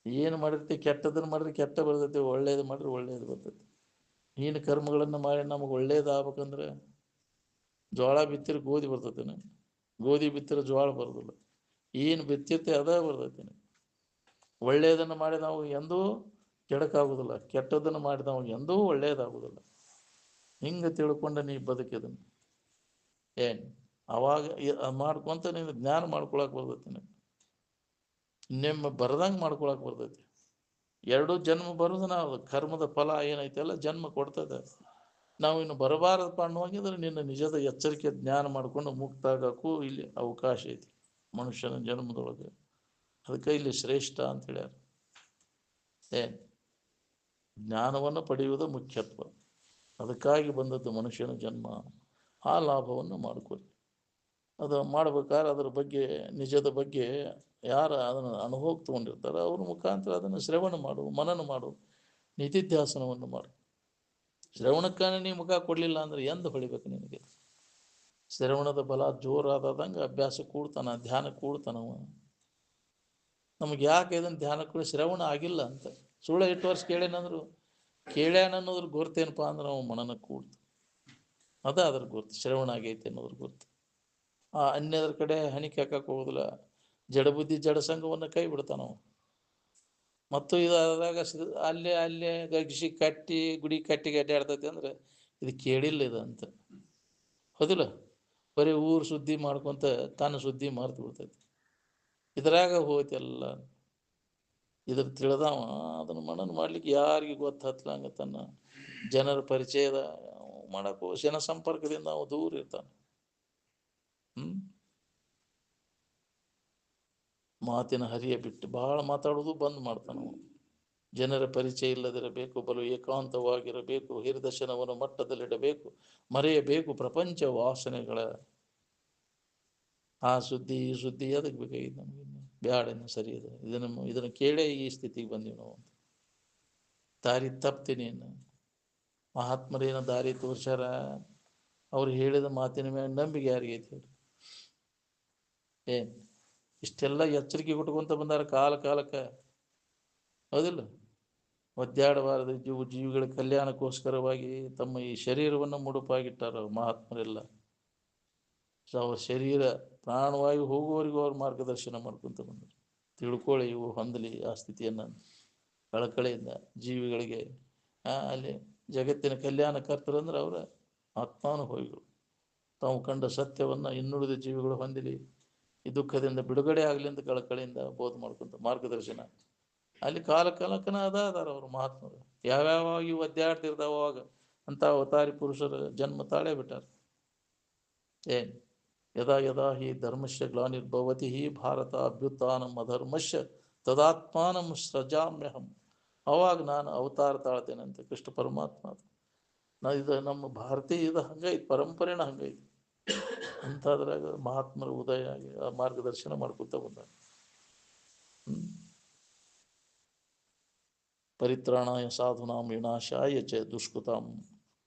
ಏನು ಮಾಡಿರ್ತಿ ಕೆಟ್ಟದನ್ನು ಮಾಡಿದ್ರೆ ಕೆಟ್ಟ ಬರ್ತೈತಿ, ಒಳ್ಳೇದು ಮಾಡಿದ್ರೆ ಒಳ್ಳೇದು ಬರ್ತೈತಿ. ನೀನು ಕರ್ಮಗಳನ್ನು ಮಾಡಿ ನಮಗೆ ಒಳ್ಳೇದು ಆಗ್ಬೇಕಂದ್ರೆ ಜೋಳ ಬಿತ್ತಿರ ಗೋಧಿ ಬರ್ತೈತೇನೆ, ಗೋಧಿ ಬಿತ್ತಿರ ಜೋಳ ಬರೋದಿಲ್ಲ. ಏನು ಬಿತ್ತಿರ್ತೆ ಅದೇ ಬರ್ತೈತಿ. ಒಳ್ಳೆಯದನ್ನು ಮಾಡಿ ನಾವು ಎಂದೂ ಕೆಡಕಾಗುವುದಿಲ್ಲ, ಕೆಟ್ಟದನ್ನು ಮಾಡಿ ನಾವು ಎಂದೂ ಒಳ್ಳೆಯದಾಗುವುದಿಲ್ಲ. ಹಿಂಗೆ ತಿಳ್ಕೊಂಡು ನೀ ಬದುಕಿದನು ಏನು ಅವಾಗ ಮಾಡ್ಕೊಂತ ನೀನು ಜ್ಞಾನ ಮಾಡ್ಕೊಳಕ್ಕೆ ಬರ್ತೈತಿ. ಇನ್ನೊಮ್ಮೆ ಬರ್ದಂಗೆ ಮಾಡ್ಕೊಳಕ್ಕೆ ಬರ್ತೈತಿ. ಎರಡೂ ಜನ್ಮ ಬರೋದು ನಾವು ಕರ್ಮದ ಫಲ ಏನೈತೆ ಅಲ್ಲ ಜನ್ಮ ಕೊಡ್ತದೆ. ನಾವು ಇನ್ನು ಬರಬಾರದಪ್ಪ ಅನ್ನುವಾಗಿದ್ರೆ ನಿನ್ನ ನಿಜದ ಎಚ್ಚರಿಕೆ ಜ್ಞಾನ ಮಾಡಿಕೊಂಡು ಮುಕ್ತ ಆಗೋಕ್ಕೂ ಇಲ್ಲಿ ಅವಕಾಶ ಐತಿ ಮನುಷ್ಯನ ಜನ್ಮದೊಳಗೆ. ಅದಕ್ಕೆ ಇಲ್ಲಿ ಶ್ರೇಷ್ಠ ಅಂತ ಹೇಳ್ಯಾರ. ಏನು ಜ್ಞಾನವನ್ನು ಪಡೆಯುವುದು ಮುಖ್ಯತ್ವ. ಅದಕ್ಕಾಗಿ ಬಂದದ್ದು ಮನುಷ್ಯನ ಜನ್ಮ. ಆ ಲಾಭವನ್ನು ಮಾಡಿಕೊಳ್ಳಿ. ಅದು ಮಾಡ್ಬೇಕಾದ್ರೆ ಅದರ ಬಗ್ಗೆ ನಿಜದ ಬಗ್ಗೆ ಯಾರು ಅದನ್ನು ಅನುಭವ ತೊಗೊಂಡಿರ್ತಾರೆ ಅವ್ರ ಮುಖಾಂತರ ಅದನ್ನು ಶ್ರವಣ ಮಾಡು, ಮನನ ಮಾಡು, ನಿಧಿಧ್ಯಾಸನವನ್ನು ಮಾಡು. ಶ್ರವಣಕ್ಕಾನೆ ನೀ ಮುಖ ಕೊಡಲಿಲ್ಲ ಅಂದ್ರೆ ಎಂದು ಹೊಳಿಬೇಕು ನಿನಗೆ? ಶ್ರವಣದ ಬಲ ಜೋರಾದಂಗೆ ಅಭ್ಯಾಸ ಕೂಡ್ತಾನ, ಧ್ಯಾನ ಕೂಡ್ತಾನವ. ನಮಗೆ ಯಾಕೆ ಇದನ್ನು ಧ್ಯಾನ ಕೂಡ ಶ್ರವಣ ಆಗಿಲ್ಲ ಅಂತ. ಸುಳ್ಳು 8 ವರ್ಷ ಕೇಳೇನಂದ್ರು ಕೇಳ್ಯಾನ ಅನ್ನೋದ್ರ ಗುರ್ತೇನಪ್ಪ ಅಂದ್ರೆ ನಾವು ಮನನ ಕೂಡ್ತು. ಅದ್ರ ಗುರ್ತು ಶ್ರವಣ ಆಗೈತೆ ಅನ್ನೋದ್ರ ಗುರ್ತು. ಅನ್ಯದ್ರ ಕಡೆ ಹಣಿಕೆ ಹಾಕಕ್ಕೆ ಹೋಗೋದಿಲ್ಲ. ಜಡಬುದ್ಧಿ ಜಡಸಂಗವನ್ನು ಕೈ ಬಿಡ್ತಾನವ. ಮತ್ತು ಇದಾದಾಗ ಅಲ್ಲೇ ಗಗಿಸಿ ಕಟ್ಟಿ ಗುಡಿ ಕಟ್ಟಿಗೆ ಅಡ್ಡಾಡ್ತೈತಿ ಅಂದ್ರೆ ಇದು ಕೇಳಿಲ್ಲ ಇದು ಅಂತ. ಹೌದಿಲ್ಲ? ಬರೀ ಊರು ಸುದ್ದಿ ಮಾಡ್ಕೊಂತ ತನ್ನ ಸುದ್ದಿ ಮರ್ತು ಬಿಡ್ತೈತಿ. ಇದ್ರಾಗ ಹೋಯ್ತು ಎಲ್ಲ. ಇದ್ರ ತಿಳಿದವ ಅದನ್ನು ಮನನ ಮಾಡ್ಲಿಕ್ಕೆ ಯಾರಿಗೆ ಗೊತ್ತು ಹತ್ಲಂಗ ತನ್ನ ಜನರ ಪರಿಚಯದ ಮಾಡಕ್ಕೋ ಜನ ಸಂಪರ್ಕದಿಂದ ಅವ ದೂರ ಇರ್ತಾನೆ. ಮಾತಿನ ಹರಿಯ ಬಿಟ್ಟು ಭಾಳ ಮಾತಾಡೋದು ಬಂದ್ ಮಾಡ್ತಾನವ. ಜನರ ಪರಿಚಯ ಇಲ್ಲದಿರಬೇಕು, ಬಲು ಏಕಾಂತವಾಗಿರಬೇಕು, ಹಿರದರ್ಶನವನ್ನು ಮಟ್ಟದಲ್ಲಿಡಬೇಕು, ಮರೆಯಬೇಕು ಪ್ರಪಂಚ ವಾಸನೆಗಳ. ಆ ಸುದ್ದಿ ಈ ಸುದ್ದಿ ಅದಕ್ಕೆ ಬೇಕಾಗಿದ್ದು ನಮಗೆ ಬ್ಯಾಡನ್ನು ಸರಿ ಇದೆ. ಇದನ್ನು ಕೇಳೇ ಈ ಸ್ಥಿತಿಗೆ ಬಂದೀವಿ ನಾವು. ದಾರಿ ತಪ್ತೀನಿ. ಮಹಾತ್ಮರೇನ ದಾರಿ ತೋರ್ಸ್ಯಾರ. ಅವ್ರು ಹೇಳಿದ ಮಾತಿನ ಮೇಲೆ ನಂಬಿಕೆ ಯಾರಿಗೈತಿ ಹೇಳಿ? ಏನು ಇಷ್ಟೆಲ್ಲ ಎಚ್ಚರಿಕೆ ಕೊಟ್ಕೊಂತ ಬಂದಾರ ಕಾಲಕ್ಕೆ. ಹೌದಿಲ್ಲ? ಒದ್ದಾಡಬಾರದು ಜೀವಿಗಳ ಕಲ್ಯಾಣಕ್ಕೋಸ್ಕರವಾಗಿ ತಮ್ಮ ಈ ಶರೀರವನ್ನು ಮುಡುಪಾಗಿಟ್ಟಾರ ಮಹಾತ್ಮರೆಲ್ಲ. ಅವ್ರ ಶರೀರ ಪ್ರಾಣವಾಯು ಹೋಗುವವರೆಗೂ ಅವ್ರ ಮಾರ್ಗದರ್ಶನ ಮಾಡ್ಕೊಂತ ಬಂದರು. ತಿಳ್ಕೊಳ್ಳಿ, ಇವು ಹೊಂದಲಿ ಆ ಸ್ಥಿತಿಯನ್ನು ಕಳಕಳಿಯಿಂದ ಜೀವಿಗಳಿಗೆ. ಅಲ್ಲಿ ಜಗತ್ತಿನ ಕಲ್ಯಾಣಕರ್ತರು ಅಂದ್ರೆ ಅವರ ಆತ್ಮಾನುಭವಿಗಳು. ತಾವು ಕಂಡ ಸತ್ಯವನ್ನು ಇನ್ನುಳಿದ ಜೀವಿಗಳು ಹೊಂದಲಿ, ಈ ದುಃಖದಿಂದ ಬಿಡುಗಡೆ ಆಗಲಿ ಅಂತ ಕಳಕಳಿಯಿಂದ ಬೋಧ ಮಾಡ್ಕೊಂತ ಮಾರ್ಗದರ್ಶನ. ಅಲ್ಲಿ ಕಾಲಕ್ಕನ ಅದಾರ ಅವರು ಮಹಾತ್ಮರು. ಯಾವ್ಯಾವ ಇವು ಒದ್ದಾಡ್ತಿರ್ತಾವ ಅವಾಗ ಅಂತ ಅವತಾರಿ ಪುರುಷರ ಜನ್ಮ ತಾಳೇ ಬಿಟ್ಟಾರ. ಏನು ಯದಾ ಯದಾ ಹಿ ಧರ್ಮಸ್ಯ ಗ್ಲಾನಿರ್ಭವತಿ ಹಿ ಭಾರತ ಅಭ್ಯುತ್ಥಾನಂ ಅಧರ್ಮಸ್ಯ ತದಾತ್ಮಾನಂ ಸೃಜಾಮ್ಯಹಂ. ಅವಾಗ ನಾನು ಅವತಾರ ತಾಳ್ತೇನೆ ಅಂತ ಕೃಷ್ಣ ಪರಮಾತ್ಮ. ಇದು ನಮ್ಮ ಭಾರತೀಯ ಇದು ಹಂಗೈತಿ, ಪರಂಪರೆನ ಹಂಗೈತಿ. ಅಂಥದ್ರಾಗ ಮಹಾತ್ಮರ ಉದಯ ಆಗಿ ಆ ಮಾರ್ಗದರ್ಶನ ಮಾಡ್ಕೊತ ಬಂದ. ಪರಿತ್ರಾಣಾಯ ಸಾಧುನಾಂ ವಿನಾಶಾಯ ಚ ದುಷ್ಕೃತಾಂ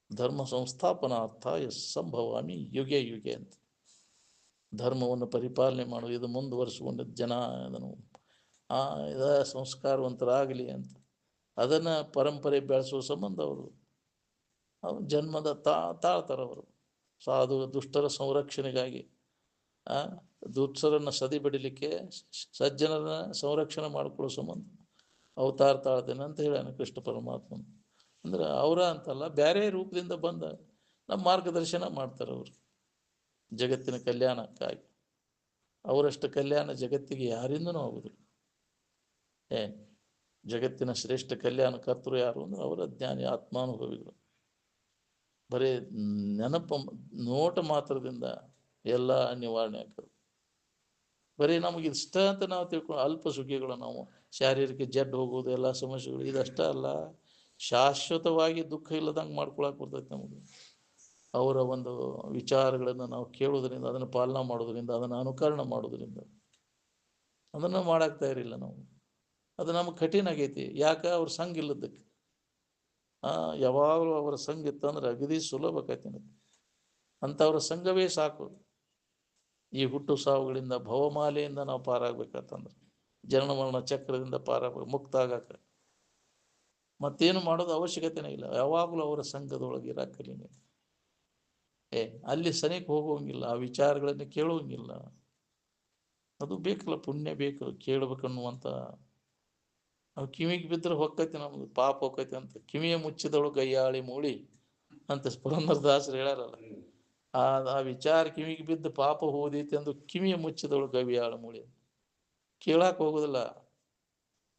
ಧರ್ಮ ಸಂಸ್ಥಾಪನಾರ್ಥಾಯ ಸಂಭವಾಮಿ ಯುಗೆ ಯುಗೆ ಅಂತ. ಧರ್ಮವನ್ನು ಪರಿಪಾಲನೆ ಮಾಡು, ಇದು ಮುಂದುವರಿಸಿಕೊಂಡು ಜನ ಅದನ್ನು ಇದ ಸಂಸ್ಕಾರವಂತರಾಗಲಿ ಅಂತ ಅದನ್ನು ಪರಂಪರೆ ಬೆಳೆಸುವ ಸಂಬಂಧ ಅವರು ಜನ್ಮದ ತಾಳ್ತಾರವರು. ಸಾಧು ದುಷ್ಟರ ಸಂರಕ್ಷಣೆಗಾಗಿ ದುಷ್ಟರನ್ನು ಸದಿಬಡಿಲಿಕ್ಕೆ ಸಜ್ಜನರನ್ನ ಸಂರಕ್ಷಣೆ ಮಾಡಿಕೊಳ್ಳೋ ಸಂಬಂಧ ಅವತಾರ ತಾಳ್ತೇನೆ ಅಂತ ಹೇಳ್ಯಾನ ಕೃಷ್ಣ ಪರಮಾತ್ಮ. ಅಂದ್ರೆ ಅವರ ಅಂತಲ್ಲ, ಬೇರೆ ರೂಪದಿಂದ ಬಂದ ನಮ್ಮ ಮಾರ್ಗದರ್ಶನ ಮಾಡ್ತಾರೆ ಅವರು ಜಗತ್ತಿನ ಕಲ್ಯಾಣಕ್ಕಾಗಿ. ಅವರಷ್ಟು ಕಲ್ಯಾಣ ಜಗತ್ತಿಗೆ ಯಾರಿಂದನೂ ಆಗುದಿಲ್ಲ. ಜಗತ್ತಿನ ಶ್ರೇಷ್ಠ ಕಲ್ಯಾಣ ಕರ್ತರು ಯಾರು ಅಂದ್ರೆ ಅವರ ಜ್ಞಾನಿ ಆತ್ಮಾನುಭವಿಗಳು. ಬರೀ ನೆನಪು ನೋಟ ಮಾತ್ರದಿಂದ ಎಲ್ಲ ನಿವಾರಣೆ ಆಗ್ತದೆ. ಬರೀ ನಮಗೆ ಇಷ್ಟ ಅಂತ ನಾವು ತಿಳ್ಕೊಂಡು ಅಲ್ಪ ಸುಖಿಗಳು, ನಾವು ಶಾರೀರಿಕ ಜಡ್ಡು ಹೋಗೋದು ಎಲ್ಲ ಸಮಸ್ಯೆಗಳು, ಇದಷ್ಟ ಅಲ್ಲ, ಶಾಶ್ವತವಾಗಿ ದುಃಖ ಇಲ್ಲದಂಗೆ ಮಾಡ್ಕೊಳಕ್ಕೆ ಬರ್ತೈತೆ ನಮಗೆ. ಅವರ ಒಂದು ವಿಚಾರಗಳನ್ನು ನಾವು ಕೇಳೋದ್ರಿಂದ, ಅದನ್ನು ಪಾಲನೆ ಮಾಡೋದ್ರಿಂದ, ಅದನ್ನು ಅನುಕರಣ ಮಾಡೋದ್ರಿಂದ, ಅದನ್ನು ಮಾಡಾಕ್ತಾ ಇರಲಿಲ್ಲ ನಾವು. ಅದು ನಮಗೆ ಕಠಿಣ ಆಗೈತಿ. ಯಾಕೆ? ಅವ್ರ ಸಂಘ ಇಲ್ಲದಕ್ಕೆ. ಯಾವಾಗಲೂ ಅವರ ಸಂಘ ಇತ್ತಂದ್ರೆ ಅಗದಿ ಸುಲಭ ಆಕೈತಿ. ಅಂಥವ್ರ ಸಂಘವೇ ಸಾಕು. ಈ ಹುಟ್ಟು ಸಾವುಗಳಿಂದ, ಭವಮಾಲೆಯಿಂದ ನಾವು ಪಾರಾಗಬೇಕಂತಂದ್ರೆ, ಜನನ ಮರಣ ಚಕ್ರದಿಂದ ಪಾರಾಗಬೇಕು, ಮುಕ್ತ ಆಗಕ್ಕ ಮತ್ತೇನು ಮಾಡೋದು ಅವಶ್ಯಕತೆನೇ ಇಲ್ಲ. ಯಾವಾಗಲೂ ಅವರ ಸಂಘದೊಳಗೆ ಇರಾಕಲಿ. ಅಲ್ಲಿ ಸನಿಕ್ ಹೋಗುವಂಗಿಲ್ಲ, ಆ ವಿಚಾರಗಳನ್ನು ಕೇಳುವಂಗಿಲ್ಲ. ಅದು ಬೇಕಲ್ಲ, ಪುಣ್ಯ ಬೇಕು ಕೇಳಬೇಕನ್ನುವಂಥ. ನಾವು ಕಿವಿಗೆ ಬಿದ್ದರೆ ಹೊಕ್ಕೈತಿ, ನಮ್ದು ಪಾಪ ಹೊಕ್ಕೈತಿ ಅಂತ. ಕಿವಿಯ ಮುಚ್ಚಿದವಳು ಗಯ್ಯಾಳಿ ಮೂಳಿ ಅಂತ ಪುರಂದರದಾಸರು ಹೇಳ್ಯಾರಲ್ಲ. ಆ ವಿಚಾರ ಕಿವಿಗೆ ಬಿದ್ದು ಪಾಪ ಹೋದೈತಿ ಎಂದು ಕಿವಿಯ ಮುಚ್ಚಿದವಳು ಗವ್ಯಾಳ ಮೂಳಿ. ಕೇಳಾಕ ಹೋಗುದಿಲ್ಲ,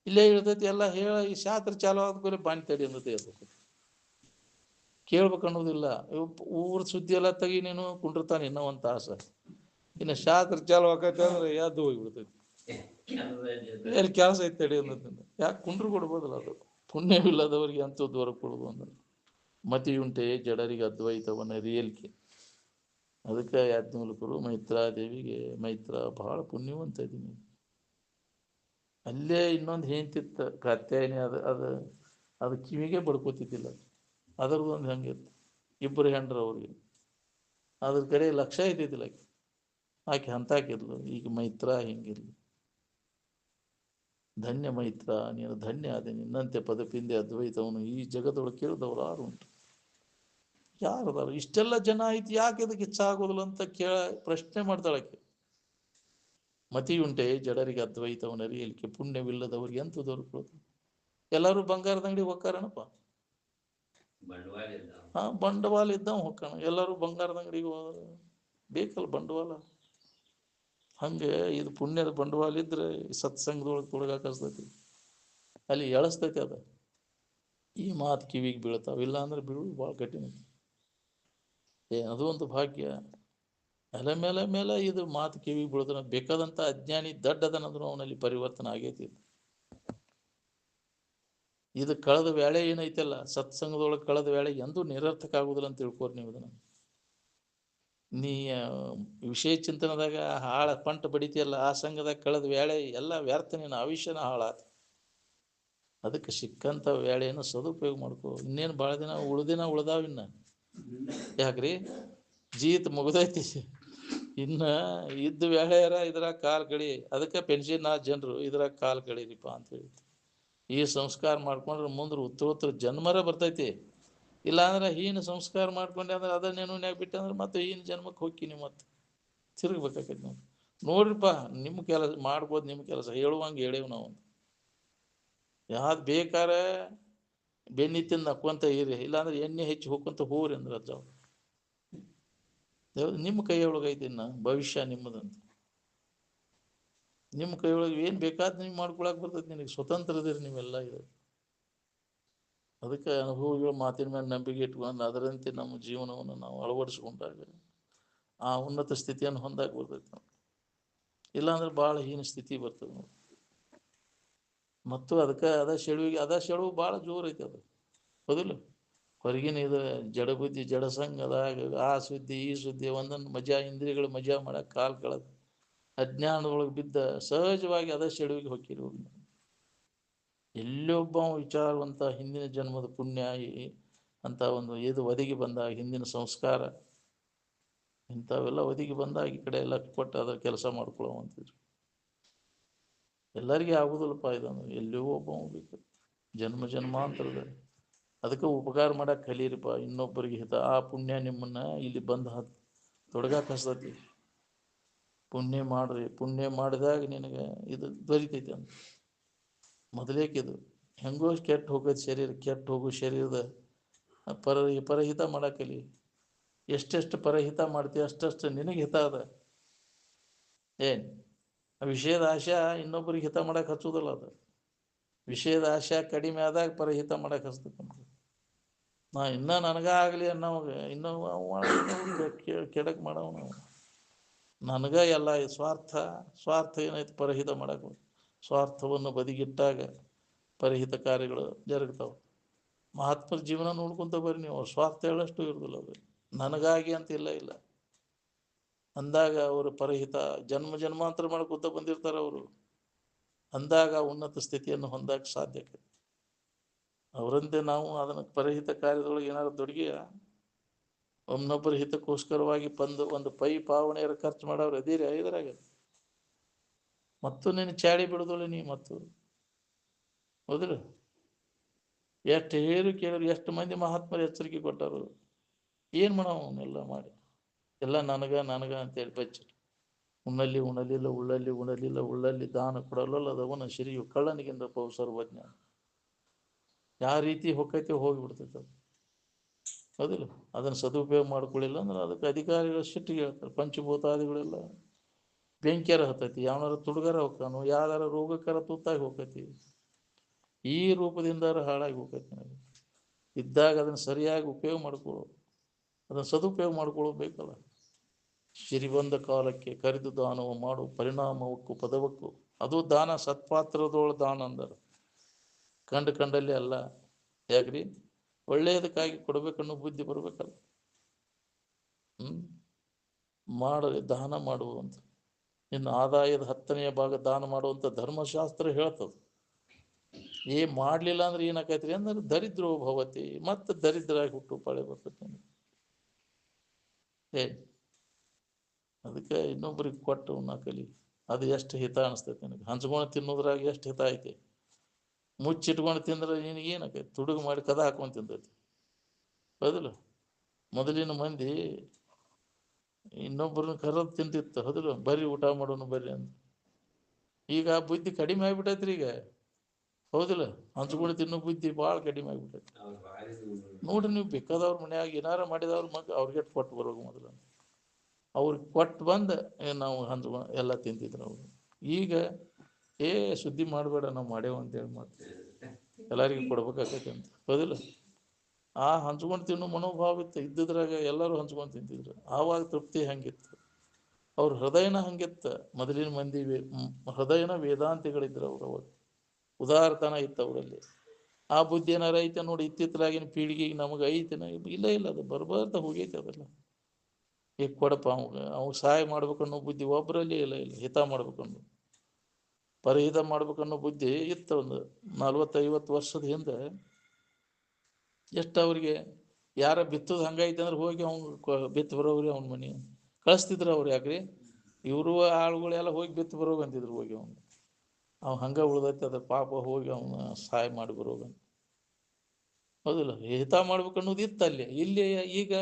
ಇಲ್ಲೇ ಇಳ್ದೈತಿ ಎಲ್ಲ ಹೇಳ. ಈ ಶಾಸ್ತ್ರ ಚಾಲು ಆದ್ಮೇಲೆ ಬಾಣಿ ತಡಿ ಅನ್ನೋದೇ ಇರ್ಬೇಕು. ಕೇಳ್ಬೇಕನ್ನೋದಿಲ್ಲ. ಊರ ಸುದ್ದಿ ಎಲ್ಲ ತೆಗಿ, ನೀನು ಕುಂಡಿರ್ತಾನೆ ಇನ್ನೂ ಒಂದು ತಾಸು. ಇನ್ನು ಶಾಸ್ತ್ರ ಚಾಲು ಆಕೈತೆ ಅಂದ್ರೆ ಯಾವ್ದು ಹೋಗಿಬಿಡ್ತೈತಿ. ಎಲ್ಲಿ ಕೆಲಸ ಐತೆ ತಡಿ ಅನ್ನೋದ್ರಿಂದ ಯಾಕೆ ಕುಂಡ್ರು ಕೊಡ್ಬೋದಲ್ಲ. ಅದು ಪುಣ್ಯವಿಲ್ಲದವರಿಗೆ ಅಂಥದ್ದು ಹೊರಗೆ ಕೊಡೋದು ಅಂದ್ರೆ. ಮತಿಯುಂಟೆ ಜಡರಿಗೆ ಅದ್ವೈತವನ್ನ ರಿಯಲ್ಕೆ. ಅದಕ್ಕೆ ಯಾಜ್ಞವಲ್ಕರು ಮೈತ್ರಾದೇವಿಗೆ, ಮೈತ್ರ ಬಹಳ ಪುಣ್ಯವಂತ ಇದ್ದೀನಿ. ಅಲ್ಲೇ ಇನ್ನೊಂದು ಹೆಂತಿತ್ತ ಕಾತ್ಯಾಯನಿ, ಅದು ಕಿವಿಗೆ ಬಡ್ಕೋತಿದ್ದಿಲ್ಲ. ಅದರದೊಂದು ಹಂಗಿತ್ತು. ಇಬ್ಬರು ಹೆಂಡ್ರು ಅವ್ರಿಗೆ, ಅದ್ರ ಕಡೆ ಲಕ್ಷ್ಯ ಇದ್ದಿದ್ದಿಲ್ಲ. ಆಕೆ ಅಂತಾಕಿದ್ಲು. ಈಗ ಮೈತ್ರ ಹಿಂಗಿರ್ಲಿ. ಧನ್ಯ ಮೈತ್ರ, ನೀನು ಧನ್ಯ ಆದೆ. ನಿನ್ನಂತೆ ಪದಪಿಂದೆ ಅದ್ವೈತವನು ಈ ಜಗದೊಳಗೆ ಕೇಳಿದವರು ಯಾರು ಉಂಟು? ಯಾರದಾರು? ಇಷ್ಟೆಲ್ಲ ಜನ ಐತಿ, ಯಾಕೆ ಇದಕ್ಕೆ ಇಚ್ಛಾಗೋದಿಲ್ಲ ಅಂತ ಪ್ರಶ್ನೆ ಮಾಡ್ತಾಳಕ್ಕೆ. ಮತಿಯುಂಟೆ ಜಡರಿಗೆ ಅದ್ವೈತವನ್ನ ಅರಿಯಲಿಕ್ಕೆ, ಪುಣ್ಯವಿಲ್ಲದವ್ರಿಗೆ ಎಂತ ದೊರಕೋದು? ಎಲ್ಲರೂ ಬಂಗಾರದ ಅಂಗಡಿ ಹೋಗ್ಕಾರಣಪ್ಪ. ಬಂಡವಾಳ ಇದ್ದವ ಹೋಗ್ಕಾಣ. ಎಲ್ಲರೂ ಬಂಗಾರದ ಅಂಗಡಿಗೆ ಬೇಕಲ್ಲ ಬಂಡವಾಳ. ಹಂಗೆ ಇದು ಪುಣ್ಯದ ಬಂಡವಾಳ ಇದ್ರೆ ಸತ್ಸಂಗದೊಳಗೆ ತೊಡಗಾಕಸ್ತೈತಿ, ಅಲ್ಲಿ ಎಳಸ್ತೈತಿ. ಅದ ಈ ಮಾತು ಕಿವಿಗೆ ಬೀಳ್ತಾವ, ಇಲ್ಲ ಅಂದ್ರೆ ಬೀಳುದು ಭಾಳ ಕಠಿಣ. ಅದು ಒಂದು ಭಾಗ್ಯ. ಮೇಲೆ ಮೇಲೆ ಇದು ಮಾತು ಕಿವಿಗೆ ಬೀಳೋದ್ರ ಬೇಕಾದಂಥ ಅಜ್ಞಾನಿ ದಡ್ಡದನಂದ್ರೂ ಅವನಲ್ಲಿ ಪರಿವರ್ತನೆ ಆಗೈತಿ. ಇದು ಕಳೆದ ವೇಳೆ ಏನೈತಲ್ಲ, ಸತ್ಸಂಗದೊಳಗೆ ಕಳೆದ ವೇಳೆ ಎಂದೂ ನಿರರ್ಥಕ ಆಗುದಿಲ್ಲ ಅಂತ ತಿಳ್ಕೋರಿ ನೀವು. ಇದನ್ನು ನೀ ವಿಷಯ ಚಿಂತನದಾಗ ಹಾಳ ಪಂಟ ಬಡಿತಿಯಲ್ಲ, ಆ ಸಂಘದಾಗ ಕಳೆದ ವೇಳೆ ಎಲ್ಲ ವ್ಯರ್ಥ, ನಿನ್ನ ಆವಿಷ್ಯನ ಹಾಳಾತ. ಅದಕ್ಕೆ ಸಿಕ್ಕಂಥ ವೇಳೆಯನ್ನು ಸದುಪಯೋಗ ಮಾಡ್ಕೋ. ಇನ್ನೇನು ಭಾಳ ದಿನ ಉಳ್ದಾವಿನ್ನ. ಯಾಕ್ರಿ? ಜೀತ್ ಮುಗ್ದೈತಿ. ಇನ್ನು ಇದ್ದ ವೇಳೆಯಾರ ಇದ್ರಾಗ ಕಾಲ್ ಕಳಿ. ಅದಕ್ಕೆ ಪೆನ್ಷನ್ ಜನರು ಇದ್ರಾಗ ಕಾಲ್ ಕಳೀರಿಪ್ಪ ಅಂತ ಹೇಳಿ ಈ ಸಂಸ್ಕಾರ ಮಾಡ್ಕೊಂಡ್ರೆ ಮುಂದೆ ಉತ್ತರೋತ್ತರ ಜನ್ಮರ ಬರ್ತೈತಿ. ಇಲ್ಲಾಂದ್ರೆ ಹೀನ ಸಂಸ್ಕಾರ ಮಾಡ್ಕೊಂಡೆ ಅಂದ್ರೆ ಅದನ್ನೇನು ಬಿಟ್ಟೆ ಅಂದ್ರೆ ಮತ್ತೆ ಹೀನ ಜನ್ಮಕ್ಕೆ ಹೋಗ್ತೀನಿ, ಮತ್ತೆ ತಿರುಗ್ಬೇಕಾಕೈತಿ. ನಾವು ನೋಡ್ರಿಪ್ಪ, ನಿಮ್ಮ ಕೆಲಸ ಮಾಡ್ಬೋದು, ನಿಮ್ಮ ಕೆಲಸ ಹೇಳುವಂಗೆ ಹೇಳೇವು ನಾವು. ಯಾವ್ದು ಬೇಕಾರೆ ಬೆನ್ನಿ ತಿಂದು ನಕ್ಕೊಂತ ಇರಿ, ಇಲ್ಲಾಂದ್ರೆ ಎಣ್ಣೆ ಹೆಚ್ಚಿ ಹೋಗ್ಕೊಂತ ಹೋಗ್ರಿ ಅಂದ್ರೆ ಅಜ್ಜ. ನಿಮ್ಮ ಕೈಯೊಳಗೈತಿ. ಇನ್ನು ಭವಿಷ್ಯ ನಿಮ್ಮದಂತ. ನಿಮ್ಮ ಕೈಯೊಳಗೆ ಏನು ಬೇಕಾದ ನೀವು ಮಾಡ್ಕೊಳಕ್ ಬರ್ತೈತಿ. ನಿನಗೆ ಸ್ವತಂತ್ರದಿರಿ ನೀವೆಲ್ಲ. ಇದು ಅದಕ್ಕೆ ಅನುಭವಿಗಳ ಮಾತಿನ ಮೇಲೆ ನಂಬಿಕೆ ಇಟ್ಕೊಂಡು ಅದರಂತೆ ನಮ್ಮ ಜೀವನವನ್ನು ನಾವು ಅಳವಡಿಸ್ಕೊಂಡಾಗ ಆ ಉನ್ನತ ಸ್ಥಿತಿಯನ್ನು ಹೊಂದಾಗಿ ಬರ್ತೈತಿ ನಾವು. ಇಲ್ಲಾಂದ್ರೆ ಭಾಳ ಹೀನ ಸ್ಥಿತಿ ಬರ್ತದೆ ನಾವು. ಮತ್ತು ಅದಕ್ಕೆ ಸೆಳುವು ಭಾಳ ಜೋರು ಐತಿ. ಅದು ಹೌದಿಲ್ಲ? ಹೊರಗಿನ ಇದು ಜಡ ಬುದ್ಧಿ ಜಡಸಂಗದಾಗ ಆ ಸುದ್ದಿ ಈ ಸುದ್ದಿ ಒಂದೊಂದು ಮಜಾ, ಇಂದ್ರಿಯಗಳು ಮಜಾ ಮಾಡಕ್ಕೆ ಕಾಲು ಕಳೆದು ಅಜ್ಞಾನದೊಳಗೆ ಬಿದ್ದ ಸಹಜವಾಗಿ ಸೆಳುವಿಗೆ ಹೊಕ್ಕಿರಿ. ಎಲ್ಲೊಬ್ಬ ವಿಚಾರವಂತ ಹಿಂದಿನ ಜನ್ಮದ ಪುಣ್ಯ ಅಂತ ಒಂದು ಇದು ಒದಗಿ ಬಂದಾಗ ಹಿಂದಿನ ಸಂಸ್ಕಾರ ಇಂಥವೆಲ್ಲ ಒದಗಿ ಬಂದಾಗ ಈ ಕಡೆ ಎಲ್ಲ ಕೊಟ್ಟು ಅದರ ಕೆಲಸ ಮಾಡ್ಕೊಳ್ಳುವಂತಿದ್ರು. ಎಲ್ಲರಿಗೆ ಆಗುದಿಲ್ಲಪ್ಪ ಇದನ್ನು, ಎಲ್ಲಿಯೋ ಒಬ್ಬ ಬೇಕು ಜನ್ಮ ಜನ್ಮಾಂತರದ. ಅದಕ್ಕೆ ಉಪಕಾರ ಮಾಡಕ್ಕೆ ಕಲೀರಿಪ್ಪ, ಇನ್ನೊಬ್ಬರಿಗೆ ಹಿತ. ಆ ಪುಣ್ಯ ನಿಮ್ಮನ್ನ ಇಲ್ಲಿ ಬಂದು ತೊಡಗಾಕ ಹಸ್ತತಿ. ಪುಣ್ಯ ಮಾಡ್ರಿ, ಪುಣ್ಯ ಮಾಡಿದಾಗ ನಿನಗೆ ಇದು ದೊರಿತೈತಿ ಅಂತ. ಮೊದಲೇಕಿದು ಹೆಂಗೋ ಕೆಟ್ಟು ಹೋಗೋದು ಶರೀರ, ಕೆಟ್ಟು ಹೋಗೋ ಶರೀರದ ಪರಹಿತ ಮಾಡಕ್ಕಲಿ. ಎಷ್ಟೆಷ್ಟು ಪರಹಿತ ಮಾಡ್ತೀವಿ ಅಷ್ಟಷ್ಟು ನಿನಗೆ ಹಿತ ಅದ. ಏನ್ ವಿಷಯದ ಆಶಾ ಇನ್ನೊಬ್ಬರಿಗೆ ಹಿತ ಮಾಡಕ್ಕೆ ಹಚ್ಚೋದಿಲ್ಲ. ಅದು ವಿಷಯದ ಆಶಾ ಕಡಿಮೆ ಆದಾಗ ಪರಹಿತ ಮಾಡಕ್ಕೆ ಹಚ್ತೈತೆ. ನಾ ಇನ್ನೂ ನನಗಾಗಲಿ ಅನ್ನೋವಾಗ ಇನ್ನೂ ಕೆಡಕ್ಕೆ ಮಾಡವ ನಾವು. ನನಗ ಎಲ್ಲ ಸ್ವಾರ್ಥ, ಸ್ವಾರ್ಥ ಏನೈತಿ ಪರಹಿತ ಮಾಡಕ್ಕೆ. ಸ್ವಾರ್ಥವನ್ನು ಬದಿಗಿಟ್ಟಾಗ ಪರಹಿತ ಕಾರ್ಯಗಳು ಜರುಗ್ತಾವೆ. ಮಹಾತ್ಮರ ಜೀವನ ನೋಡ್ಕೊಂತ ಬರ್ರಿ ನೀವು, ಸ್ವಾರ್ಥ ಹೇಳಷ್ಟು ಇರೋದಿಲ್ಲ ಅದು. ನನಗಾಗಿ ಅಂತ ಇಲ್ಲ ಅಂದಾಗ ಅವರು ಪರಹಿತ ಜನ್ಮ ಜನ್ಮಾಂತರ ಮಾಡ್ಕೊತ ಬಂದಿರ್ತಾರೆ ಅವರು. ಅಂದಾಗ ಉನ್ನತ ಸ್ಥಿತಿಯನ್ನು ಹೊಂದಕ್ಕೆ ಸಾಧ್ಯ. ಅವರಂತೆ ನಾವು ಅದನ್ನು ಪರಹಿತ ಕಾರ್ಯದೊಳಗೆ ಏನಾದ್ರು ತೊಡಗಿಯ ಒಮ್ಮೊಬ್ಬರ ಹಿತಕ್ಕೋಸ್ಕರವಾಗಿ ಒಂದು ಪೈ ಪಾವನೆಯರ ಖರ್ಚು ಮಾಡೋರು ಅದೀರಿ ಐದರಾಗ. ಮತ್ತು ನೀನು ಚಾಡಿ ಬಿಡುದಿಲ್ಲ ನೀ ಮತ್ತು. ಹೌದಿಲ್ಲ? ಎಷ್ಟು ಹೇರು ಕೇಳಿದ್ರು, ಎಷ್ಟು ಮಂದಿ ಮಹಾತ್ಮರು ಎಚ್ಚರಿಕೆ ಕೊಟ್ಟರು. ಏನು ಮಾಡವ ಅವನ್ನೆಲ್ಲ ಮಾಡಿ ಎಲ್ಲ ನನಗ ಅಂತೇಳಿ ಬಚ್ಚ. ಉಣ್ಣಲಿಲ್ಲ ಉಳ್ಳಲ್ಲಿ ದಾನ ಕೊಡಲ್ಲ ಅದವನ ಶ್ರೀಯು ಕಳ್ಳನಿಗಿಂತ ಸರ್ವಜ್ಞ. ಯಾವ ರೀತಿ ಹೊಕ್ಕೈತಿ ಹೋಗಿಬಿಡ್ತೈತೆ ಅದು. ಹೌದಿಲ್ಲ? ಅದನ್ನು ಸದುಪಯೋಗ ಮಾಡ್ಕೊಳ್ಳಿಲ್ಲ ಅಂದ್ರೆ ಅದಕ್ಕೆ ಅಧಿಕಾರಿಗಳು ಸಿಟ್ಟಿಗೆ ಹೇಳ್ತಾರೆ. ಪಂಚಭೂತಾದಿಗಳೆಲ್ಲ ಬೆಂಕಿಯರ ಹತ್ತೈತಿ, ಯಾವನಾರ ತುಡುಗಾರ ಹೋಗ್ತಾನು, ಯಾವ್ದಾರ ರೋಗಕ್ಕರ ತುತ್ತಾಗಿ ಹೋಗ್ತೈತಿ. ಈ ರೂಪದಿಂದ ಹಾಳಾಗಿ ಹೋಗ್ತೈತಿ. ನನಗೆ ಇದ್ದಾಗ ಅದನ್ನು ಸರಿಯಾಗಿ ಉಪಯೋಗ ಮಾಡ್ಕೊಳ್ಳೋ, ಅದನ್ನು ಸದುಪಯೋಗ ಮಾಡ್ಕೊಳ್ಳೋಬೇಕಲ್ಲ. ಸಿರಿಬಂದ ಕಾಲಕ್ಕೆ ಕರೆದು ದಾನವ ಮಾಡು, ಪರಿಣಾಮವಕ್ಕೂ ಪದವಕ್ಕೂ. ಅದು ದಾನ ಸತ್ಪಾತ್ರದೊಳ ದಾನ ಅಂದರೆ ಕಂಡಲ್ಲಿ ಅಲ್ಲ. ಯಾಕ್ರಿ? ಒಳ್ಳೆಯದಕ್ಕಾಗಿ ಕೊಡ್ಬೇಕನ್ನೋ ಬುದ್ಧಿ ಬರ್ಬೇಕಲ್ಲ. ಮಾಡಲಿ ದಾನ ಮಾಡುವಂತ. ಇನ್ನು ಆದಾಯದ 10ನೇ ಭಾಗ ದಾನ ಮಾಡುವಂತ ಧರ್ಮಶಾಸ್ತ್ರ ಹೇಳ್ತದೆ. ಮಾಡ್ಲಿಲ್ಲ ಅಂದ್ರೆ ಏನಾಕೈತ್ರಿ ಅಂದ್ರೆ ದರಿದ್ರೋ ಭವತಿ, ಮತ್ತೆ ದರಿದ್ರಾಗಿ ಹುಟ್ಟು ಪಾಳೆ ಬರ್ತೈತಿ. ಅದಕ್ಕೆ ಇನ್ನೊಬ್ರಿಗೆ ಕೊಟ್ಟು ಕಲಿ. ಅದು ಎಷ್ಟು ಹಿತ ಅನಿಸ್ತೈತಿ ನನಗೆ. ಹಂಚ್ಕೊಂಡು ತಿನ್ನೋದ್ರಾಗ ಎಷ್ಟು ಹಿತ ಐತಿ. ಮುಚ್ಚಿಟ್ಕೊಂಡು ತಿಂದ್ರೆ ನಿನಗೆ ಏನಾಕೈತಿ? ತುಡುಗು ಮಾಡಿ ಕದ ಹಾಕೊಂಡು ತಿಂತೈತಿ. ಹೌದಿಲ್ಲ? ಮೊದಲಿನ ಮಂದಿ ಇನ್ನೊಬ್ಬರನ್ನ ಕರೆದು ತಿಂತಿತ್ತು. ಹೌದಿಲ್ಲ? ಬರ್ರಿ ಊಟ ಮಾಡೋಣ ಬರ್ರಿ ಅಂತ. ಈಗ ಬುದ್ಧಿ ಕಡಿಮೆ ಆಗ್ಬಿಟ್ಟೈತ್ರಿ ಈಗ. ಹೌದಿಲ್ಲ? ಹಂಚ್ಕೊಂಡು ತಿನ್ನೋ ಬುದ್ಧಿ ಭಾಳ ಕಡಿಮೆ ಆಗ್ಬಿಟ್ಟೈತಿ. ನೋಡ್ರಿ, ನೀವು ಬೇಕಾದವ್ರ ಮನ್ಯಾಗ ಏನಾರ ಮಾಡಿದವ್ರ ಅವ್ರಿಗೆ ಕೊಟ್ಟು ಬರೋದು ಮೊದಲು. ಅವ್ರಿಗೆ ಕೊಟ್ಟು ಬಂದು ನಾವು ಹಂಚ್ಕೊಂಡು ಎಲ್ಲ ತಿಂತಿದ್ರು ಅವರು. ಈಗ ಸುದ್ದಿ ಮಾಡಬೇಡ ನಾವು ಮಾಡೇವು ಅಂತೇಳಿ ಮಾಡ್ತೀವಿ. ಎಲ್ಲರಿಗೂ ಕೊಡ್ಬೇಕಾಗೈತೆ ಅಂತ. ಹೌದಿಲ್ಲ? ಆ ಹಂಚ್ಕೊಂಡು ತಿನ್ನೋ ಮನೋಭಾವ ಇದ್ದಿದ್ರಾಗ ಎಲ್ಲರೂ ಹಂಚ್ಕೊಂಡು ತಿಂತಿದ್ರು. ಆವಾಗ ತೃಪ್ತಿ ಹಂಗಿತ್ತು. ಅವ್ರ ಹೃದಯನ ಹಂಗಿತ್ತ. ಮೊದಲಿನ ಮಂದಿ ಹೃದಯನ ವೇದಾಂತಿಗಳಿದ್ರು ಅವ್ರು. ಅವಾಗ ಉದಾರತನ ಇತ್ತು ಅವರಲ್ಲಿ. ಆ ಬುದ್ಧಿ ಏನಾರ ಐತೆ ನೋಡಿ. ಇತ್ತಿತ್ತಲಾಗಿನ ಪೀಳಿಗೆಗೆ ನಮಗೆ ಐತೆನ? ಇಲ್ಲ ಅದು ಬರ್ಬಾರ್ದ ಹೋಗೈತೆ ಅದೆಲ್ಲ. ಈಗ ಕೊಡಪ್ಪ ಅವ್ಗೆ ಸಹಾಯ ಮಾಡ್ಬೇಕನ್ನೋ ಬುದ್ಧಿ ಒಬ್ಬರಲ್ಲಿ ಇಲ್ಲ. ಹಿತ ಮಾಡ್ಬೇಕನ್ನೋ, ಪರಹಿತ ಮಾಡ್ಬೇಕನ್ನೋ ಬುದ್ಧಿ ಇತ್ತು. ಒಂದು 40-50 ವರ್ಷದ ಹಿಂದೆ ಎಷ್ಟು ಅವ್ರಿಗೆ ಯಾರ ಬಿತ್ತದ ಹಂಗೈತೆ ಅಂದ್ರೆ ಹೋಗಿ ಅವ್ನು ಬಿತ್ತು ಬರೋವ್ರಿ ಅವ್ನ ಮನೆ ಕಳಿಸ್ತಿದ್ರು ಅವ್ರು. ಯಾಕ್ರಿ? ಇವರು ಆಳುಗಳೆಲ್ಲ ಹೋಗಿ ಬಿತ್ತು ಬರೋಗಂತಿದ್ರು. ಹೋಗಿ ಅವ್ನು ಹಂಗ ಉಳ್ದೈತೆ ಅದ್ರ ಪಾಪ, ಹೋಗಿ ಅವನ ಸಹಾಯ ಮಾಡಿ ಬರೋಗಂತ. ಹೌದಿಲ್ಲ? ಹಿತ ಮಾಡ್ಬೇಕನ್ನೋದು ಇತ್ತು ಅಲ್ಲಿ. ಇಲ್ಲಿ ಈಗ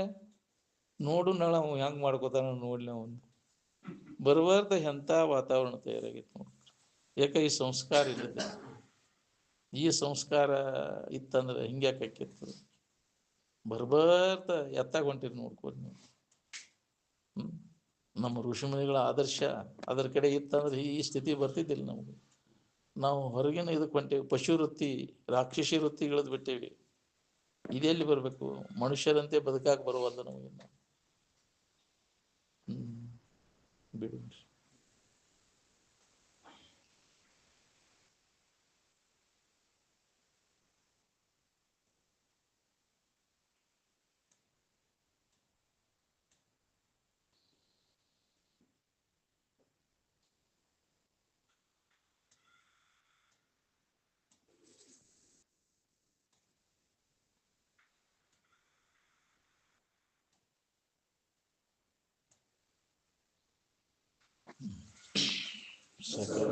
ನೋಡು ನಾಳೆ ಅವ್ ಹೆಂಗ್ ಮಾಡ್ಕೋತಾನ ನೋಡ್ಲಿ. ಅವನು ಬರಬಾರ್ದ ಎಂಥ ವಾತಾವರಣ ತಯಾರಾಗಿತ್ತು ನೋಡಿ. ಯಾಕೆ? ಈ ಸಂಸ್ಕಾರ ಇಲ್ಲದೆ. ಈ ಸಂಸ್ಕಾರ ಇತ್ತಂದ್ರೆ ಹಿಂಗ್ಯಾಕೆ ಆಕ್ಕಿತ್ತು? ಬರ್ಬಾರ್ದ ಎತ್ತಾಗ ಹೊಂಟಿರಿ ನೋಡ್ಕೊರಿ ನೀವು. ನಮ್ಮ ಋಷಿಮುನಿಗಳ ಆದರ್ಶ ಅದರ ಕಡೆ ಇತ್ತಂದ್ರೆ ಈ ಸ್ಥಿತಿ ಬರ್ತಿದ್ದಿಲ್ಲ ನಮಗೆ. ನಾವು ಹೊರಗಿನ ಇದಕ್ಕೆ ಹೊಂಟೇವಿ. ಪಶು ವೃತ್ತಿ, ರಾಕ್ಷಸಿ ವೃತ್ತಿಗಳದ್ದು ಬಿಟ್ಟೇವಿ. ಇದೆಲ್ಲಿ ಬರಬೇಕು? ಮನುಷ್ಯರಂತೆ ಬದುಕಾಕ ಬರುವಲ್ಲ ನಮಗಿನ್ನ. ಬಿಡಿ. ಸಕಲ